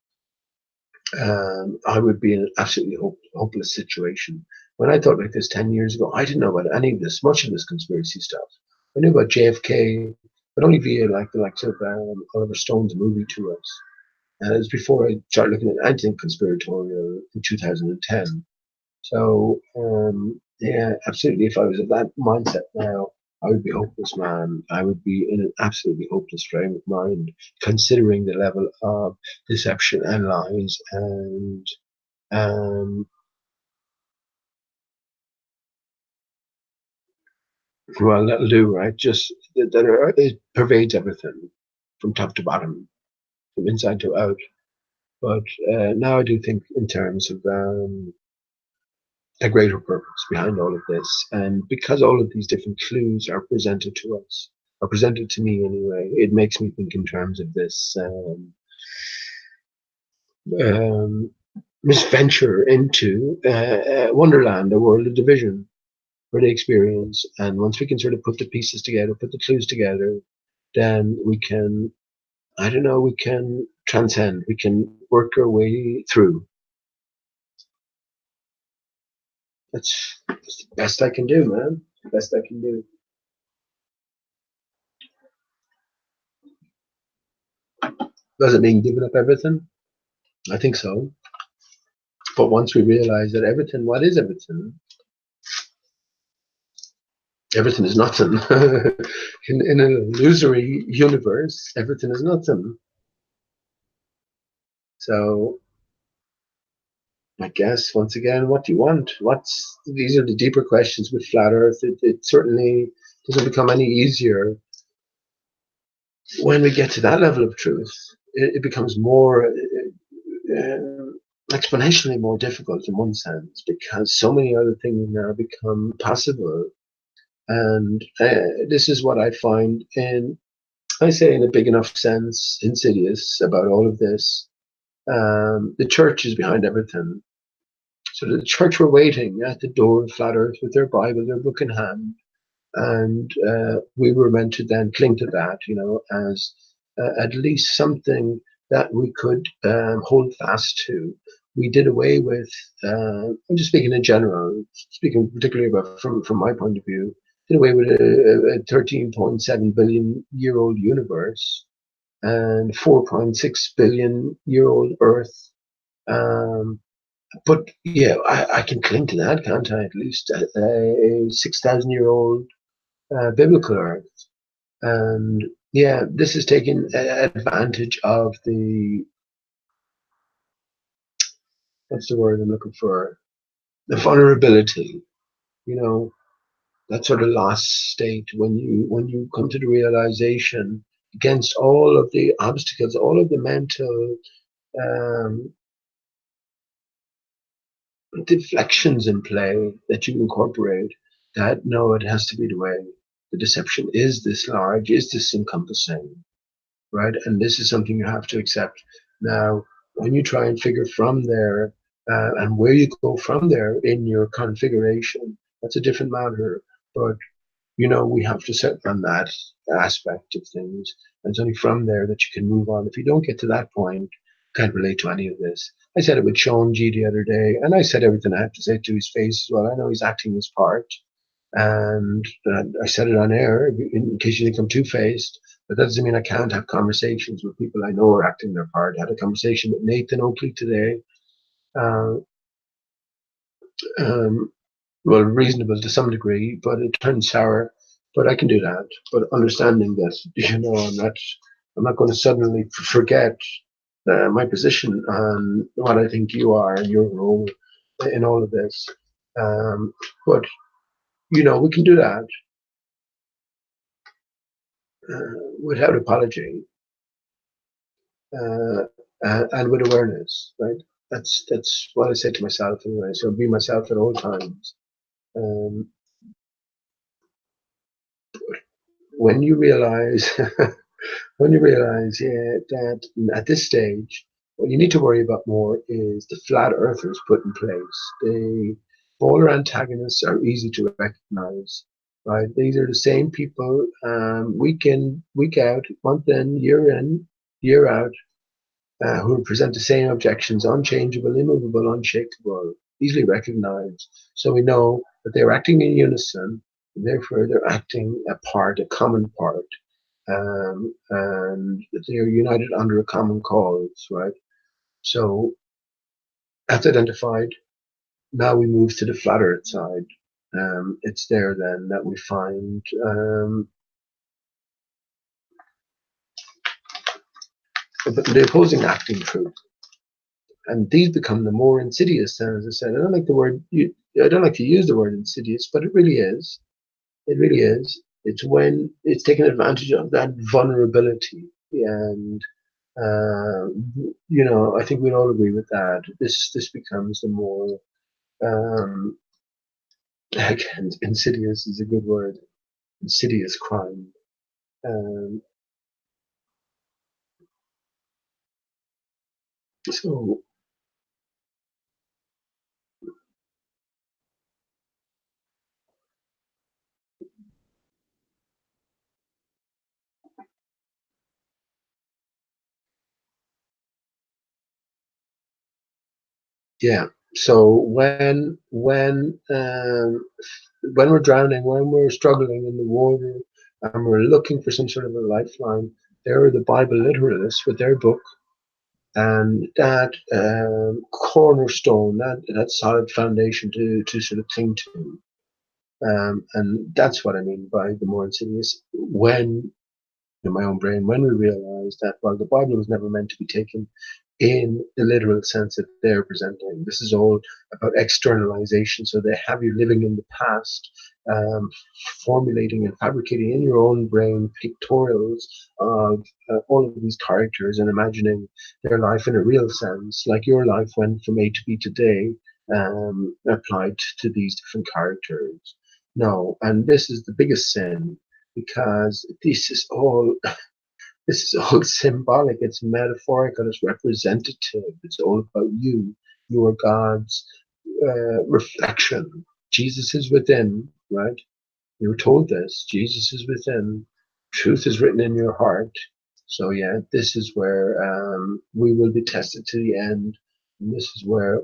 I would be in an absolutely hopeless situation. When I thought like this 10 years ago, I didn't know about any of this, much of this conspiracy stuff. I knew about JFK, but only via like the likes of Oliver Stone's movie to us. And it was before I started looking at anything conspiratorial in 2010. So, yeah, absolutely. If I was of that mindset now, I would be hopeless, man. I would be in an absolutely hopeless frame of mind, considering the level of deception and lies and um, well, that'll do, right? Just it pervades everything from top to bottom, from inside to out. But now I do think in terms of a greater purpose behind all of this. And because all of these different clues are presented to us, or presented to me anyway, it makes me think in terms of this um, misventure into Wonderland, a world of division for the experience. And once we can sort of put the pieces together, put the clues together, then we can, I don't know, we can transcend, we can work our way through. That's the best I can do, man. The best I can do. Does it mean giving up everything? I think so. But once we realize that everything, what is everything? Everything is nothing. In an illusory universe, everything is nothing. So I guess once again, what do you want? These are the deeper questions with flat Earth. It certainly doesn't become any easier when we get to that level of truth. It becomes more exponentially more difficult in one sense because so many other things now become possible. And this is what I find I say in a big enough sense, insidious about all of this. The church is behind everything. So the church were waiting at the door of flat Earth with their Bible, their book in hand, and we were meant to then cling to that, as at least something that we could hold fast to. We did away with. I'm just speaking in general, speaking particularly about from my point of view. Did away with a 13.7 billion year old universe and 4.6 billion year old Earth. But yeah, I can cling to that, can't I? At least a 6,000-year-old biblical Earth. And yeah, this is taking advantage of what's the word I'm looking for? The vulnerability, you know, that sort of lost state when you come to the realization against all of the obstacles, all of the mental um, deflections in play that you incorporate, that no, it has to be the way. The deception is this large, is this encompassing, right? And this is something you have to accept. Now, when you try and figure from there and where you go from there in your configuration, that's a different matter. But we have to settle on that aspect of things. it's only from there that you can move on. If you don't get to that point, you can't relate to any of this. I said it with Sean G the other day, and I said everything I have to say to his face as well. I know he's acting his part, and I said it on air in case you think I'm two-faced. But that doesn't mean I can't have conversations with people I know are acting their part. I had a conversation with Nathan Oakley today. Uh, um, well, reasonable to some degree, but it turned sour. But I can do that. But understanding that, I'm not going to suddenly forget my position on what I think you are and your role in all of this. But we can do that without apology uh, and with awareness, right? That's what I say to myself anyway. So be myself at all times. Um, when you realize yeah, that at this stage, what you need to worry about more is the flat earthers put in place. The polar antagonists are easy to recognize, right? These are the same people, week in, week out, month in, year out, who present the same objections: unchangeable, immovable, unshakable, easily recognized. So we know that they're acting in unison, and therefore they're acting a part, a common part, and they're united under a common cause, right? So that's identified. Now we move to the flat earth side. It's there then that we find the opposing acting truth. And these become the more insidious. And as I said, I don't like the word. I don't like to use the word insidious, but it really is. It really is. It's when it's taken advantage of that vulnerability, and uh, I think we'd all agree with that. This becomes the more again, insidious is a good word. Insidious crime. Um, so yeah. So when we're drowning, when we're struggling in the water, and we're looking for some sort of a lifeline, there are the Bible literalists with their book, and that cornerstone, that solid foundation to sort of cling to. And that's what I mean by the more insidious. When in my own brain, when we realize that, well, the Bible was never meant to be taken in the literal sense that they're presenting. This is all about externalization. So they have you living in the past, um, formulating and fabricating in your own brain pictorials of all of these characters and imagining their life in a real sense, like your life went from A to B today, applied to these different characters. No, and this is the biggest sin because this is all symbolic, it's metaphorical, it's representative, it's all about you. You are God's reflection. Jesus is within, right? You were told this. Jesus is within. Truth is written in your heart. So, yeah, this is where we will be tested to the end. And this is where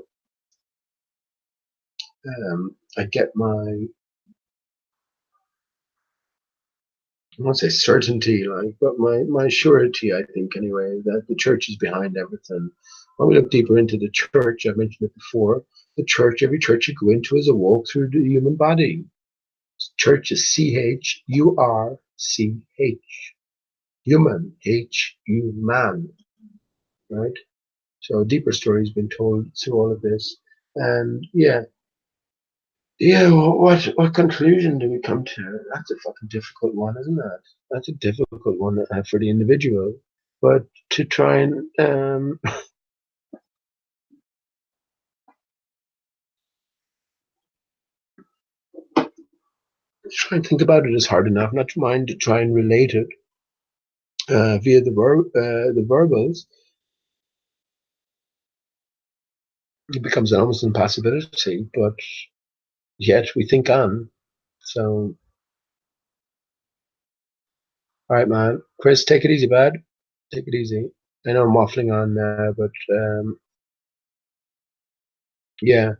I get my, I won't say certainty, like, but my surety, I think, anyway, that the church is behind everything. When we look deeper into the church, I've mentioned it before, the church, every church you go into is a walk through the human body. Church is CHURCH, human, H-U-man, right? So a deeper story has been told through all of this. And yeah, what conclusion do we come to? That's a fucking difficult one, isn't it? That's a difficult one for the individual. But to try and try and think about it is hard enough. Not to mind to try and relate it via the verbals. It becomes an almost impossibility, but yet we think on. So All right, man. Chris, take it easy, bud. Take it easy. I know I'm waffling on now, but yeah.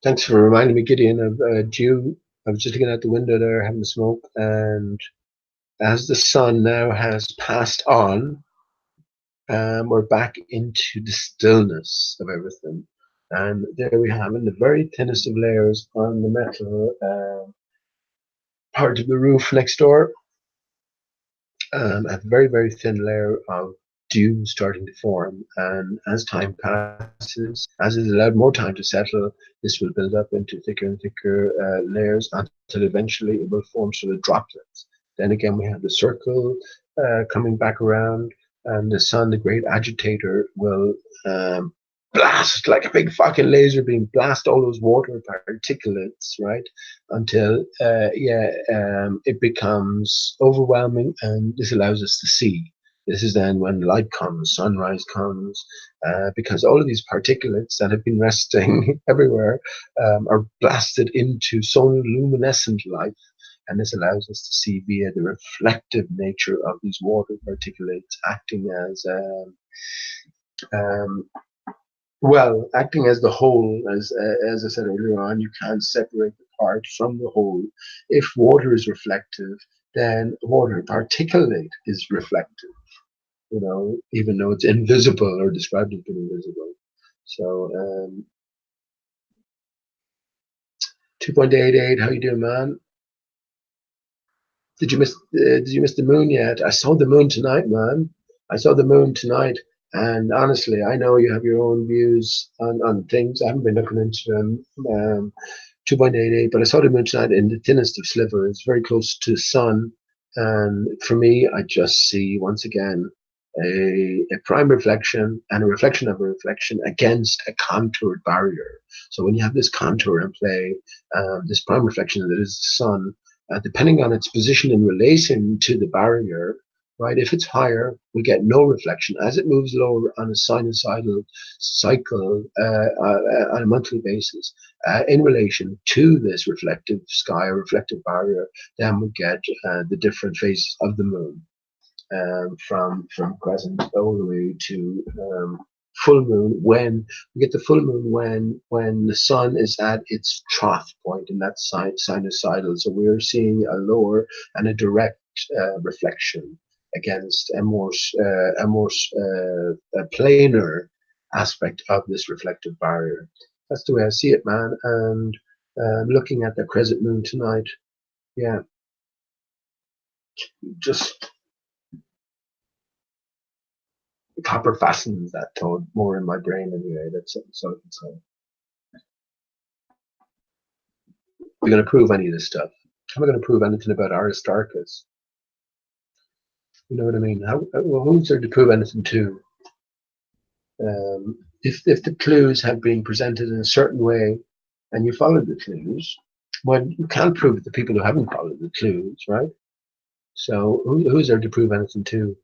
Thanks for reminding me, Gideon, of Dew. I was just looking out the window there, having a smoke, and as the sun now has passed on, we're back into the stillness of everything. And there we have, in the very thinnest of layers on the metal part of the roof next door, a very, very thin layer of dew starting to form. And as time passes, as is allowed more time to settle, this will build up into thicker and thicker layers until eventually it will form sort of droplets. Then again, we have the circle coming back around, and the sun, the great agitator, will blast like a big fucking laser beam, blast all those water particulates, right? Until it becomes overwhelming, and this allows us to see. This is then when light comes, sunrise comes, because all of these particulates that have been resting everywhere are blasted into luminescent light, and this allows us to see via the reflective nature of these water particulates acting as um, acting as the whole, as I said earlier on, you can't separate the part from the whole. If water is reflective, then water particulate is reflective. Even though it's invisible or described as being invisible. So 2.88. How you doing, man? Did you miss the moon yet? I saw the moon tonight, man. I saw the moon tonight, and honestly, I know you have your own views on things. I haven't been looking into them. 2.88, but I saw the moon tonight in the thinnest of slivers, very close to the sun. And for me, I just see once again a prime reflection and a reflection of a reflection against a contoured barrier. So when you have this contour in play, this prime reflection that is the sun, depending on its position in relation to the barrier, right? If it's higher, we get no reflection. As it moves lower on a sinusoidal cycle on a monthly basis, in relation to this reflective sky or reflective barrier, then we get the different phases of the moon, from crescent all the way to full moon. When we get the full moon, when the sun is at its trough point, and that's sinusoidal. So we're seeing a lower and a direct reflection against a planar aspect of this reflective barrier. That's the way I see it, man. And looking at the crescent moon tonight, yeah, just copper fastens that tone more in my brain anyway. That's so I can say. We're going to prove any of this stuff. How am I going to prove anything about Aristarchus? You know what I mean? Well, who's there to prove anything to? If the clues have been presented in a certain way and you follow the clues, well, you can't prove it to people who haven't followed the clues, right? So who's there to prove anything to?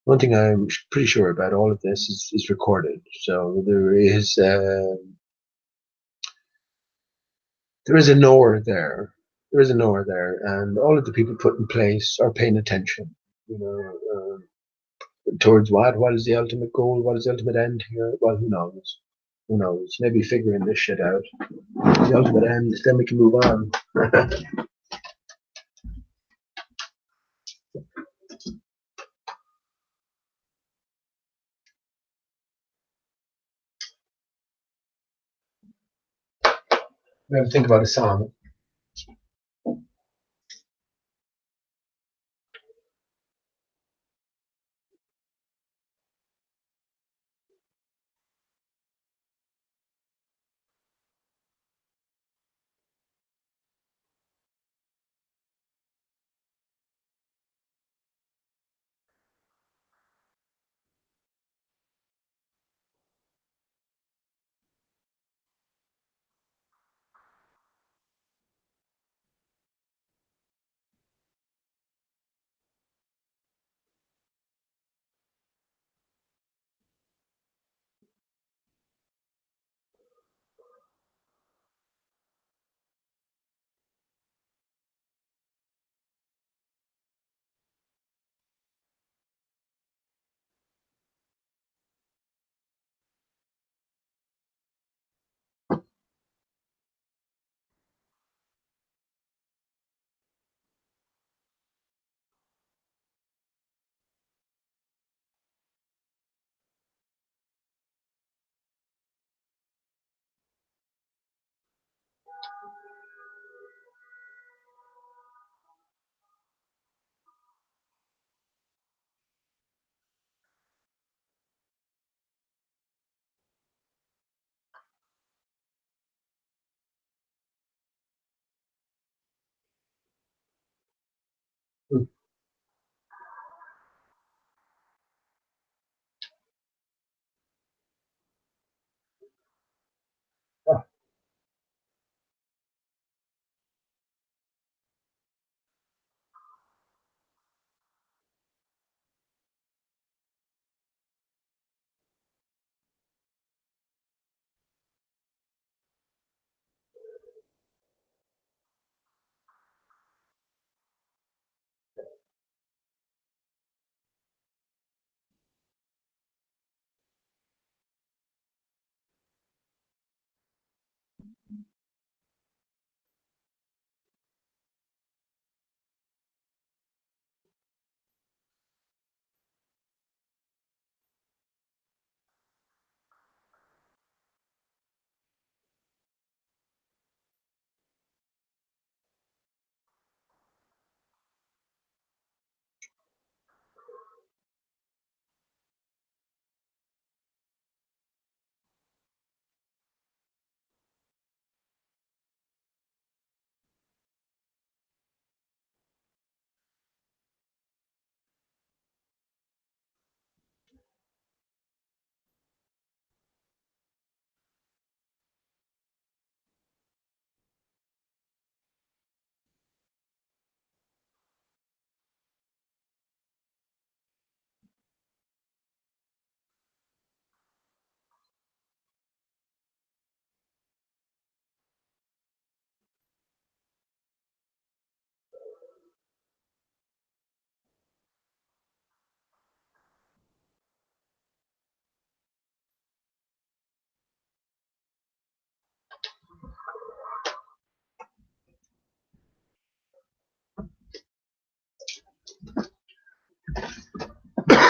One thing I'm pretty sure about all of this is recorded. So there is a knower there. There is a knower there, and all of the people put in place are paying attention. You know, towards what? What is the ultimate goal? What is the ultimate end here? Well, who knows? Who knows? Maybe figuring this shit out. The ultimate end, then we can move on. We have to think about a song.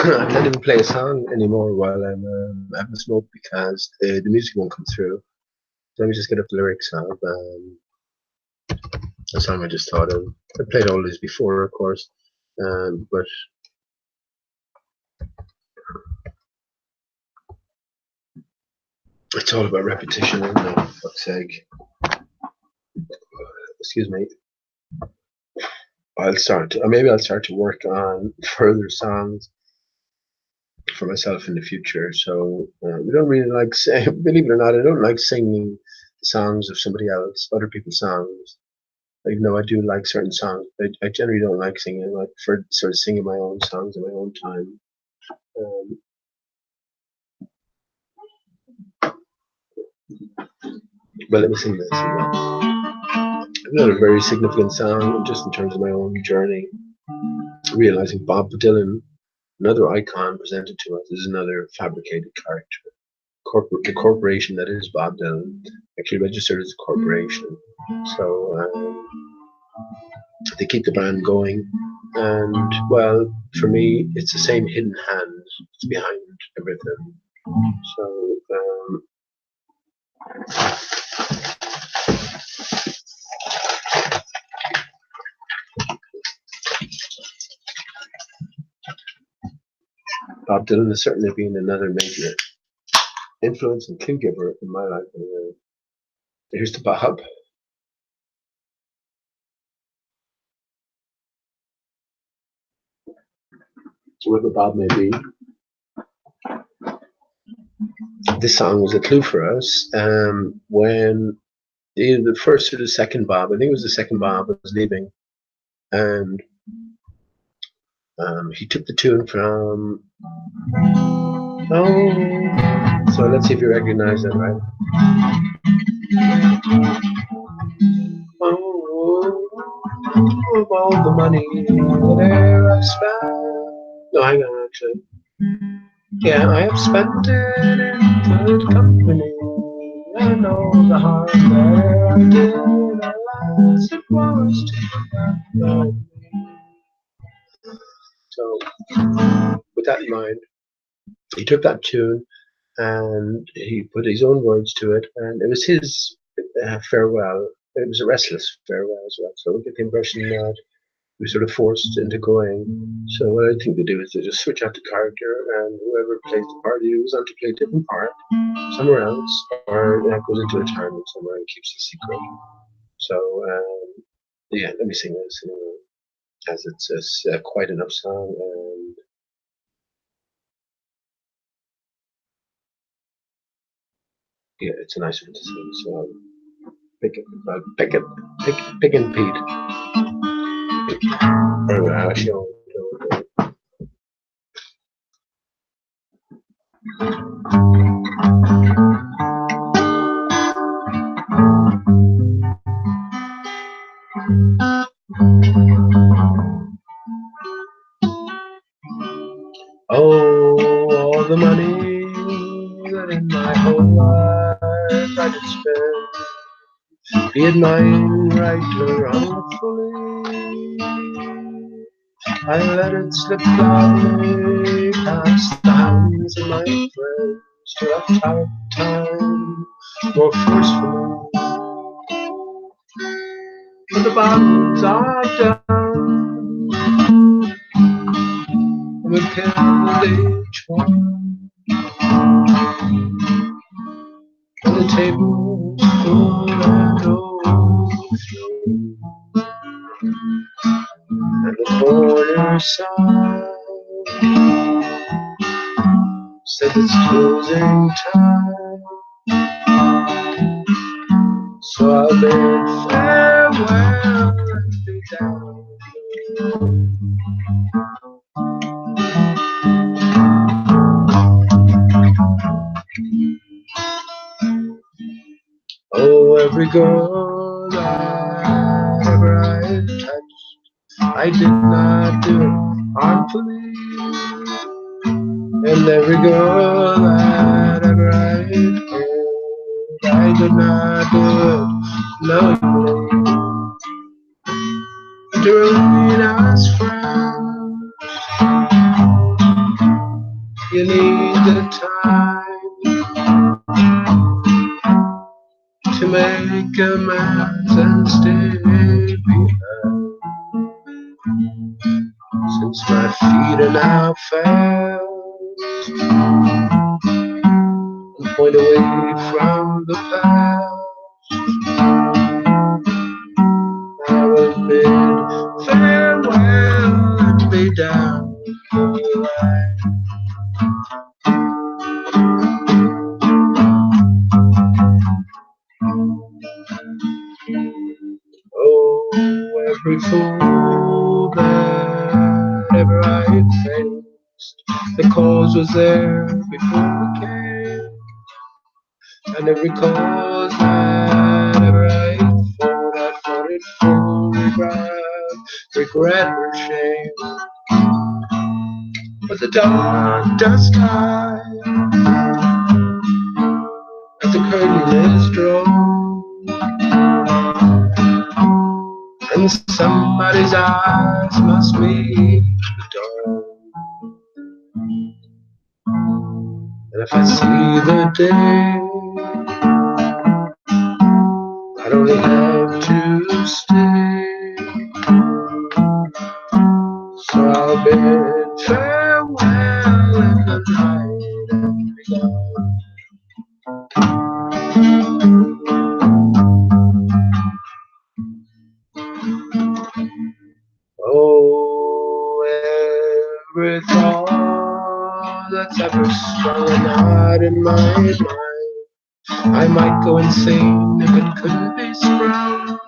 I can't even play a song anymore while I'm having a smoke because the music won't come through. So let me just get up the lyrics of a song I just thought of. I played all these before, of course, but it's all about repetition, isn't it? For fuck's sake. Excuse me. Maybe I'll start to work on further songs for myself in the future. So we don't really like saying, believe it or not, I don't like singing the songs of somebody else, other people's songs. Even though I do like certain songs, I generally don't like singing. I prefer sort of singing my own songs in my own time. But let me sing this. Another very significant song, just in terms of my own journey, realizing Bob Dylan, another icon presented to us, is another fabricated character. The corporation that is Bob Dylan actually registered as a corporation. So they keep the brand going. And, well, for me, it's the same hidden hand that's behind everything. So, Bob Dylan has certainly been another major influence and clue giver in my life. Here's to Bob. So whoever Bob may be, this song was a clue for us. When either the first or the second Bob, I think it was the second Bob, was leaving, and he took the tune from. So let's see if you recognize that, right? Of all the money that I've spent. No, hang on, actually. Yeah, I have spent it in good company. I know the harm that I did, alas, it was too bad. So, with that in mind, he took that tune and he put his own words to it, and it was his farewell. It was a restless farewell as well. So we get the impression that we sort of forced into going. So what I think they do is they just switch out the character, and whoever plays the part, he goes on to play a different part somewhere else, or goes into retirement somewhere and keeps the secret. So yeah, let me sing this anyway, as it's quite enough song. And yeah, it's a nice one to sing. So pick and Pete. Anyway, actually, all the money that in my whole life I did spend, be it mine right or wrongfully, I let it slip gladly past the hands of my friends till I've tired time more forcefully. But the bonds are done, we killed each one, and the table's full and overflowing, and the corner sign said it's closing time. So I'll bid farewell and be down. Oh, every girl that ever I had touched, I did not do it harmfully. And every girl that ever I had held, I did not do it knowingly. To remain as friends, You need the time to make amends and stay behind. Since my feet are now fast and point away from the past, I will bid farewell and be down the line. Oh, every fool that ever I faced, the cause was there before we came, and every cause that ever I fought it full regret or shame. But the dark does time as the curtain is drawn, and somebody's eyes must meet the dawn. And if I see the day, I'd only have to stay. So I'll bid farewell in the night and be gone. Oh, every thought that's ever strung a knot in my mind, I might go insane if it couldn't be sprung.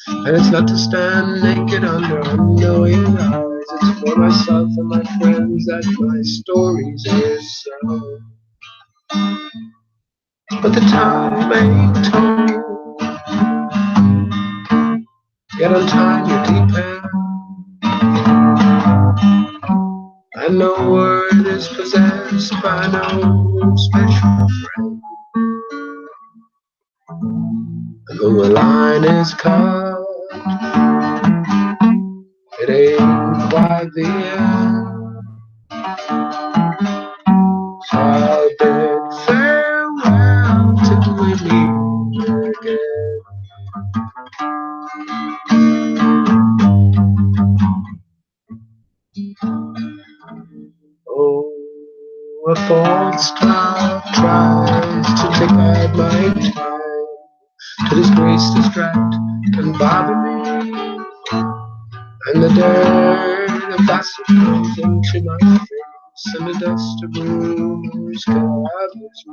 And it's not to stand naked under unknowing eyes. It's for myself and my friends that my stories are so. But the time ain't told, yet on time you depend. And no word is possessed by no special friend. And though the line is cut, it ain't quite the end. So I'll bid farewell till we meet again. Oh, a false start tries to take out my time, to disgrace, distract, and bother me. And the dirt of gossip goes into my face, and the dust of rumors covers me.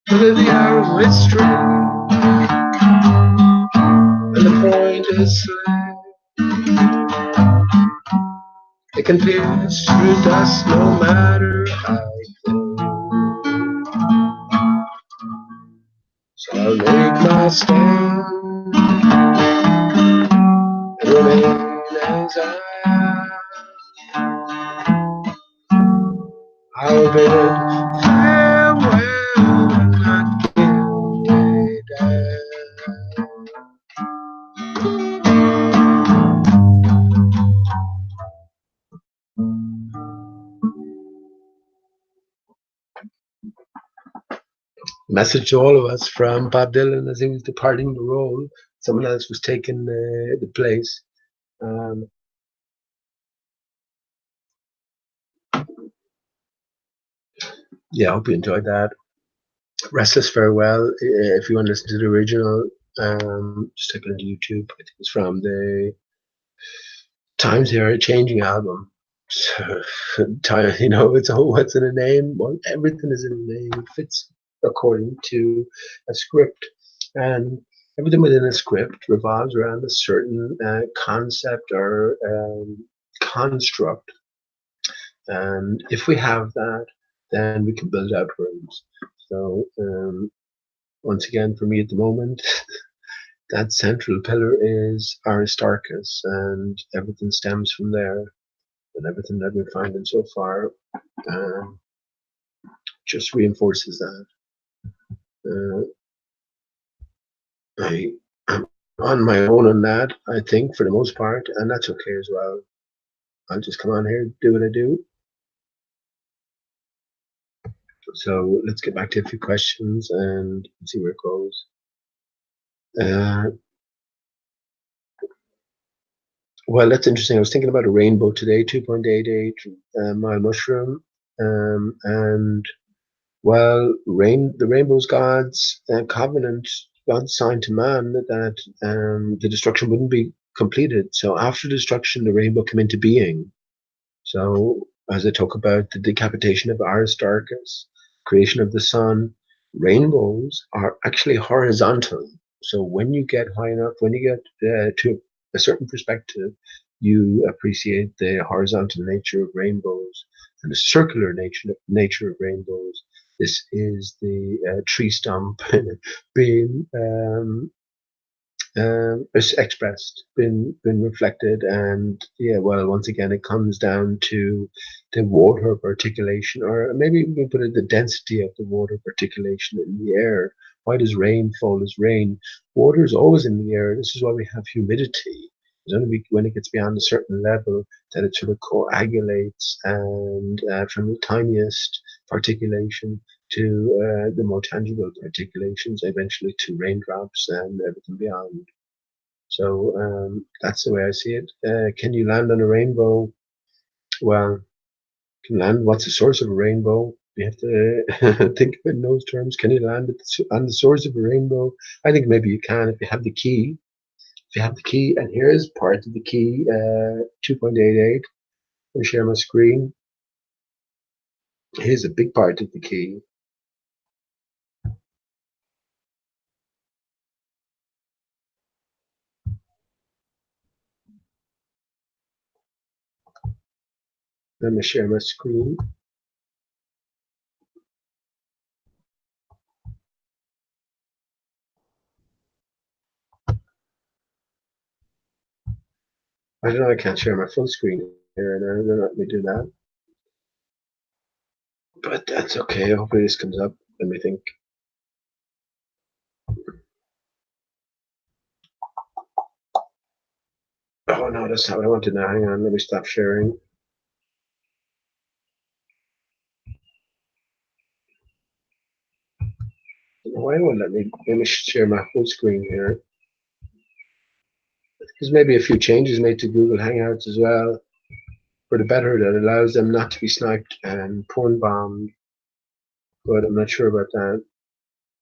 But the arrow is straight, and the point is slick. It can pierce through dust no matter how thin. So I'll make my stand and remain as I am. I'll bid farewell and not give a damn. Message to all of us from Bob Dylan as he was departing the role. Someone else was taking the place. Yeah, I hope you enjoyed that. Restless Farewell. If you want to listen to the original, just type it into YouTube. I think it's from the Times They Are Changing album. So, you know, it's what's in a name. Well, everything is in a name. It fits according to a script, and everything within a script revolves around a certain concept or construct. And if we have that, then we can build out rooms. So once again, for me at the moment, that central pillar is Aristarchus, and everything stems from there. And everything that we're finding so far just reinforces that. I'm on my own on that, I think, for the most part, and that's okay as well. I'll just come on here, do what I do. So let's get back to a few questions and see where it goes. Well, that's interesting. I was thinking about a rainbow today, 2.88 mile mushroom, and well, the rainbow's God's covenant, God's sign to man that the destruction wouldn't be completed. So after destruction, the rainbow came into being. So as I talk about the decapitation of Aristarchus, creation of the sun, rainbows are actually horizontal. So when you get high enough, when you get to a certain perspective, you appreciate the horizontal nature of rainbows and the circular nature of rainbows. This is the tree stump being expressed, been reflected, and yeah, well, once again, it comes down to the water particulation, or maybe we can put it the density of the water particulation in the air. Why does rain fall as rain? Water is always in the air. This is why we have humidity. It's only when it gets beyond a certain level that it sort of coagulates, and from the tiniest particulation to the more tangible articulations, eventually to raindrops and everything beyond. So that's the way I see it. Can you land on a rainbow? Well, can land. What's the source of a rainbow? You have to think of it in those terms. Can you land on the source of a rainbow? I think maybe you can if you have the key. If you have the key, and here's part of the key, 2.88. Let me share my screen. Here's a big part of the key. Let me share my screen. I don't know, I can't share my full screen here, and I don't let me do that. But that's okay. Hopefully this comes up. Let me think. Oh no, that's not what I wanted now. Hang on, let me stop sharing. Why won't let me share my full screen here? There's maybe a few changes made to Google Hangouts as well for the better that allows them not to be sniped and porn bombed. But I'm not sure about that.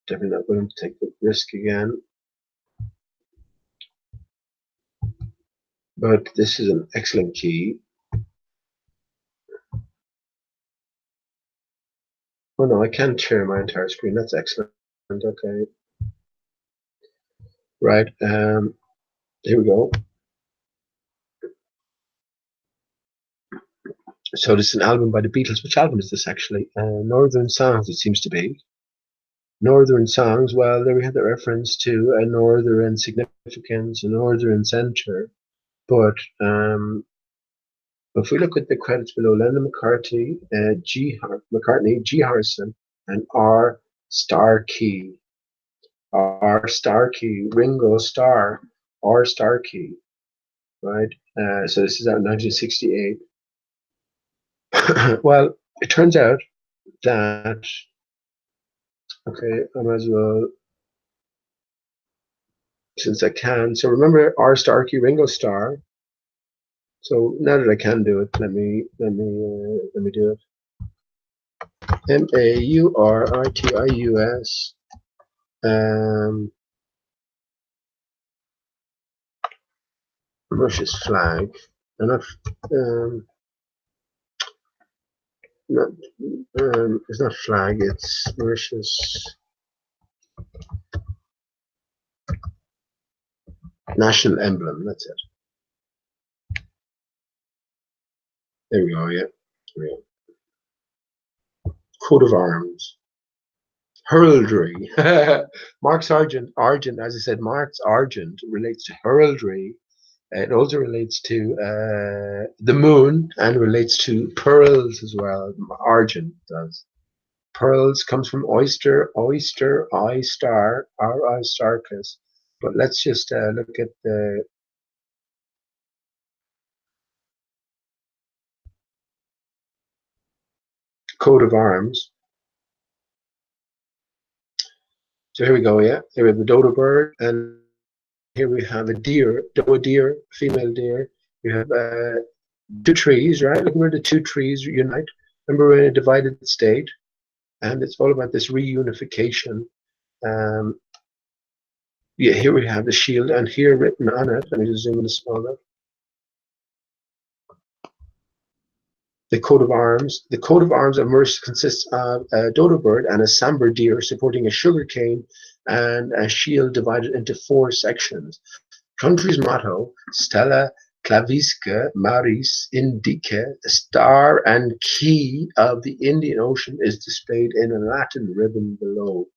Definitely not willing to take the risk again. But this is an excellent key. Oh no, I can't share my entire screen. That's excellent. Okay. Right. Here we go. So this is an album by the Beatles. Which album is this actually? Northern Songs, it seems to be. Northern Songs. Well, there we have the reference to a northern significance, a northern center. But if we look at the credits below, Lennon McCartney, G. Harrison, and R. Starkey, Ringo Starr, R. Starkey, right? So this is out in 1968. Well, it turns out that, okay, I might as well, since I can. So remember R. Starkey, Ringo Starr. So now that I can do it, let me do it. Mauritius. Mauritius flag. Not not it's not flag. It's Mauritius national emblem. That's it. There we go. Yeah. There we go. Coat of arms. Heraldry. Mark's argent, as I said, Mark's argent relates to heraldry. It also relates to the moon and relates to pearls as well. Argent does. Pearls comes from oyster, I star, Aristarchus. But let's just look at the coat of arms. So here we go, yeah. Here we have the dodo bird, and here we have a deer, doe deer, female deer. You have two trees, right? Look where the two trees unite. Remember, we're in a divided state, and it's all about this reunification. Yeah, here we have the shield, and here written on it, let me just zoom in a small bit. The coat of arms. The coat of arms consists of a dodo bird and a sambar deer supporting a sugar cane and a shield divided into 4 sections. Country's motto, Stella Clavisca Maris Indica, the star and key of the Indian Ocean, is displayed in a Latin ribbon below.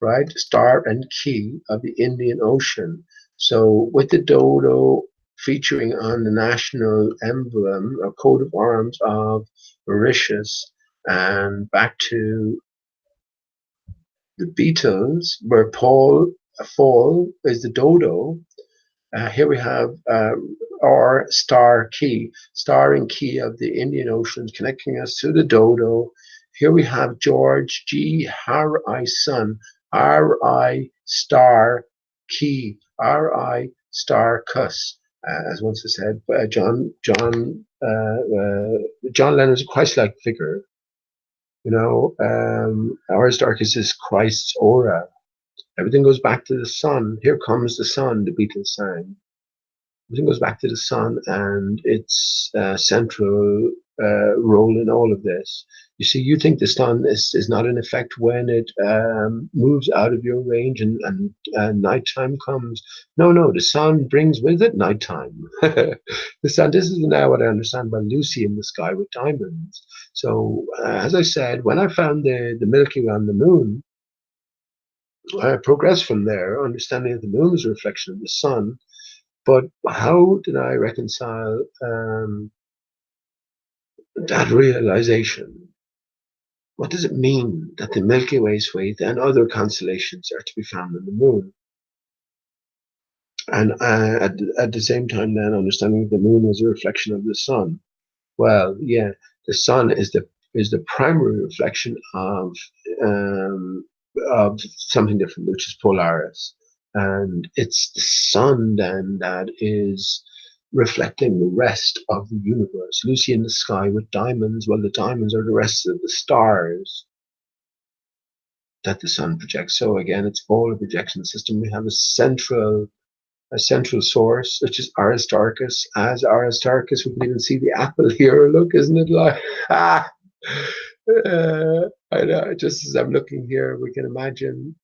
Right? Star and key of the Indian Ocean. So with the dodo featuring on the national emblem, a coat of arms of Mauritius, and back to the Beatles, where Paul is the dodo. Here we have our star and key of the Indian Ocean, connecting us to the dodo. Here we have George G. Har-I Sun, R-I star key, R-I star cuss. As once I said, John Lennon is a Christ-like figure. You know, Aristarchus is Christ's aura. Everything goes back to the sun. Here comes the sun, the Beatles sang. Everything goes back to the sun and its central role in all of this. You see, you think the sun is not in effect when it moves out of your range and nighttime comes. No, the sun brings with it nighttime. The sun, this is now what I understand by Lucy in the Sky with Diamonds. So, as I said, when I found the Milky Way on the moon, I progressed from there, understanding that the moon is a reflection of the sun. But how did I reconcile that realization? What does it mean that the Milky Way swathe and other constellations are to be found in the moon? And at the same time, then understanding that the moon was a reflection of the sun. Well, yeah, the sun is the primary reflection of something different, which is Polaris. And it's the sun then that is reflecting the rest of the universe. Lucy in the Sky with Diamonds, well, the diamonds are the rest of the stars that the sun projects. So again, it's all a projection system. We have a central source, which is Aristarchus. As Aristarchus, we can even see the apple here. Look, isn't it like I know, just as I'm looking here, we can imagine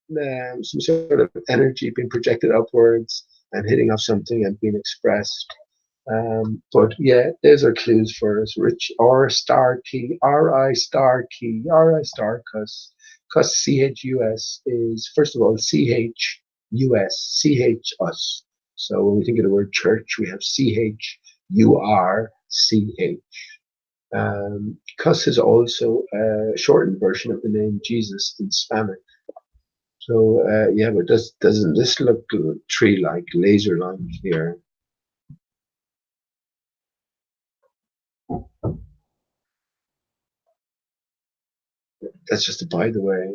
some sort of energy being projected upwards and hitting off something and being expressed. But yeah, there's our clues for us. Rich R star key, R-I star key, R-I star cuss. Cuss C-H-U-S is, first of all, C-H-U-S, C-H us. So when we think of the word church, we have C-H-U-R-C-H. Cuss is also a shortened version of the name Jesus in Spanish. So yeah, but doesn't this look tree-like, laser-like here? That's just a by the way.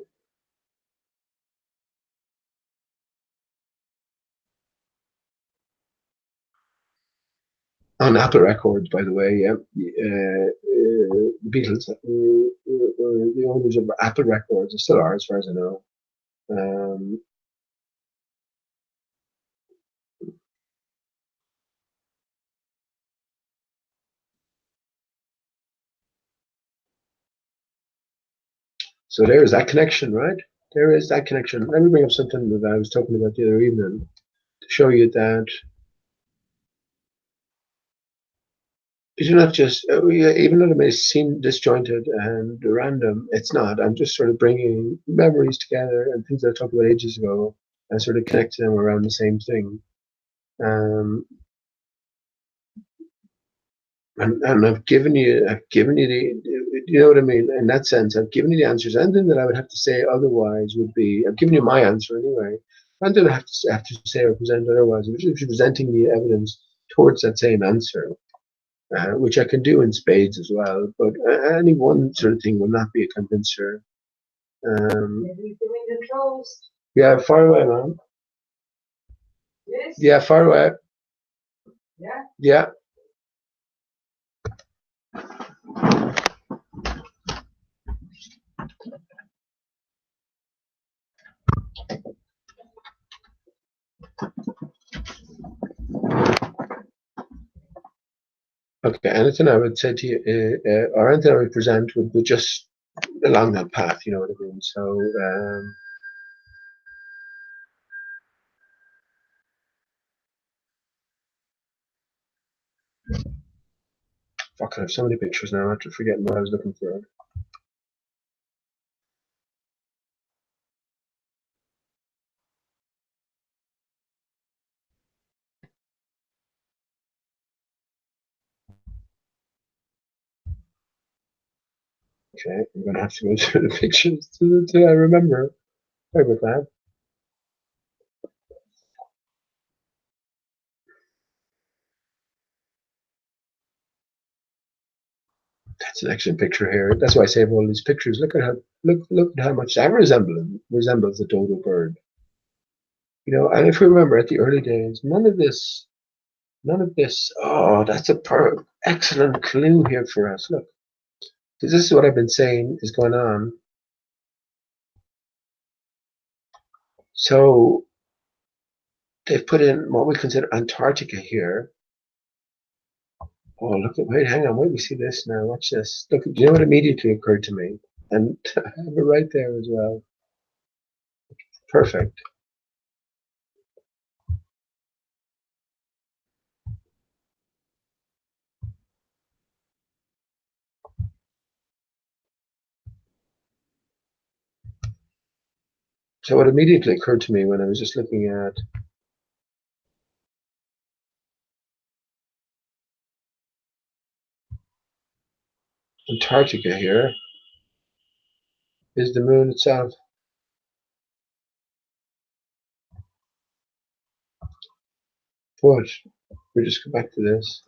On Apple Records, by the way, yeah, the Beatles were the owners of Apple Records. They still are, as far as I know. So there is that connection, right? There is that connection. Let me bring up something that I was talking about the other evening to show you that it's not just, even though it may seem disjointed and random, it's not. I'm just sort of bringing memories together and things that I talked about ages ago and sort of connecting them around the same thing. And I've given you the, you know what I mean? In that sense, I've given you the answers. Anything that I would have to say otherwise would be, I've given you my answer anyway. And then I have to say or present otherwise. I'm just presenting the evidence towards that same answer. which I can do in spades as well, but any one sort of thing will not be a convincer. Yeah, far away, man. Yes? Yeah, far away. Yeah? Yeah. Okay, anything I would say to you, or anything I would present would be just along that path, you know what I mean? So, fuck, I have so many pictures now, I have to forget what I was looking for. Okay, I'm gonna have to go through the pictures to remember. Sorry about that. That's an excellent picture here. That's why I save all these pictures. Look at how much that resembles the dodo bird. You know, and if we remember at the early days, none of this. Oh, that's a excellent clue here for us. Look, because this is what I've been saying is going on. So they've put in what we consider Antarctica here. Oh, look at, wait, hang on, wait, we see this now. Watch this. Look, do you know what immediately occurred to me? And I have it right there as well. Perfect. So what immediately occurred to me when I was just looking at Antarctica here is the moon itself. But we just go back to this.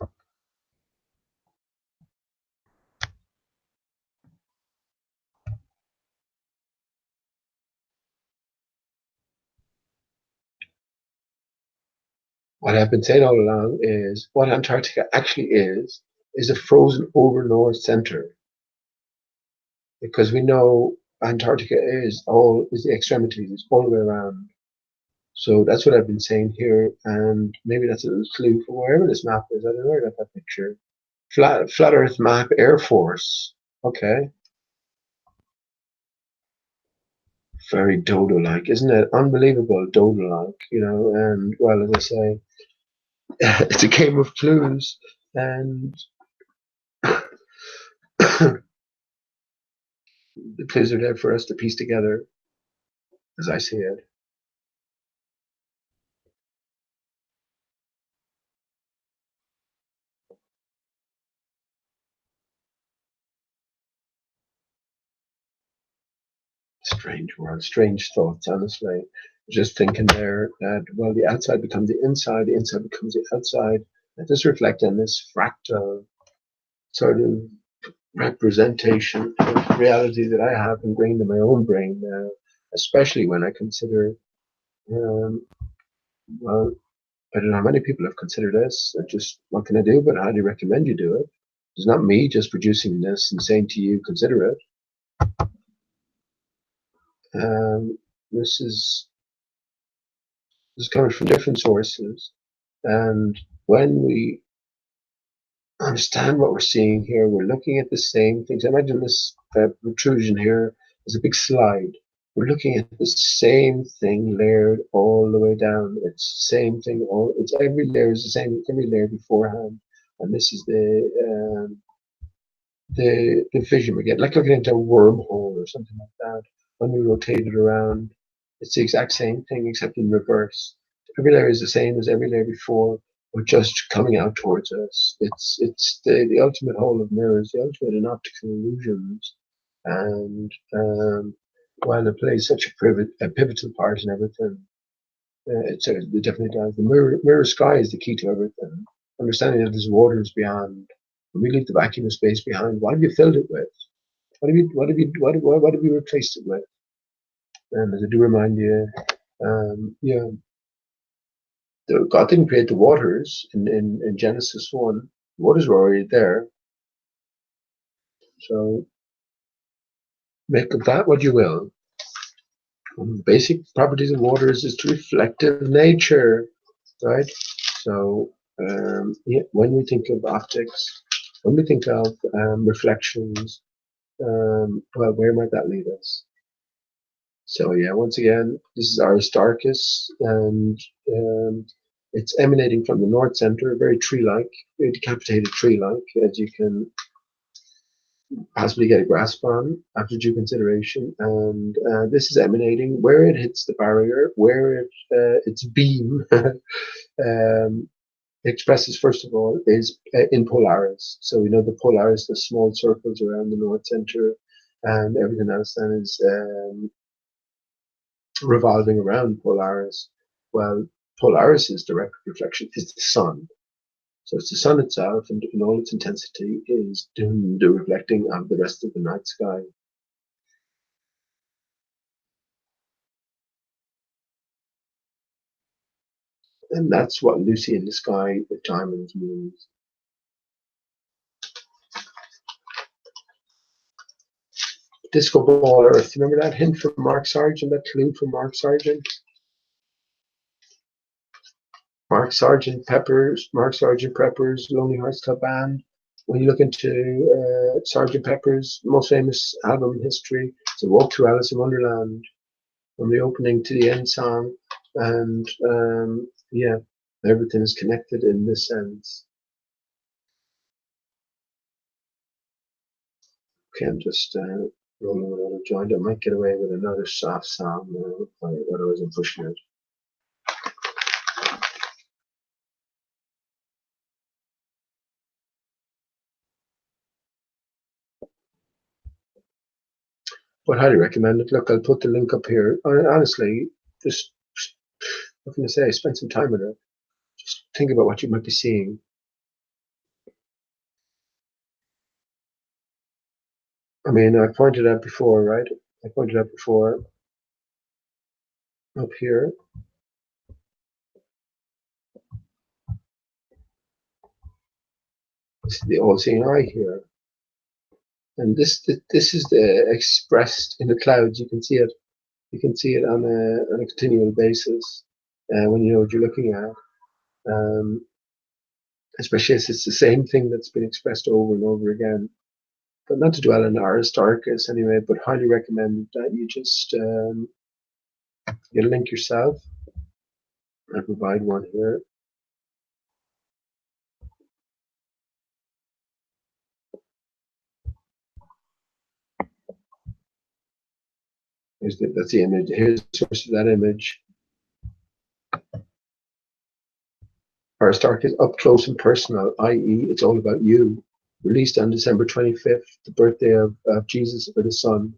What I've been saying all along is what Antarctica actually is a frozen over North Center. Because we know Antarctica is the extremities, it's all the way around. So that's what I've been saying here, and maybe that's a little clue for wherever this map is. I don't know where I got that picture. Flat Earth map, Air Force. Okay. Very dodo-like, isn't it? Unbelievable dodo-like, you know, and well, as I say, it's a game of clues, and the clues are there for us to piece together, as I see it. Strange world, strange thoughts, honestly. Just thinking there that, well, the outside becomes the inside becomes the outside. Let this reflect on this fractal sort of representation of reality that I have ingrained in my own brain now, especially when I consider, well, I don't know how many people have considered this. Just what can I do? But I highly recommend you do it. It's not me just producing this and saying to you, consider it. This is coming from different sources, and when we understand what we're seeing here, we're looking at the same things. Imagine this protrusion here is a big slide. We're looking at the same thing layered all the way down. It's the same thing. It's every layer is the same. Every layer beforehand, and this is the vision we get, like looking into a wormhole or something like that. When we rotate it around, it's the exact same thing except in reverse. Every layer is the same as every layer before, but just coming out towards us. It's the ultimate hole of mirrors, the ultimate in optical illusions, and while it plays such a pivotal part in everything, it definitely does. The mirror sky is the key to everything. Understanding that there's waters beyond. When we leave the vacuum of space behind, what have you filled it with? What have you replaced it with? And as I do remind you, yeah, God didn't create the waters in Genesis 1. Waters were already there. So make of that what you will. The basic properties of waters is to reflective nature, right? So yeah, when we think of optics, when we think of reflections, well, where might that lead us? So yeah, once again, this is Aristarchus, and it's emanating from the north center, very tree-like, very decapitated tree-like, as you can possibly get a grasp on after due consideration. And this is emanating where it hits the barrier, where its beam expresses, first of all, is in Polaris. So we know the Polaris, the small circles around the north center, and everything else then is revolving around Polaris. Well, Polaris's direct reflection is the sun. So it's the sun itself, and in all its intensity, is doing the reflecting of the rest of the night sky. And that's what Lucy in the Sky with Diamonds means. Disco Ball Earth. Remember that hint from Mark Sargent, that clue from Mark Sargent? Mark Sargent Pepper's Lonely Hearts Club Band. When you look into Sgt. Pepper's most famous album in history, it's a walk through Alice in Wonderland, from the opening to the end song, and yeah, everything is connected in this sense. Okay, I'm just rolling another joint. I might get away with another soft song now, but I wasn't pushing it. But highly recommend it. Look, I'll put the link up here. Honestly, just what can I say? Spend some time with it. Just think about what you might be seeing. I mean, I pointed out before, right? I pointed out before up here. It's the all-seeing eye here, and this is the expressed in the clouds. You can see it. You can see it on a continual basis when you know what you're looking at. Especially as it's the same thing that's been expressed over and over again. But not to dwell on Aristarchus anyway, but highly recommend that you just get a link yourself. I provide one here. That's the image. Here's the source of that image. Aristarchus up close and personal, i.e., it's all about you. Released on December 25th, the birthday of Jesus or the Sun,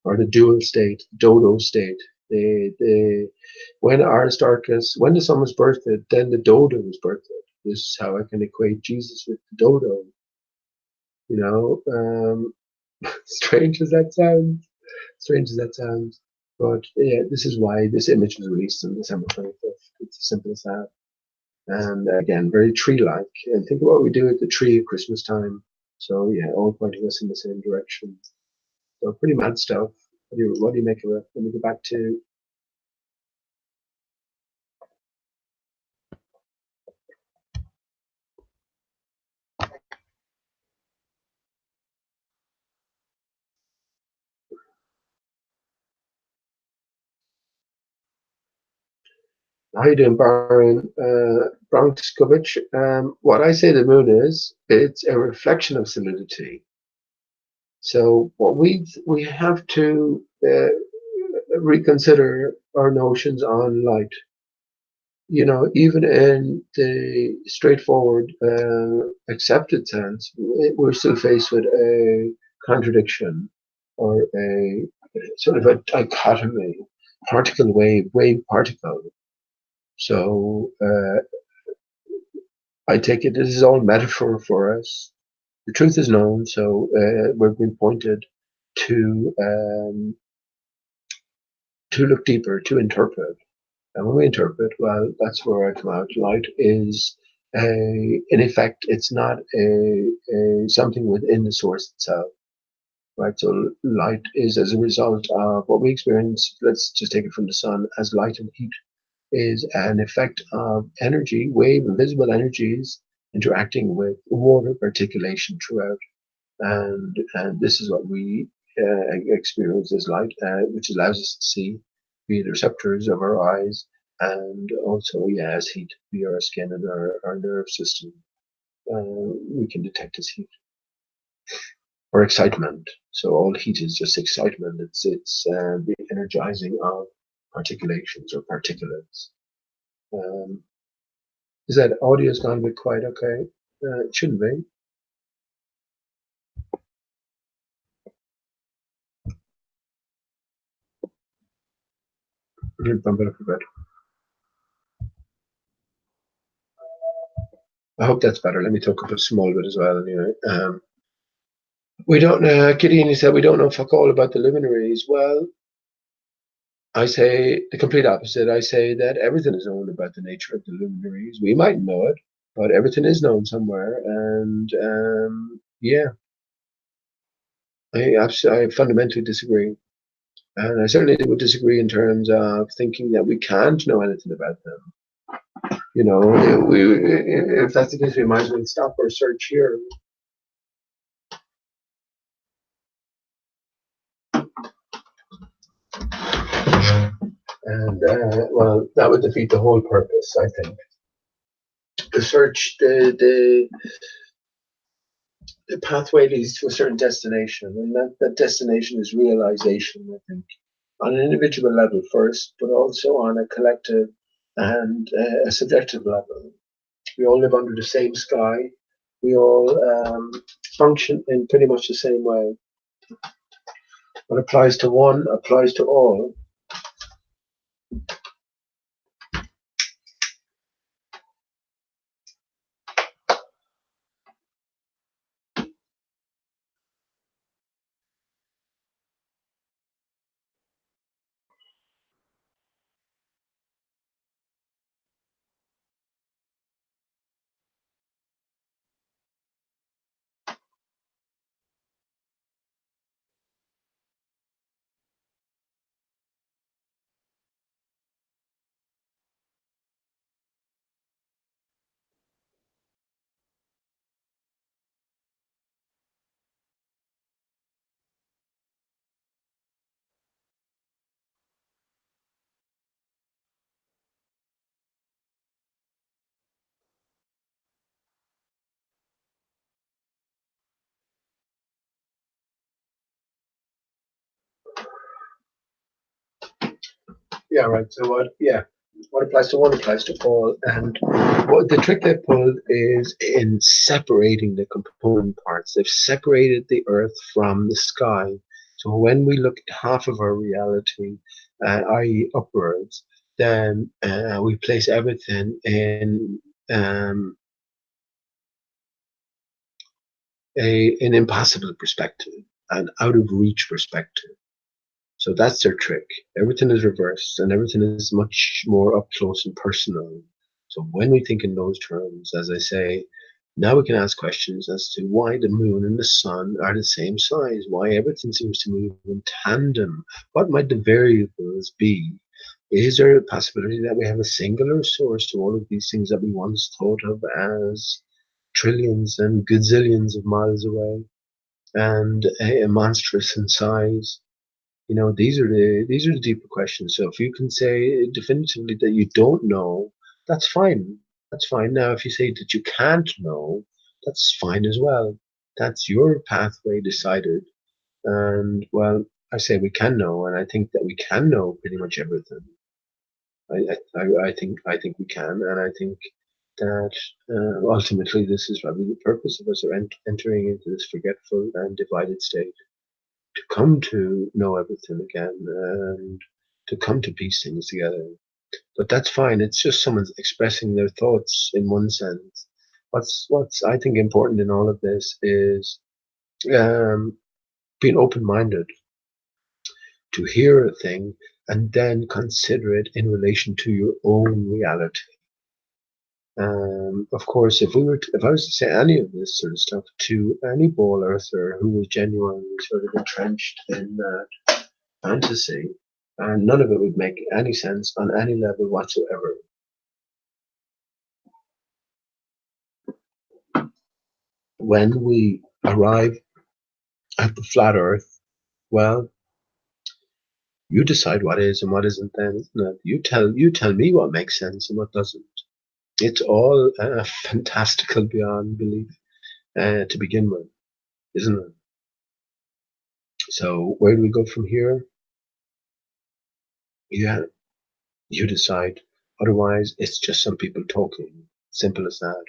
or the dual state, dodo state. When the Sun was birthed, then the dodo was birthed. This is how I can equate Jesus with the dodo. You know, strange as that sounds. Strange as that sounds. But yeah, this is why this image was released on December 25th. It's as simple as that. And again, very tree-like. And think of what we do at the tree at Christmas time. So yeah, all pointing us in the same direction. So pretty mad stuff. What do you make of it? Let me go back to how you doing, Baron Bronxkovich? What I say the moon is, it's a reflection of solidity. So what we have to reconsider our notions on light. You know, even in the straightforward accepted sense, we're still faced with a contradiction or a sort of a dichotomy, particle wave, wave particle. So I take it this is all metaphor for us. the truth is known, so we've been pointed to look deeper, to interpret. And when we interpret, well, that's where I come out. Light is in effect, it's not a something within the source itself, right? So light is as a result of what we experience. Let's just take it from the sun as light and heat is an effect of energy, wave, invisible energies interacting with water particulation throughout. And this is what we experience as light, which allows us to see via the receptors of our eyes, and also, yeah, as heat via our skin and our nerve system. We can detect as heat or excitement. So all heat is just excitement. It's the energizing of particulations or particulates. Is that audio's gone a bit quiet? Okay, it shouldn't be. Bump it up a bit. I hope that's better. Let me talk up a small bit as well. Anyway, we don't. Gideon, you said we don't know fuck all about the luminaries. Well, I say the complete opposite. I say that everything is known about the nature of the luminaries. We might know it, but everything is known somewhere. And yeah, I fundamentally disagree. And I certainly would disagree in terms of thinking that we can't know anything about them. You know, if that's the case, we might as well stop our search here. And well, that would defeat the whole purpose, I think. The search, the pathway leads to a certain destination, and that destination is realization, I think, on an individual level first, but also on a collective and a subjective level. We all live under the same sky. We all function in pretty much the same way. What applies to one applies to all. Yeah, right. So what? Yeah, what applies to one applies to all. And what the trick they pulled is in separating the component parts. They've separated the Earth from the sky. So when we look at half of our reality, i.e., upwards, then we place everything in an impossible perspective, an out of reach perspective. So that's their trick. Everything is reversed and everything is much more up close and personal. So when we think in those terms, as I say, now we can ask questions as to why the moon and the sun are the same size, why everything seems to move in tandem. What might the variables be? Is there a possibility that we have a singular source to all of these things that we once thought of as trillions and gazillions of miles away and monstrous in size? You know, these are the deeper questions. So if you can say definitively that you don't know, that's fine. That's fine. Now, if you say that you can't know, that's fine as well. That's your pathway decided. And well, I say we can know, and I think that we can know pretty much everything. I think we can, and I think that ultimately this is probably the purpose of us entering into this forgetful and divided state, to come to know everything again and to come to piece things together. But that's fine. It's just someone expressing their thoughts in one sense. what's I think important in all of this is being open-minded to hear a thing and then consider it in relation to your own reality. Of course, if I was to say any of this sort of stuff to any ball earther who was genuinely sort of entrenched in fantasy, and none of it would make any sense on any level whatsoever. When we arrive at the flat Earth, well, you decide what is and what isn't. Then, isn't it? You tell me what makes sense and what doesn't. It's all fantastical beyond belief to begin with, isn't it? So where do we go from here? Yeah, you decide. Otherwise, it's just some people talking. Simple as that.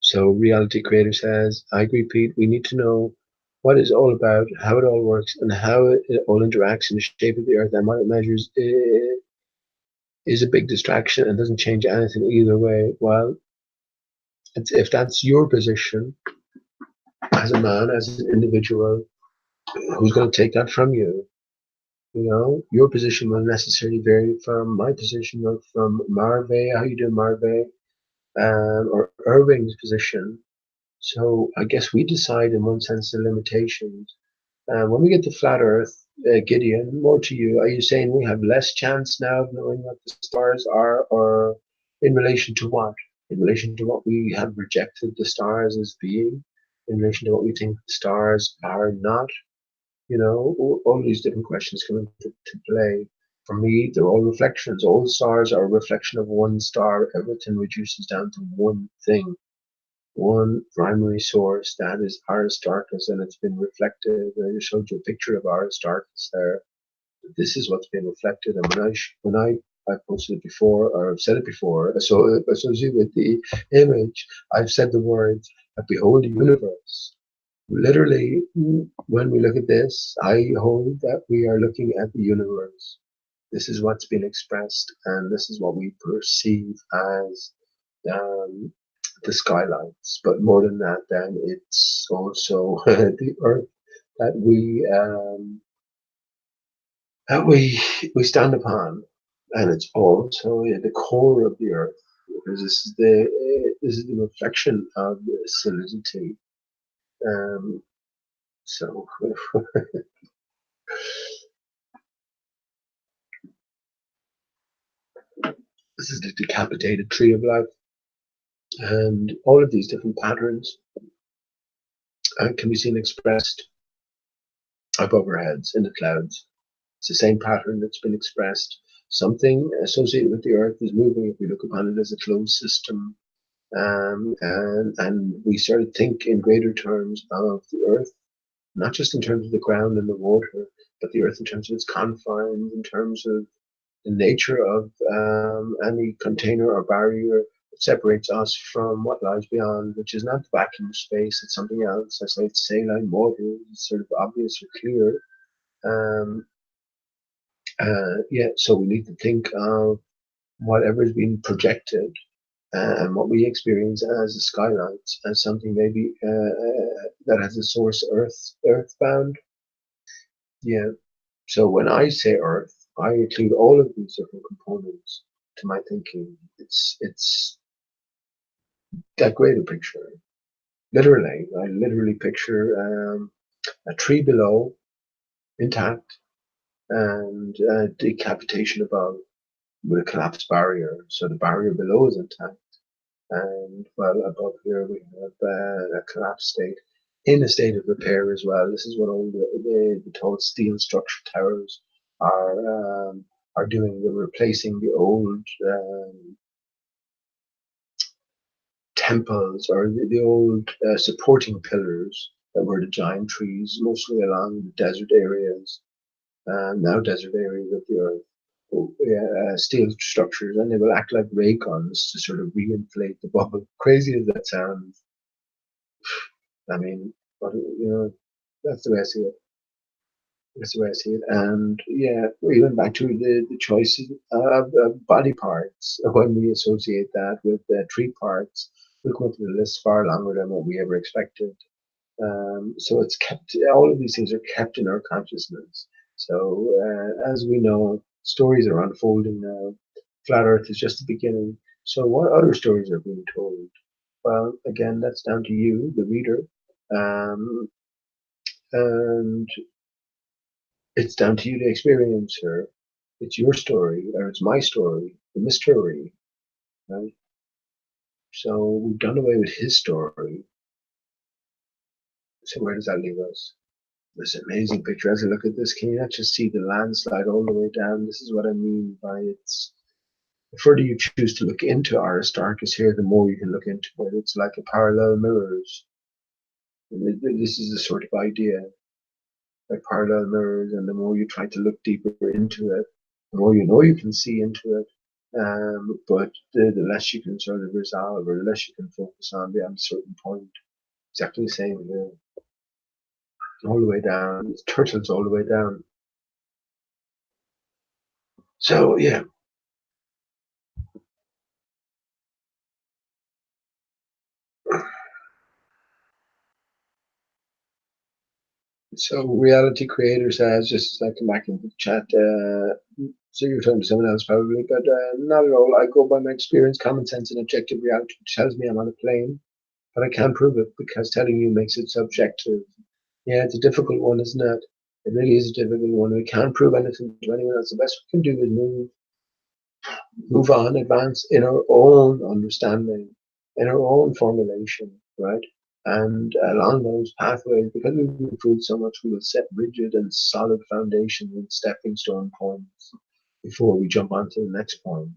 So Reality Creator says, I agree, Pete. We need to know what it's all about, how it all works, and how it all interacts in the shape of the Earth, and what it measures is a big distraction and doesn't change anything either way. Well, if that's your position as a man, as an individual, who's going to take that from you? You know, your position will necessarily vary from my position or from Marve, how you do Marve, or Irving's position. So I guess we decide in one sense the limitations. When we get to flat Earth, Gideon, more to you. Are you saying we have less chance now of knowing what the stars are, or in relation to what? In relation to what we have rejected the stars as being, in relation to what we think the stars are not? You know, all these different questions come into play. For me, they're all reflections. All the stars are a reflection of one star. Everything reduces down to one thing, one primary source, that is Aristarchus, and it's been reflected. I just showed you a picture of Aristarchus there. This is what's been reflected, and when I posted it before, or I've said it before, so associated with the image, I've said the words, "Behold the universe." Literally, when we look at this, I hold that we are looking at the universe. This is what's been expressed, and this is what we perceive as um, the skylights. But more than that, then it's also the earth that we stand upon, and it's also the core of the earth, because this is the reflection of the solidity. Um, so this is the decapitated tree of life, and all of these different patterns can be seen expressed above our heads in the clouds. It's the same pattern that's been expressed. Something associated with the earth is moving if we look upon it as a closed system. And we sort of think in greater terms of the earth, not just in terms of the ground and the water, but the earth in terms of its confines, in terms of the nature of any container or barrier that separates us from what lies beyond, which is not the vacuum of space, it's something else. I say it's saline water, it's sort of obvious or clear. Um, yeah, so we need to think of whatever is being projected and what we experience as the skylights as something maybe that has a source earthbound. Yeah. So when I say earth, I include all of these different components to my thinking. It's that greater picture. Literally, I literally picture a tree below intact and decapitation above with a collapsed barrier. So the barrier below is intact. And well, above here we have a collapsed state, in a state of repair as well. This is what all the tall steel structure towers are doing. They're replacing the old temples or the old supporting pillars that were the giant trees, mostly along the desert areas, now desert areas of the earth. Steel structures, and they will act like ray guns to sort of reinflate the bubble. Crazy as that sounds, I mean, but that's the way I see it. That's the way I see it. And yeah, we went back to the choice of body parts. When we associate that with tree parts, we come up with a list far longer than what we ever expected. So it's kept, all of these things are kept in our consciousness. So as we know, stories are unfolding now. Flat Earth is just the beginning. So what other stories are being told? Well, again, that's down to you, the reader. Um, and it's down to you, the experiencer. It's your story, or it's my story, the mystery, right? So we've done away with his story. So where does that leave us? This amazing picture. As I look at this, can you not just see the landslide all the way down? This is what I mean by it's. The further you choose to look into Aristarchus here, the more you can look into it. It's like a parallel mirrors. This is the sort of idea, like parallel mirrors, and the more you try to look deeper into it, the more you know you can see into it. But the less you can sort of resolve, or the less you can focus on beyond a certain point. Exactly the same here. All the way down. Turtles all the way down. So yeah. So reality creator says, just as I come back into the chat, so you're talking to someone else probably, but not at all. I go by my experience, common sense, and objective reality, which tells me I'm on a plane, but I can't prove it because telling you makes it subjective. Yeah, it's a difficult one, isn't it? It really is a difficult one. We can't prove anything to anyone else. The best we can do is move on, advance in our own understanding, in our own formulation, right? And along those pathways, because we've improved so much, we will set rigid and solid foundations and stepping stone points before we jump on to the next point.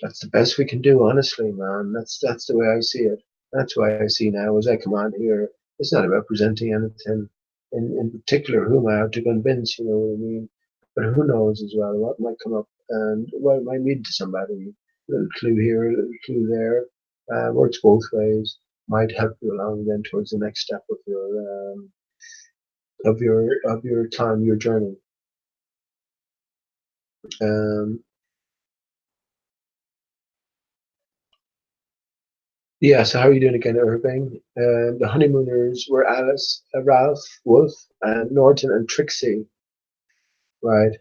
That's the best we can do, honestly, man. That's the way I see it. That's why I see now as I come on here. It's not about presenting anything in particular whom I have to convince, you know what I mean? But who knows as well what might come up and what might lead to somebody. A little clue here, a little clue there. Works both ways. Might help you along then towards the next step of your time, your journey. Um, Yeah, so how are you doing again, Irving? The honeymooners were Alice, Ralph, Wolf, and Norton and Trixie, right?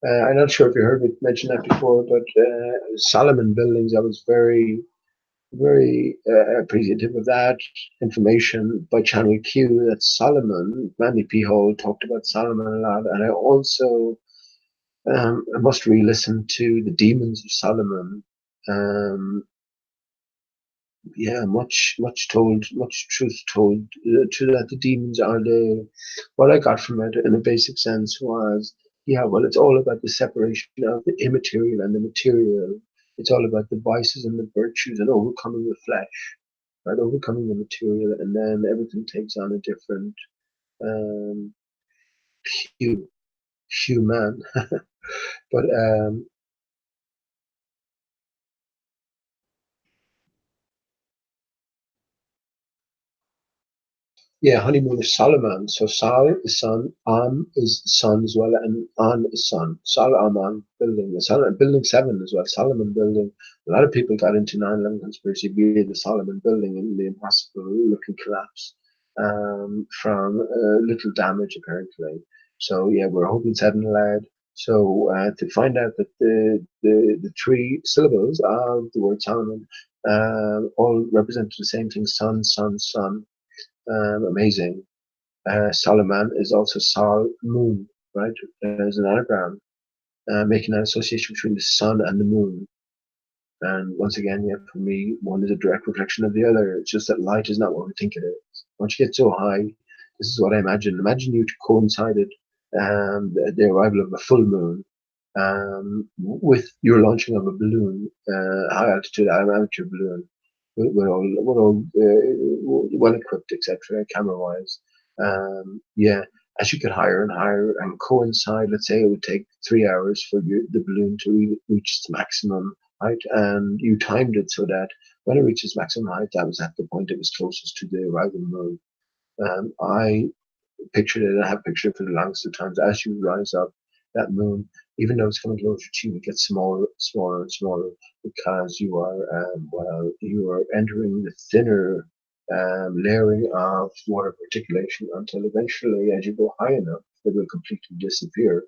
I'm not sure if you heard me mention that before, but Solomon Buildings, I was very appreciative of that information by Channel Q. That Solomon, Mandy P. Hall talked about Solomon a lot, and I also I must re-listen to the Demons of Solomon. Um, yeah, much told, much truth told to that the demons are the. What I got from it in a basic sense was, yeah, well, it's all about the separation of the immaterial and the material. It's all about the vices and the virtues and overcoming the flesh, right? Overcoming the material, and then everything takes on a different um, hue, human. But yeah, honeymoon is Solomon. So Sol is sun, Am is sun as well, and An is sun. Sol Aman building, building 7 as well, Solomon building. A lot of people got into 9/11 conspiracy via the Solomon building and the impossible looking collapse from little damage apparently. So yeah, we're hoping 7 allowed. So to find out that the three syllables of the word Solomon all represent the same thing: sun, sun, sun. Amazing. Solomon is also Sol Moon, right? As an anagram, making an association between the sun and the moon. And once again, yeah, for me, one is a direct reflection of the other. It's just that light is not what we think it is. Once you get so high, this is what I imagine. Imagine you coincided the arrival of a full moon with your launching of a balloon, high altitude amateur balloon, with all well equipped, etc., camera wise. Yeah, as you get higher and higher and coincide, let's say it would take 3 hours for the balloon to reach its maximum height, and you timed it so that when it reaches maximum height, that was at the point it was closest to the arrival moon. I pictured it, I have pictured it for the longest of times. As you rise up, that moon, even though it's coming closer to you, it gets smaller, smaller, and smaller because you are, you are entering the thinner layering of water particulation until eventually, as you go high enough, it will completely disappear.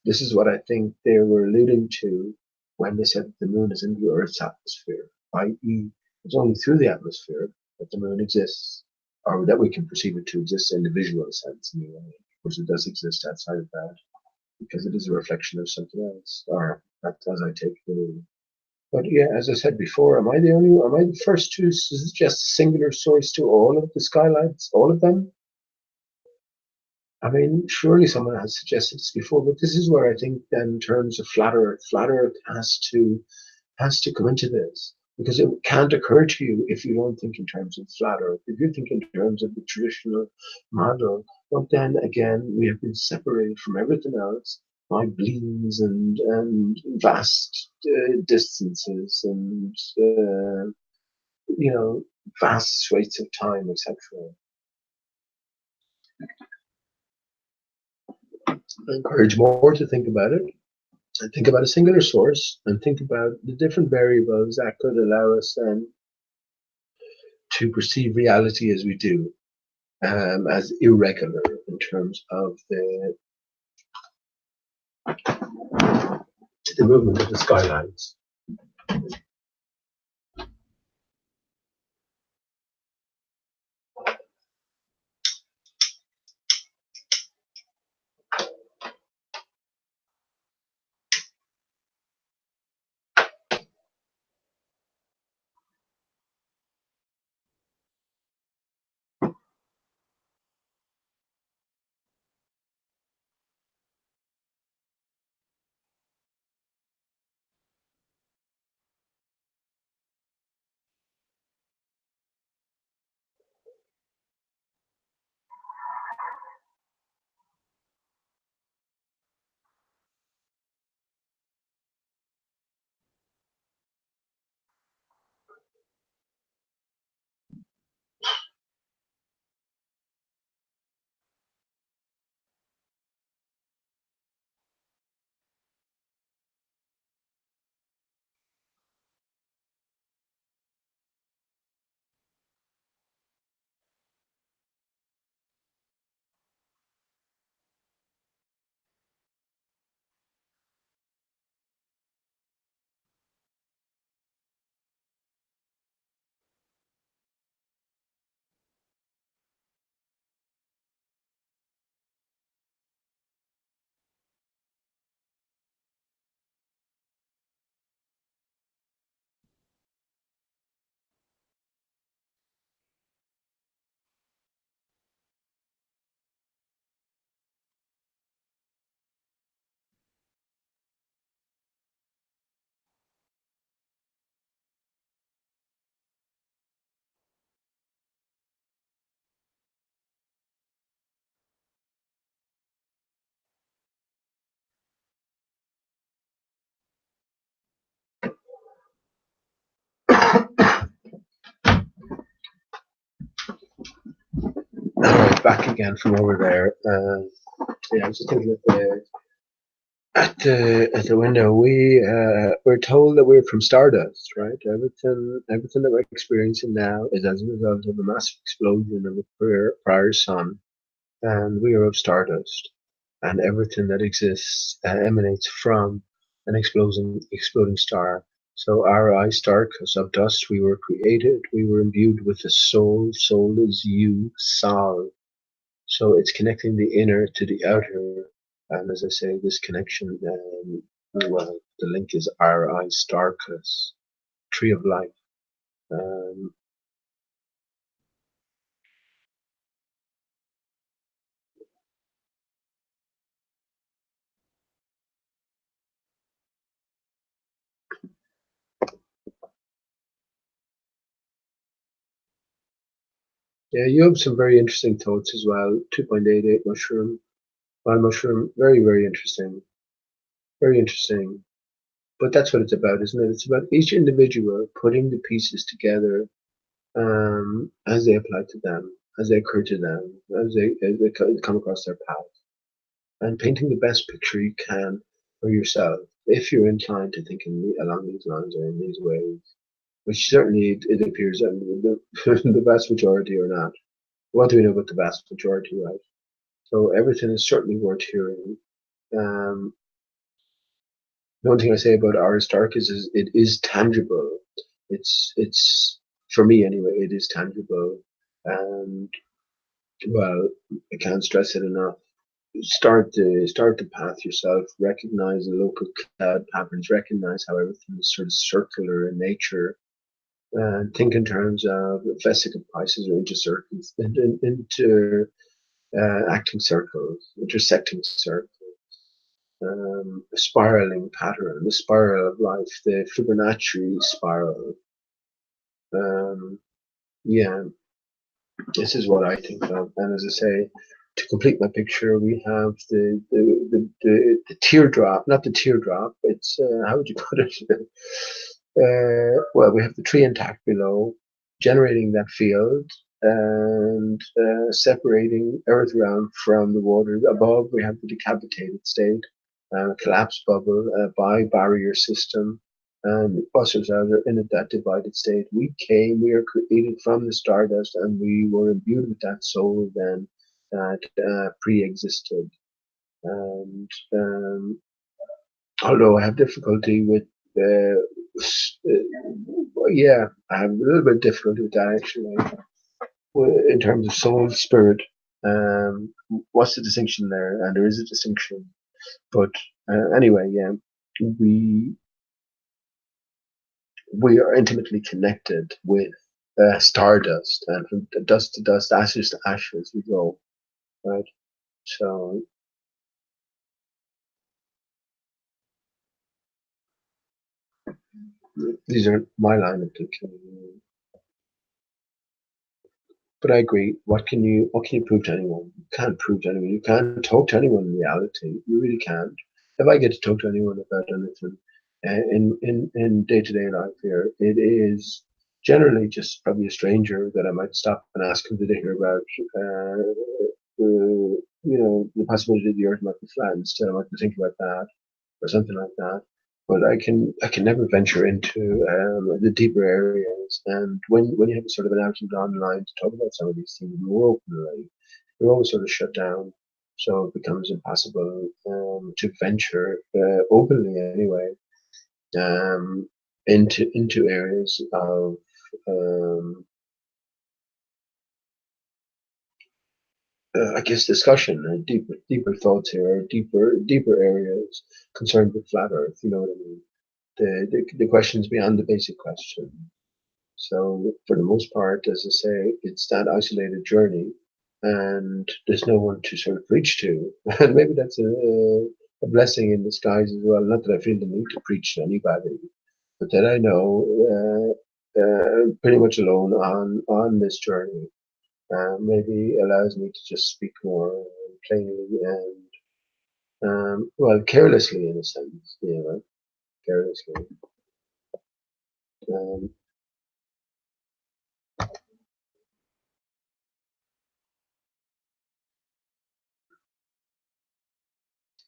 This is what I think they were alluding to when they said that the moon is in the Earth's atmosphere, i.e., it's only through the atmosphere that the moon exists, or that we can perceive it to exist in the visual sense anyway. Of course, it does exist outside of that because it is a reflection of something else, or that's as I take the moon. But yeah, as I said before, am I the first to suggest singular source to all of the skylights, all of them? I mean, surely someone has suggested this before, but this is where I think then in terms of flat Earth has to come into this because it can't occur to you if you don't think in terms of flat Earth. If you think in terms of the traditional model, well, then again, we have been separated from everything else by bleeds and vast distances and you know, vast swathes of time, etc. I encourage more to think about it and think about a singular source and think about the different variables that could allow us then to perceive reality as we do, as irregular in terms of the movement of the skylines. All right, back again from over there. Yeah, I was just thinking at the window. We're told that we're from stardust, right? Everything that we're experiencing now is as a result of a massive explosion of a prior sun, and we are of stardust, and everything that exists emanates from an exploding star. So our Aristarchus of dust, we were created, we were imbued with the soul. Soul is you, Sol. So it's connecting the inner to the outer. And as I say, this connection, well, the link is Aristarchus, tree of life. Um, yeah, you have some very interesting thoughts as well. 2.88 mushroom, one mushroom, very, very interesting. Very interesting. But that's what it's about, isn't it? It's about each individual putting the pieces together as they apply to them. as they occur to them, as they come across their path, and painting the best picture you can for yourself, if you're inclined to think along these lines or in these ways, which certainly it appears that the vast majority are not. What do we know about the vast majority, right? So everything is certainly worth hearing. Um, the one thing I say about Aristarchus is it is tangible. It's for me anyway. It is tangible, and well, I can't stress it enough. Start the path yourself. Recognize the local cloud patterns. Recognize how everything is sort of circular in nature, and think in terms of vesicle prices or into acting circles, intersecting circles, a spiraling pattern, the spiral of life, the Fibonacci spiral. Um, yeah, this is what I think of. And as I say, to complete my picture, we have the teardrop, not the teardrop. It's how would you put it? Well, we have the tree intact below, generating that field and separating earth around from the water. Above, we have the decapitated state, collapsed bubble, bi-barrier system, and us ourselves are in that divided state. We are created from the stardust, and we were imbued with that soul then that pre-existed. And although I have difficulty with yeah, I have a little bit of difficulty with that actually. In terms of soul, spirit, what's the distinction there? And there is a distinction, but anyway, yeah, we we are intimately connected with stardust, and from dust to dust, ashes to ashes, we go, right? So these are my line of thinking. But I agree. What can you prove to anyone? You can't prove to anyone. You can't talk to anyone in reality. You really can't. If I get to talk to anyone about anything in day-to-day life here, it is generally just probably a stranger that I might stop and ask them to hear about the possibility that the earth might be flat. Instead, I might be thinking about that or something like that. But I can never venture into the deeper areas. And when you have sort of an out and on line to talk about some of these things more openly, you're always sort of shut down. So it becomes impossible to venture openly anyway into areas of I guess discussion and deeper thoughts here, deeper areas concerned with flat Earth. You know what I mean? The questions beyond the basic question. So for the most part, as I say, it's that isolated journey, and there's no one to sort of preach to, and maybe that's a blessing in disguise as well. Not that I feel the need to preach to anybody, but that I know pretty much alone on this journey. Maybe allows me to just speak more plainly and well, carelessly in a sense, carelessly. Um,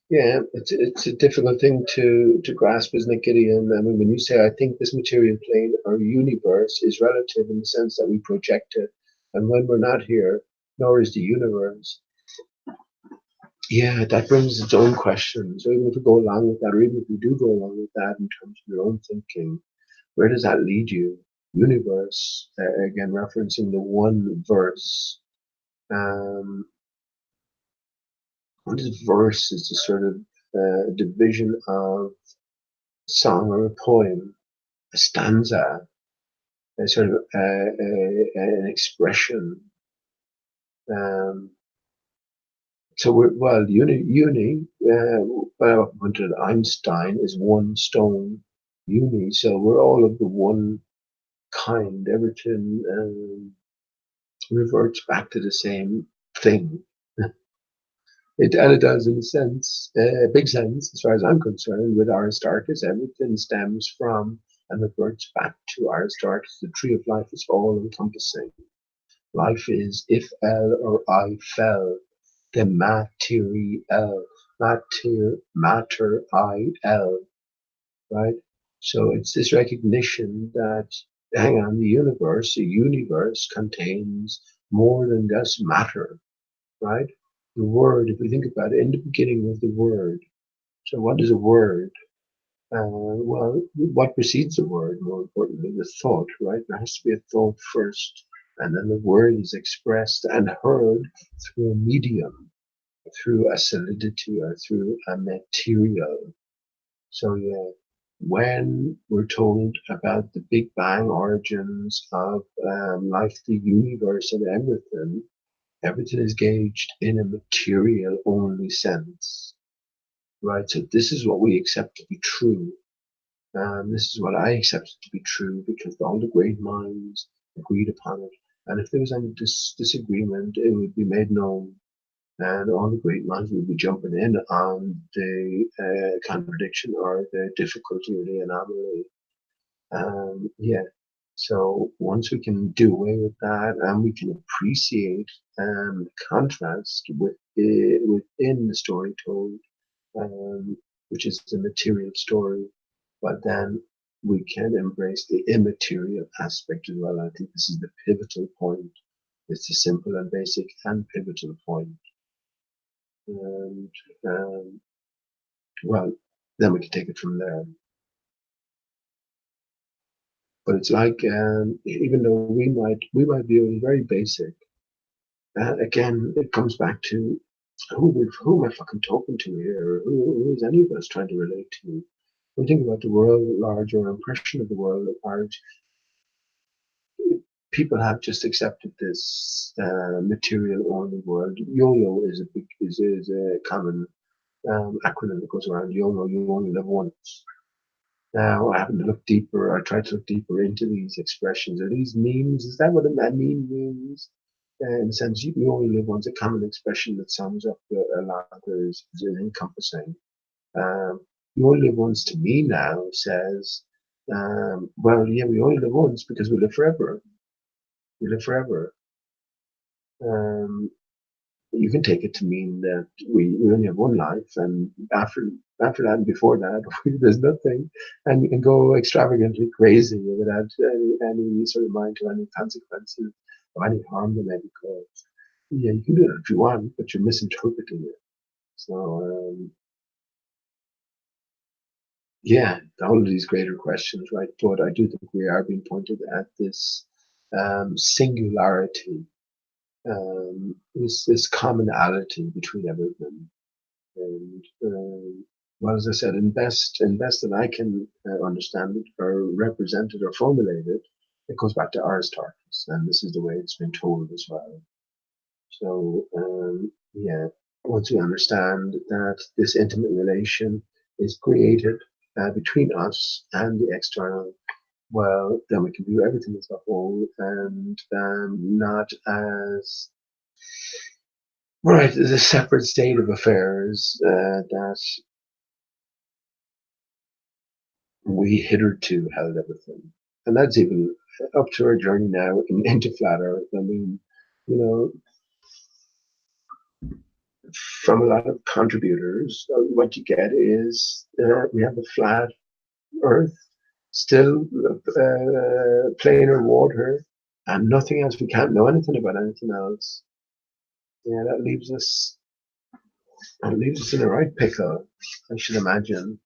Yeah, it's a difficult thing to grasp, isn't it, Gideon? I mean, when you say, I think this material plane or universe is relative in the sense that we project it, and when we're not here, nor is the universe. Yeah, that brings its own questions. So even if we go along with that, or even if we do go along with that in terms of your own thinking, where does that lead you? Universe, again, referencing the one verse. Um, what is verse? Is a sort of division of song or a poem, a stanza, a sort of an expression. Um, so well, well, until Einstein is one stone uni. So we're all of the one kind. Everything reverts back to the same thing. And it does in a sense, a big sense, as far as I'm concerned, with Aristarchus. Everything stems from and reverts back to Aristarchus. The tree of life is all encompassing. Life is if L or I fell, the material, matter I L, right? So it's this recognition that, hang on, the universe contains more than just matter, right? The word, if we think about it, in the beginning was the word. So what is a word? Well, what precedes the word, more importantly, the thought, right? There has to be a thought first, and then the word is expressed and heard through a medium, through a solidity or through a material. So, yeah, when we're told about the Big Bang origins of life, the universe, and everything, everything is gauged in a material only sense, right? So, this is what we accept to be true. This is what I accept to be true because all the great minds agreed upon it. And if there was any disagreement, it would be made known, and all the great minds would be jumping in on the contradiction or the difficulty or the anomaly. Yeah. So once we can do away with that, and we can appreciate contrast within the story told, which is the material story, but then we can embrace the immaterial aspect as well. I think this is the pivotal point. It's a simple and basic and pivotal point. And well, then we can take it from there. But it's like even though we might view it as very basic, again it comes back to who am I fucking talking to here? Who is any of us trying to relate to? When we think about the world at large, or impression of the world at large, people have just accepted this material-only world. YOLO is a common acronym that goes around. YOLO, you only live once. Now I happen to look deeper. I tried to look deeper into these expressions. Are these memes? Is that what a meme means? In the sense, you only live once. A common expression that sums up a lot. Is encompassing. Um, you only live once to me now says, well, yeah, we only live once because we live forever. We live forever. Um, you can take it to mean that we only have one life, and after that and before that, there's nothing, and you can go extravagantly crazy without any sort of mind to any consequences or any harm that may be caused. Yeah, you can do that if you want, but you're misinterpreting it. So yeah, all of these greater questions, right? But I do think we are being pointed at this singularity, this commonality between everything. And well, as I said, in best that I can understand it or represent it or formulate it, it goes back to Aristarchus, and this is the way it's been told as well. So yeah, once we understand that this intimate relation is created between us and the external, well, then we can view everything as a whole and not as right, as a separate state of affairs that we hitherto held everything. And that's even up to our journey now into flat Earth. I mean, you know, from a lot of contributors, what you get is we have a flat Earth, still planar water, and nothing else. We can't know anything about anything else. Yeah, that leaves us in the right pickle, I should imagine.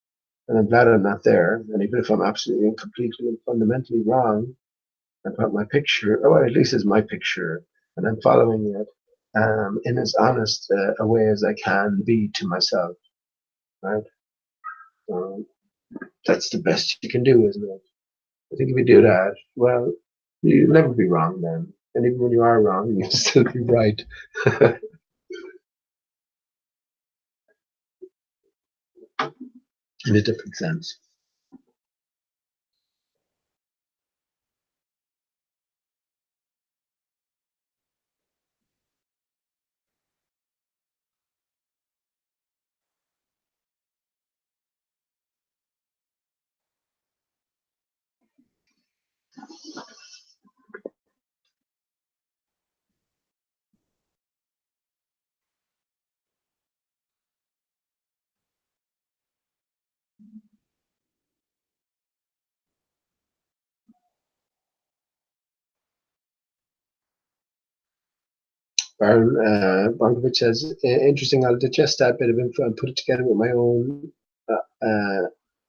And I'm glad I'm not there. And even if I'm absolutely and completely and fundamentally wrong, I put my picture, oh, at least it's my picture, and I'm following it in as honest a way as I can be to myself, right? Um, that's the best you can do, isn't it? I think if you do that, well, you'll never be wrong then. And even when you are wrong, you'll still be right. In a different sense. Baron Brankovic says, interesting, I'll digest that bit of info and put it together with my own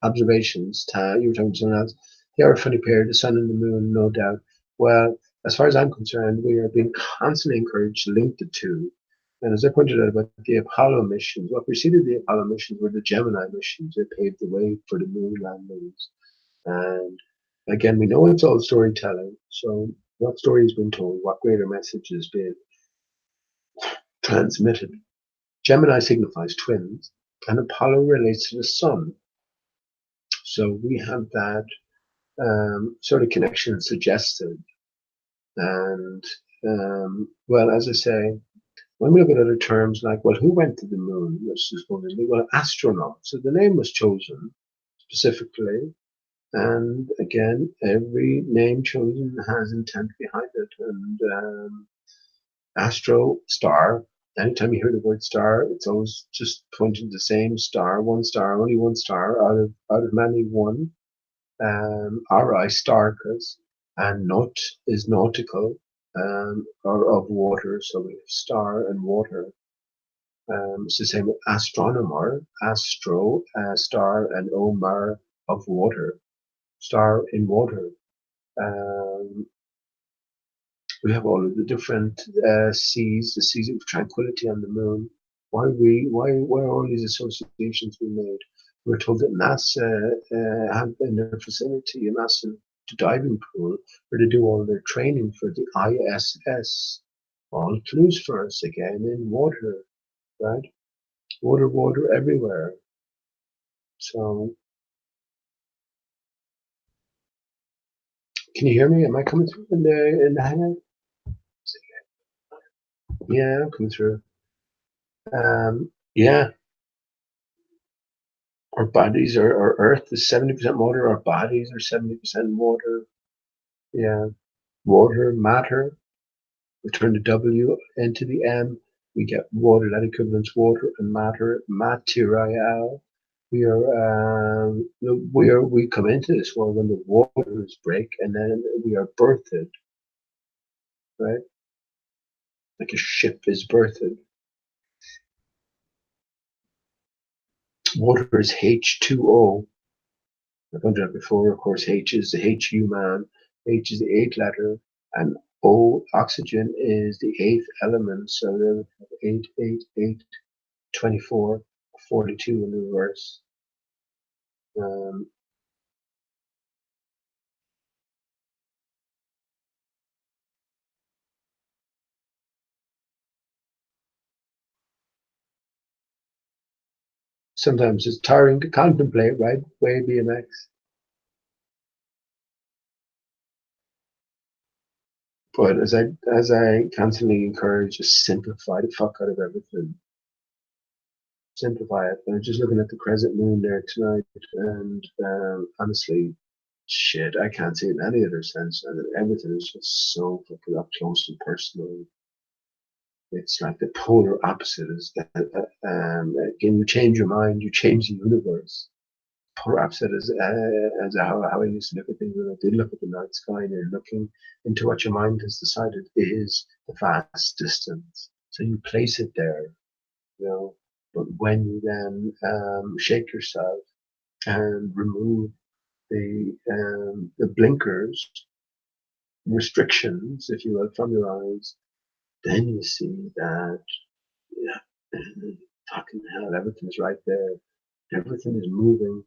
observations. You were talking to someone else. They are a funny pair, the sun and the moon, no doubt. Well, as far as I'm concerned, we are being constantly encouraged to link the two. And as I pointed out about the Apollo missions, what preceded the Apollo missions were the Gemini missions. They paved the way for the moon landings. And again, we know it's all storytelling. So what story has been told? What greater message has been transmitted? Gemini signifies twins, and Apollo relates to the sun. So we have that sort of connection suggested. And well, as I say, when we look at other terms like, well, who went to the moon? Let's just go into, well, astronaut. So the name was chosen specifically. And again, every name chosen has intent behind it. And astro, star. Anytime you hear the word star, it's always just pointing to the same star, only one star out of many one. Aristarchus, and naut is nautical, or of water. So we have star and water. It's the same with astronomer, astro, star, and omar of water, star in water. We have all of the different seas, the seas of tranquility on the moon. Why are all these associations being made? We're told that NASA have in their facility a massive diving pool where they do all their training for the ISS. All clues for us again in water, right? Water everywhere. So, can you hear me? Am I coming through in the hangout? Yeah, I'm coming through. Yeah, our bodies are, our Earth is 70% water. Our bodies are 70% water. Yeah, water, matter. We turn the W into the M. We get water. That equivalents water and matter. Material. We come into this world when the waters break, and then we are birthed, right? Like a ship is birthed. Water is H2O. I've done that before. Of course, H is the HU man. H is the eighth letter, and O, oxygen, is the eighth element. So then 8, 8, 8, 24, 42 in the reverse. Sometimes it's tiring to contemplate, right? Way BMX. But as I constantly encourage, just simplify the fuck out of everything. Simplify it. I'm just looking at the crescent moon there tonight, and honestly, shit, I can't see it in any other sense. And everything is just so fucking up close and personal. It's like the polar opposite. Is again, you change your mind, you change the universe. Polar opposite is as how I used to look at things when I did look at the night sky, and you're looking into what your mind has decided is the vast distance. So you place it there, you know. But when you then shake yourself and remove the blinkers, restrictions, if you will, from your eyes, then you see that, yeah, fucking hell, everything's right there. Everything is moving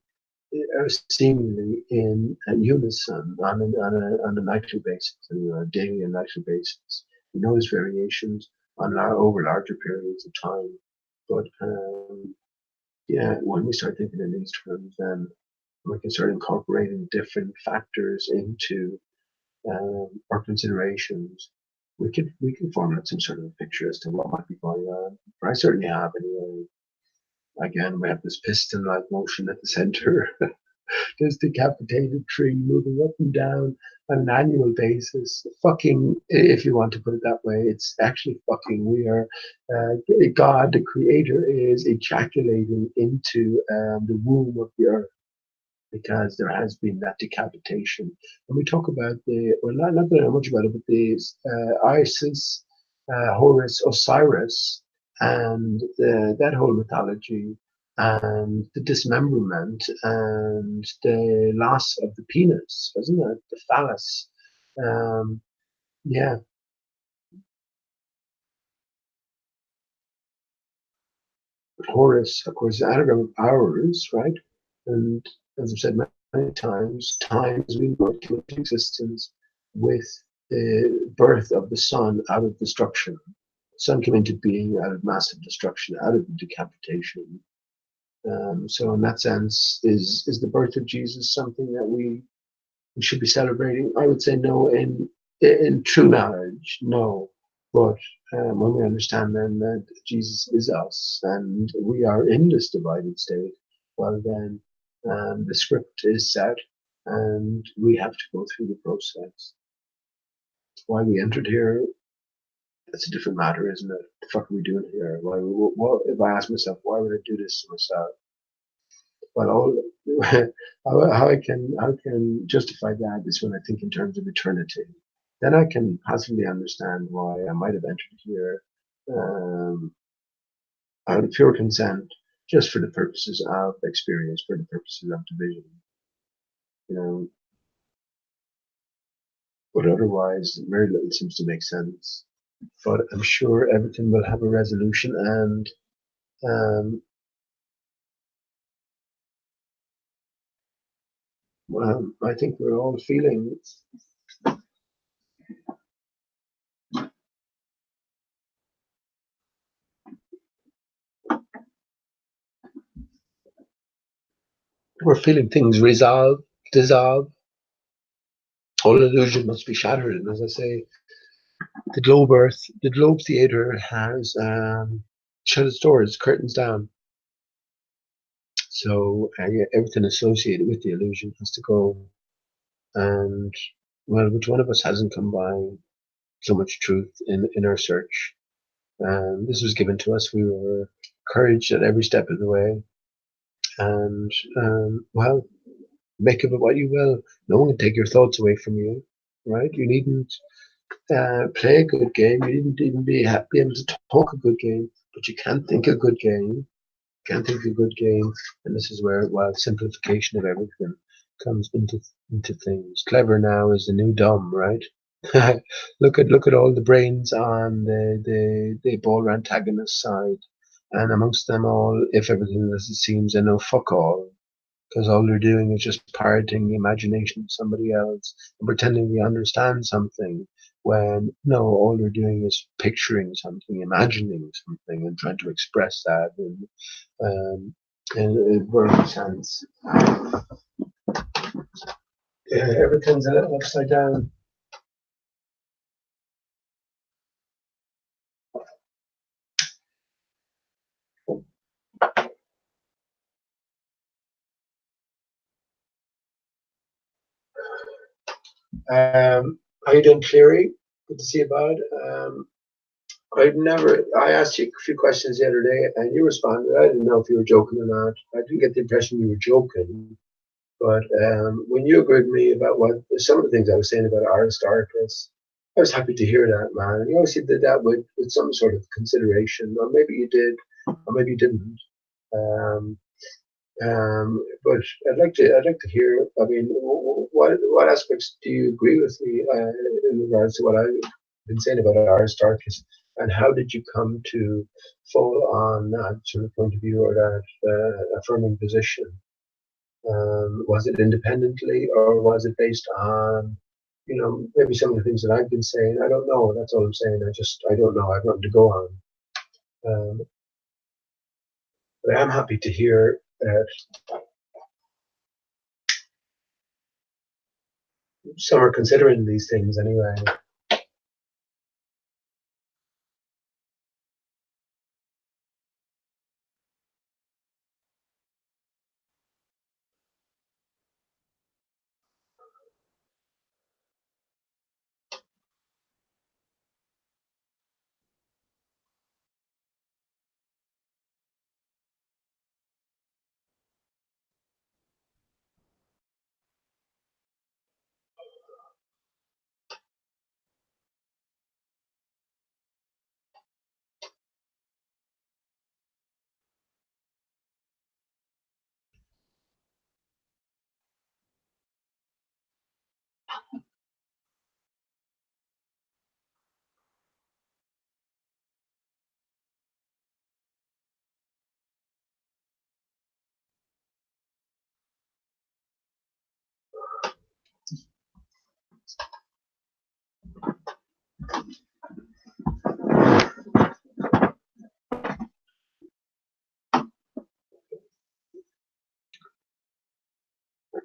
seemingly in unison on a nightly basis, a daily and nightly basis. We notice variations over larger periods of time, but yeah, when we start thinking in these terms, then we can start incorporating different factors into our considerations. We can formulate some sort of a picture as to what might be going on. Or I certainly have anyway. Again, we have this piston-like motion at the center. This decapitated tree moving up and down on an annual basis. Fucking, if you want to put it that way, it's actually fucking. We are God, the Creator, is ejaculating into the womb of the earth, because there has been that decapitation. And we talk about not that much about it, but the Isis Horus, Osiris, and that whole mythology, and the dismemberment and the loss of the penis, wasn't it? The phallus. Um, yeah, Horus, of course, is an anagram of hours, right? And as I've said many times, time as we know it came into existence with the birth of the sun out of destruction. The sun came into being out of massive destruction, out of decapitation. So in that sense, is the birth of Jesus something that we should be celebrating? I would say no. In true knowledge, no. But when we understand then that Jesus is us and we are in this divided state, well then the script is set and we have to go through the process. Why we entered here, that's a different matter, isn't it? The fuck are we doing here? What if I ask myself, why would I do this to myself? Well, all, how I can justify that is when I think in terms of eternity. Then I can possibly understand why I might have entered here um, out of pure consent, just for the purposes of experience, for the purposes of division. You know, but otherwise, very little seems to make sense. But I'm sure everything will have a resolution, and I think we're all feeling. We're feeling things resolve, dissolve. All illusion must be shattered. And as I say, the Globe Theatre has shut its doors, curtains down. So yeah, everything associated with the illusion has to go. And well, which one of us hasn't come by so much truth in our search? This was given to us. We were encouraged at every step of the way. And well, make of it what you will. No one can take your thoughts away from you, right? You needn't play a good game. You needn't even be able to talk a good game, but you can't think a good game. Can't think of a good game, and this is where simplification of everything comes into things. Clever now is the new dumb, right? Look at all the brains on the ball antagonist side, and amongst them all, if everything as it seems, they know fuck all, because all they're doing is just parroting the imagination of somebody else and pretending they understand something. When no, all they're doing is picturing something, imagining something, and trying to express that um, in a worldly sense. Yeah, everything's a little upside down. How you doing, Cleary? Good to see you, bud. I asked you a few questions the other day and you responded. I didn't know if you were joking or not. I didn't get the impression you were joking. But when you agreed with me about what some of the things I was saying about Aristarchus, I was happy to hear that, man. You obviously did that with some sort of consideration, or maybe you did, or maybe you didn't. Um, but I'd like to hear. I mean, what aspects do you agree with me in regards to what I've been saying about Aristarchus, and how did you come to fall on that sort of point of view or that affirming position? Was it independently or was it based on, maybe some of the things that I've been saying? I don't know. That's all I'm saying. I don't know. I've nothing to go on. Um, but I am happy to hear that some are considering these things anyway.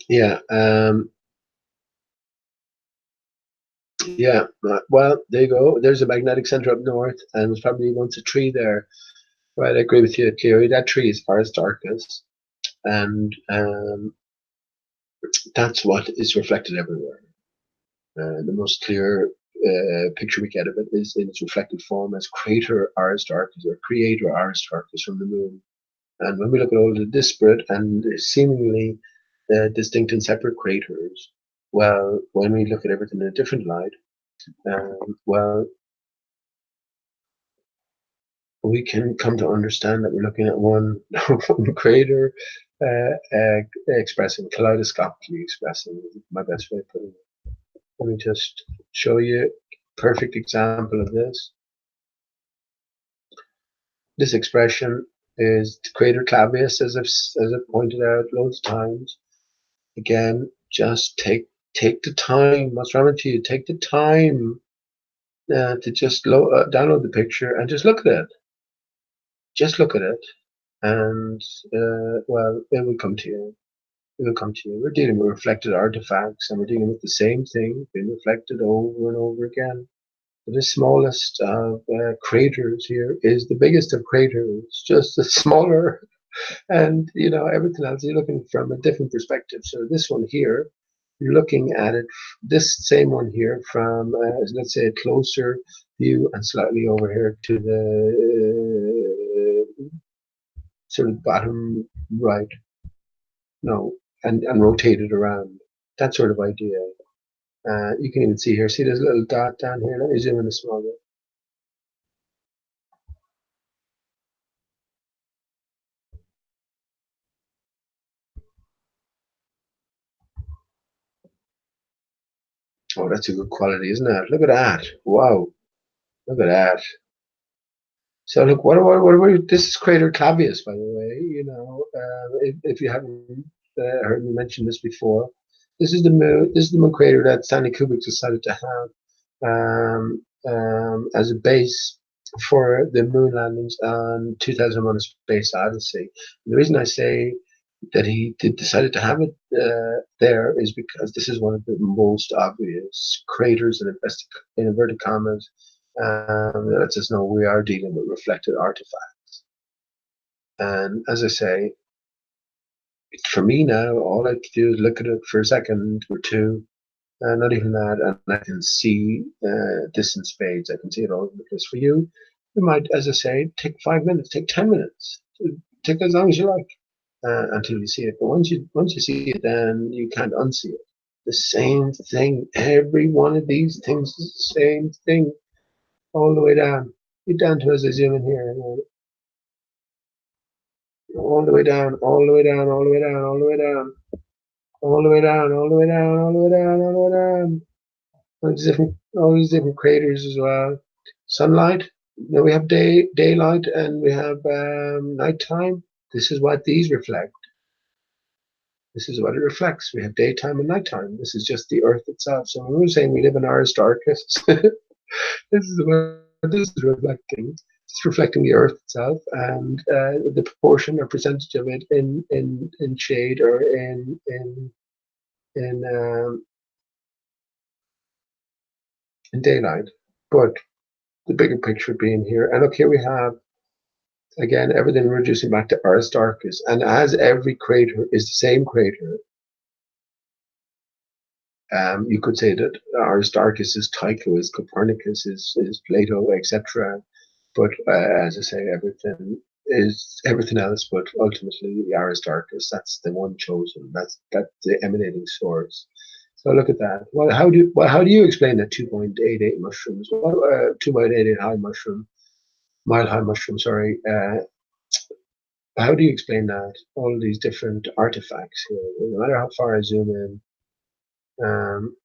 Yeah. Yeah. Well, there you go. There's a magnetic center up north, and there's probably once a tree there. Right, I agree with you, Kerry. That tree is Aristarchus, and that's what is reflected everywhere. The most clear picture we get of it is in its reflected form as crater Aristarchus or creator Aristarchus from the moon. And when we look at all the disparate and seemingly distinct and separate craters, well, when we look at everything in a different light, well, we can come to understand that we're looking at one, one crater expressing, kaleidoscopically expressing, my best way of putting it. Let me just show you a perfect example of this. This expression is the crater clavius, as I've pointed out loads of times. Again, just take the time. What's wrong with you? Take the time to just download the picture and just look at it. Just look at it, and well, it will come to you. It will come to you. We're dealing with reflected artifacts, and we're dealing with the same thing being reflected over and over again. The smallest of craters here is the biggest of craters, just a smaller, and everything else you're looking from a different perspective. So this one here, you're looking at it, this same one here from let's say a closer view and slightly over here to the sort of bottom right, no, and rotate it around. That sort of idea. You can even see here, see this little dot down here? Let me zoom in a small bit. Oh, that's a good quality, isn't it? Look at that. Wow. Look at that. So look, this is Crater Clavius, by the way. If you haven't heard me mention this before, this is the moon. This is the moon crater that Stanley Kubrick decided to have as a base for the moon landings on 2001: A Space Odyssey. And the reason I say that he decided to have it there is because this is one of the most obvious craters in inverted commas that lets us know we are dealing with reflected artifacts. And as I say, for me now, all I can do is look at it for a second or two, and not even that, and I can see this in spades. I can see it all over the place. For you, it might, as I say, take 5 minutes, take 10 minutes, take as long as you like until you see it. But once you see it, then you can't unsee it. The same thing. Every one of these things is the same thing all the way down. Get down to as I zoom in here. All the way down, all the way down, all the way down, all the way down, all the way down, all the way down, all the way down, all the way down. All these different craters as well. Sunlight. We have daylight and we have nighttime. This is what these reflect. This is what it reflects. We have daytime and nighttime. This is just the Earth itself. So when we're saying we live in Aristarchus, this is what this is reflecting. It's reflecting the Earth itself and the proportion or percentage of it in shade or in in daylight. But the bigger picture being here, and look, here we have again everything reducing back to Aristarchus, and as every crater is the same crater, you could say that Aristarchus is Tycho, is Copernicus, is Plato, etc. But as I say, everything is everything else, but ultimately Aristarchus. That's the one chosen. That's the emanating source. So look at that. How do you explain that 2.88 mushrooms? 2.88 high mushroom, mile high mushroom. Sorry. How do you explain that? All of these different artifacts here. No matter how far I zoom in, um,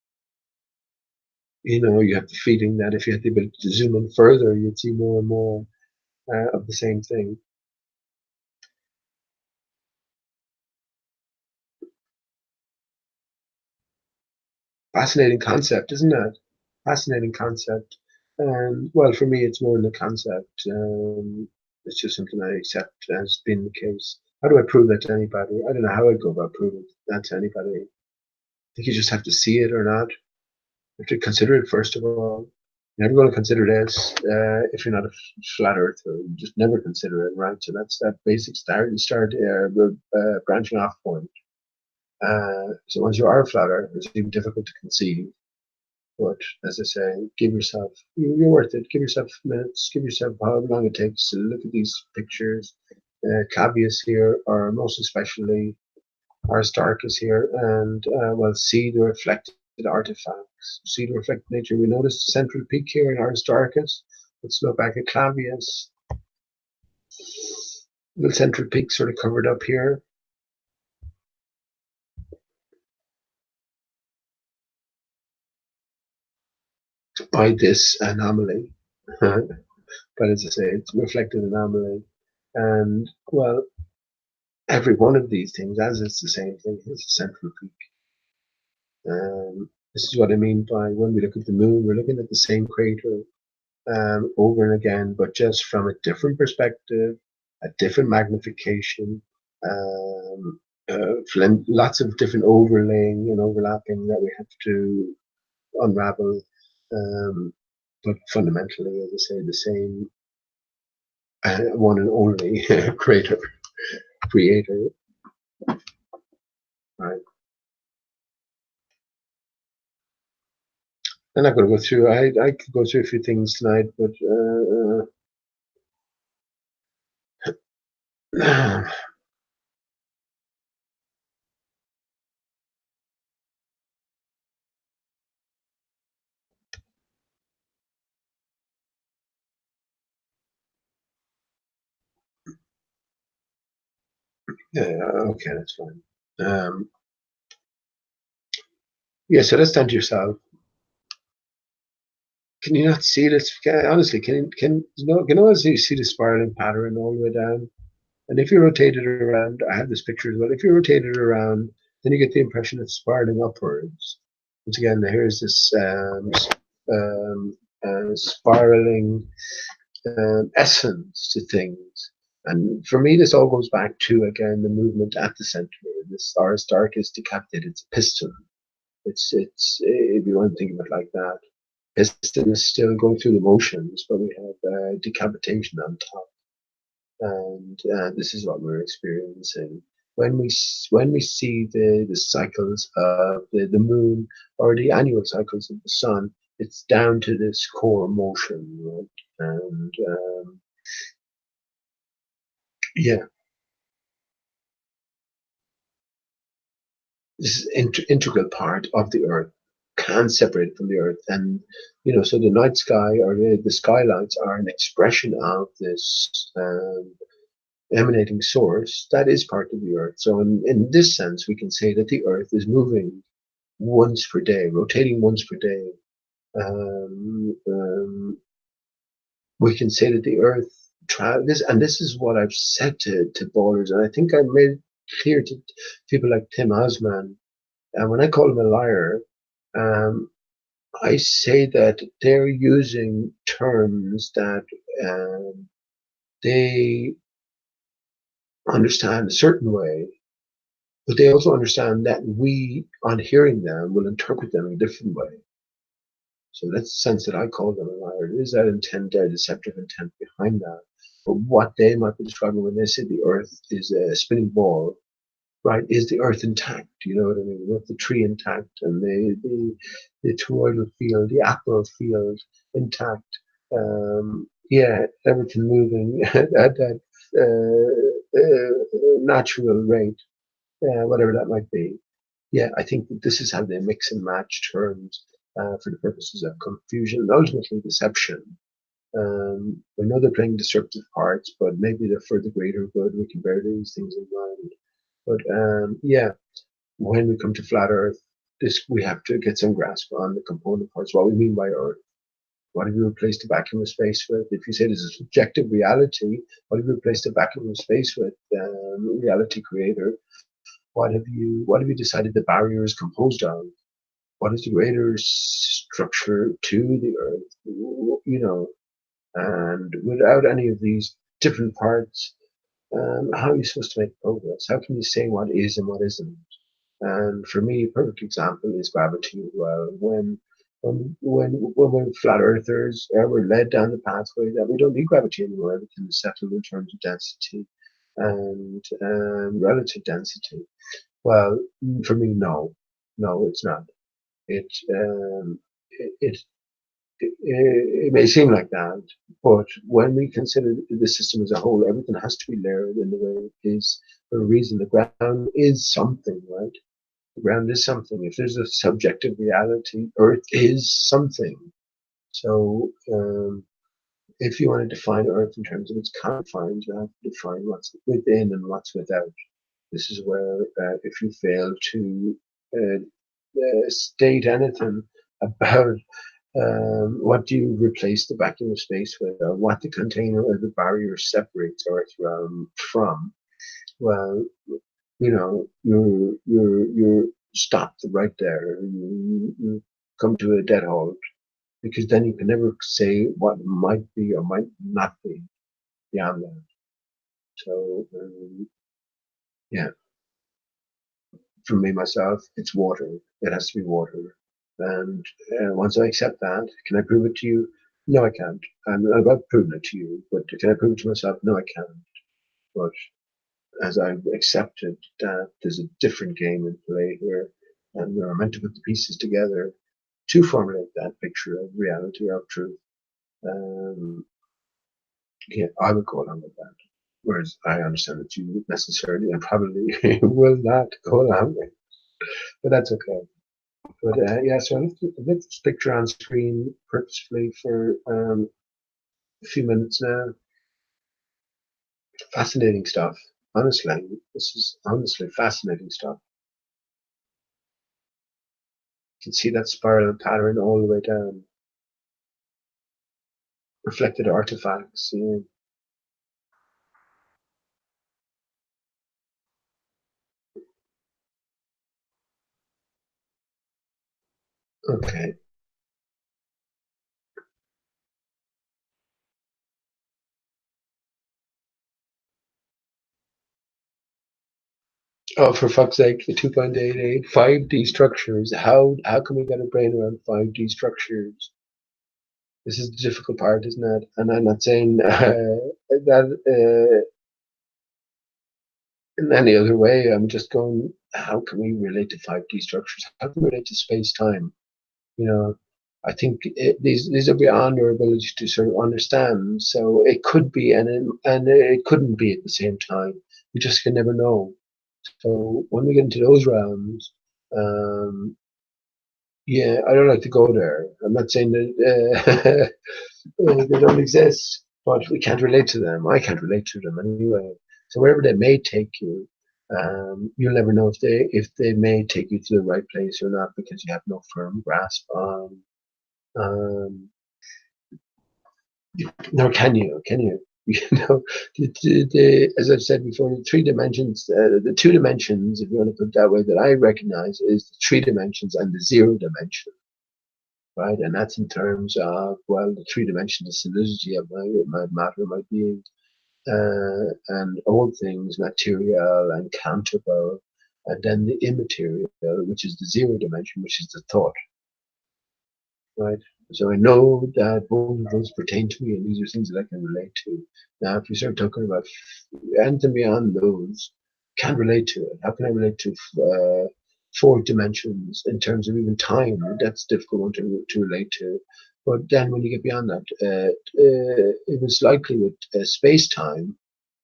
you have the feeling that if you had the ability to zoom in further, you'd see more and more of the same thing. Fascinating concept, isn't it? Fascinating concept. Well, for me, it's more than a concept. It's just something I accept as being the case. How do I prove that to anybody? I don't know how I'd go about proving that to anybody. I think you just have to see it or not. You have to consider it first of all. You're never going to consider this if you're not a flat earther. You just never consider it, right? So that's that basic start. You start branching off point. So once you are a flat earther, it's even difficult to conceive. But as I say, give yourself, you're worth it. Give yourself minutes, give yourself however long it takes to look at these pictures. Clavius here, or most especially Aristarchus here, and well, see the reflected artifacts, see the reflected nature. We notice the central peak here in Aristarchus. Let's look back at Clavius. The central peak sort of covered up here. By this anomaly. But as I say, it's reflected anomaly. And well, every one of these things, as it's the same thing, is a central peak. This is what I mean by when we look at the moon, we're looking at the same crater over and again, but just from a different perspective, a different magnification, lots of different overlaying and overlapping that we have to unravel. But fundamentally, as I say, the same one and only creator. Right. I'm not going to go through. I could go through a few things tonight, but yeah, okay, that's fine. Yeah, so let's stand to yourself. Can you not see this? Honestly, can you see the spiraling pattern all the way down? And if you rotate it around, I have this picture as well. If you rotate it around, then you get the impression it's spiraling upwards. Once again, here's this spiraling essence to things. And for me, this all goes back to, again, the movement at the center. This Aristarchus decapitated, it's a piston. It's if you want to think of it like that. Piston is still going through the motions, but we have decapitation on top. And this is what we're experiencing when we see the cycles of the moon or the annual cycles of the sun. It's down to this core motion, right? And yeah, this is integral part of the Earth. Can't separate it from the Earth, and so the night sky or the skylights are an expression of this emanating source that is part of the Earth. So in this sense, we can say that the Earth is moving once per day, rotating once per day. We can say that the Earth this is what I've said to ballers, and I think I made it clear to people like Tim Osman. And when I call him a liar, I say that they're using terms that they understand a certain way, but they also understand that we, on hearing them, will interpret them in a different way. So that's the sense that I call them a liar. There is that intent there, deceptive intent behind that. But what they might be describing when they say the Earth is a spinning ball, right? Is the Earth intact? You know what I mean? With the tree intact and the toroidal field, the apple field intact. Yeah, everything moving at that natural rate, whatever that might be. Yeah, I think that this is how they mix and match terms for the purposes of confusion and ultimately deception. We know they're playing disruptive parts, but maybe they're for the greater good. We can bear these things in mind. But yeah, when we come to flat Earth, we have to get some grasp on the component parts. What we mean by Earth. What have you replaced the vacuum of space with? If you say this is subjective reality, what have you replaced the vacuum of space with? Reality creator. What have you decided the barrier is composed of? What is the greater structure to the Earth? And without any of these different parts, how are you supposed to make progress? How can you say what is and what isn't? And for me, a perfect example is gravity. Well, when flat earthers were led down the pathway that we don't need gravity anymore, everything is settled in terms of density and relative density. Well, for me, no, it's not. It um, it, it may seem like that, but when we consider the system as a whole, everything has to be layered in the way it is for a reason. The ground is something, right? The ground is something. If there's a subjective reality, Earth is something. So, if you want to define Earth in terms of its confines, you have to define what's within and what's without. This is where, if you fail to state anything about what do you replace the vacuum of space with, or what the container or the barrier separates Earth from, well, you're stopped right there. You come to a dead halt because then you can never say what might be or might not be beyond that. So yeah, for me myself, it's water. It has to be water. And once I accept that, can I prove it to you? No, I can't. I'm about proving it to you, but can I prove it to myself? No, I can't. But as I've accepted that there's a different game in play here, and we're meant to put the pieces together to formulate that picture of reality or of truth. Um, yeah, I would go along with that. Whereas I understand that you necessarily and probably will not go along with, but that's okay. But yeah, so I left this picture on screen purposefully for a few minutes now. Fascinating stuff. Honestly, this is honestly fascinating stuff. You can see that spiral pattern all the way down. Reflected artifacts. Yeah. Okay. Oh, for fuck's sake, the 2.88 5D structures. How can we get a brain around 5D structures? This is the difficult part, isn't it? And I'm not saying that in any other way. I'm just going, how can we relate to 5D structures? How can we relate to space time? You know, I think these are beyond our ability to sort of understand. So it could be and it couldn't be at the same time. We just can never know. So when we get into those realms, um, yeah, I don't like to go there. I'm not saying that they don't exist, but we can't relate to them. I can't relate to them anyway. So wherever they may take you, you'll never know if they may take you to the right place or not because you have no firm grasp on. Um, nor can you? Can you? You know, as I've said before, the three dimensions, the two dimensions, if you want to put it that way, that I recognize is the three dimensions and the zero dimension, right? And that's in terms of, well, the three dimensional solidity of my matter, my being, and all things material and countable, and then the immaterial, which is the zero dimension, which is the thought, right? So I know that both of those pertain to me, and these are things that I can relate to. Now, if you start talking about anything beyond those, can't relate to it. How can I relate to four dimensions in terms of even time? That's a difficult one to relate to. But then when you get beyond that, it was likely with space time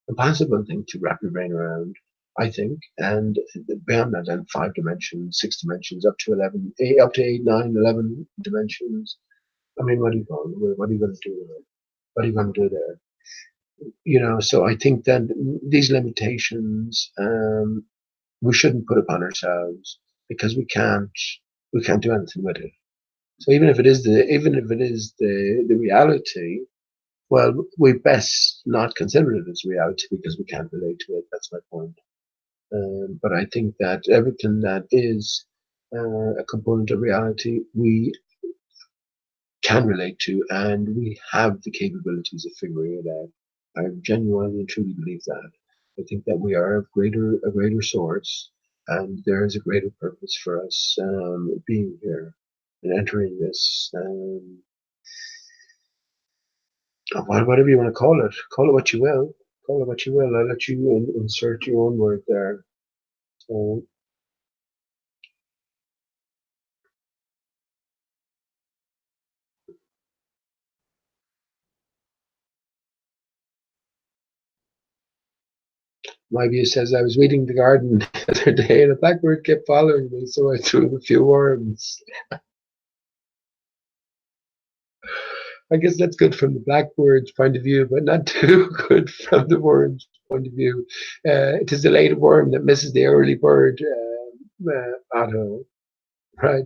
impossible thing to wrap your brain around, I think. And beyond that, then five dimensions, six dimensions, up to 11, up to 8, 9, 11 dimensions. I mean, what are you going to do with it? What are you going to do there? So I think that these limitations we shouldn't put upon ourselves because we can't do anything with it. So even if it is the reality, well, we best not consider it as reality because we can't relate to it. That's my point. But I think that everything that is a component of reality, we can relate to, and we have the capabilities of figuring it out. I genuinely and truly believe that. I think that we are a greater source, and there is a greater purpose for us being here and entering this. Whatever you want to call it what you will. Call it what you will. I'll let you insert your own word there. My view says I was weeding the garden the other day and a blackbird kept following me, so I threw a few worms. I guess that's good from the blackbird's point of view, but not too good from the worm's point of view. It is the late worm that misses the early bird, Otto, right?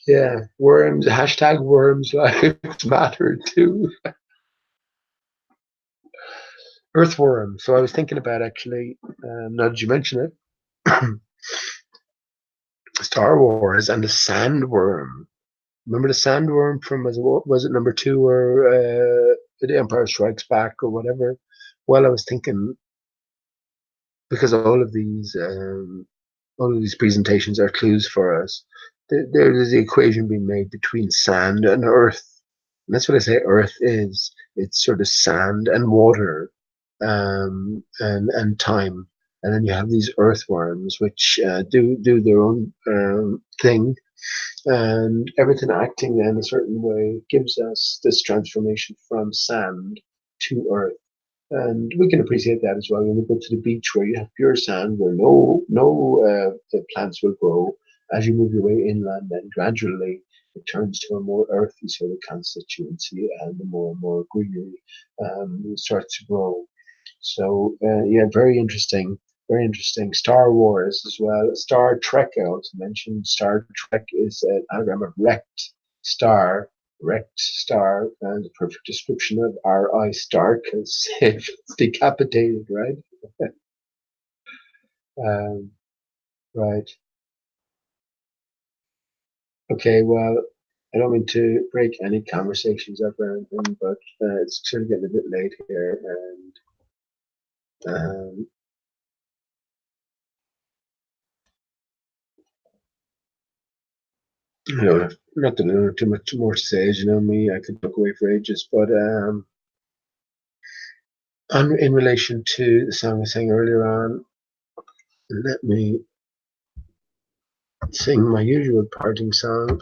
Yeah, worms, hashtag worms lives matter too. Earthworm. So I was thinking about actually, now that you mention it, Star Wars and the sandworm. Remember the sandworm from, was it number 2 or The Empire Strikes Back or whatever? Well, I was thinking, because all of these presentations are clues for us. There is the equation being made between sand and earth. And that's what I say Earth is. It's sort of sand and water, and time. And then you have these earthworms, which do their own thing, and everything acting in a certain way gives us this transformation from sand to earth. And we can appreciate that as well when we go to the beach where you have pure sand, where no plants will grow. As you move your way inland, then gradually it turns to a more earthy sort of constituency, and the more and more greenery starts to grow. So yeah, very interesting. Very interesting. Star Wars as well. Star Trek, I also mentioned. Star Trek is an anagram of star, wrecked star, and the perfect description of R.I. Stark as if decapitated, right? Right. Okay, well, I don't mean to break any conversations up or anything, but it's sort of getting a bit late here, and you know, not that I know too much more to say. As you know me, I could talk away for ages, but in relation to the song I sang earlier on, let me sing my usual parting song.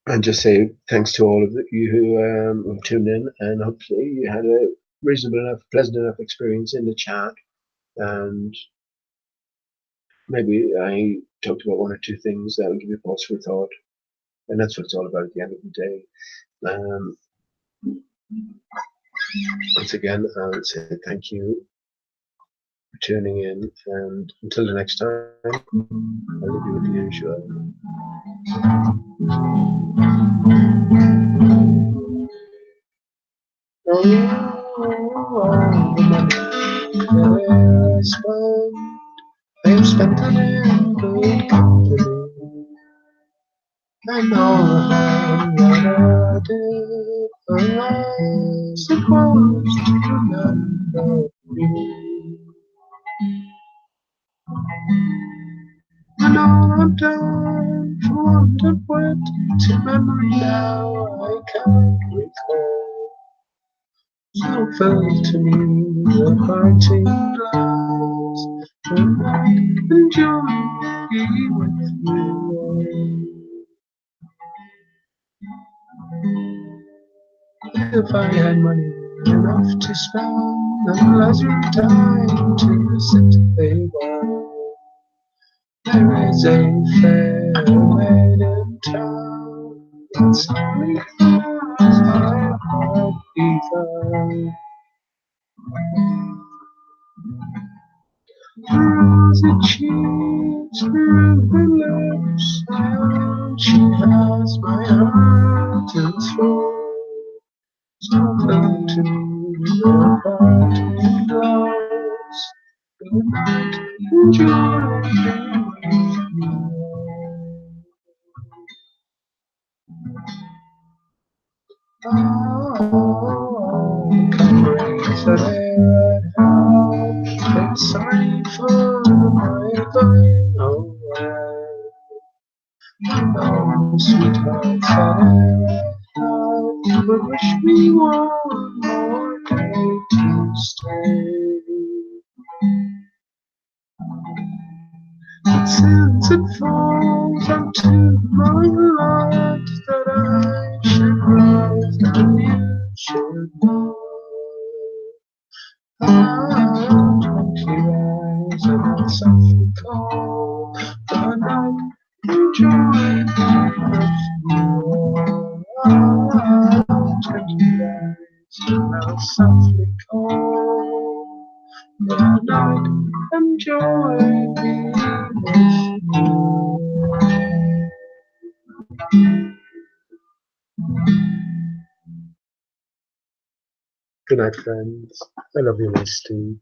And just say thanks to all of you who tuned in, and hopefully you had a reasonable enough, pleasant enough experience in the chat. And maybe I talked about one or two things that will give you pause for thought. And that's what it's all about at the end of the day. Once again, I would say thank you for tuning in, and until the next time, I'll leave you with the usual. I've spent it in good company. I know that I did, unless it was to remember me. And all I've done for wanted went to memory now, I can't recall. So fell to me the parting glass, and I enjoy being with you. If I had money enough to spend and leisure time to sit a while, there is a fair maiden town that's only as I might be found. Rosy cheeks, ruby lips, and she has my heart and soul. So come to me, your parting glass, night, enjoy being with you. Oh, raise an air out, it's sorry for my going away. Oh, sweetheart, but wish me one more day to stay. It sends and falls unto my lot that I should rise and you should know. I'll gently rise and I'll softly call the night, enjoy being with you. I'll gently rise and I'll softly call the night, enjoy being with you. Good night, friends. I love you, my Steve.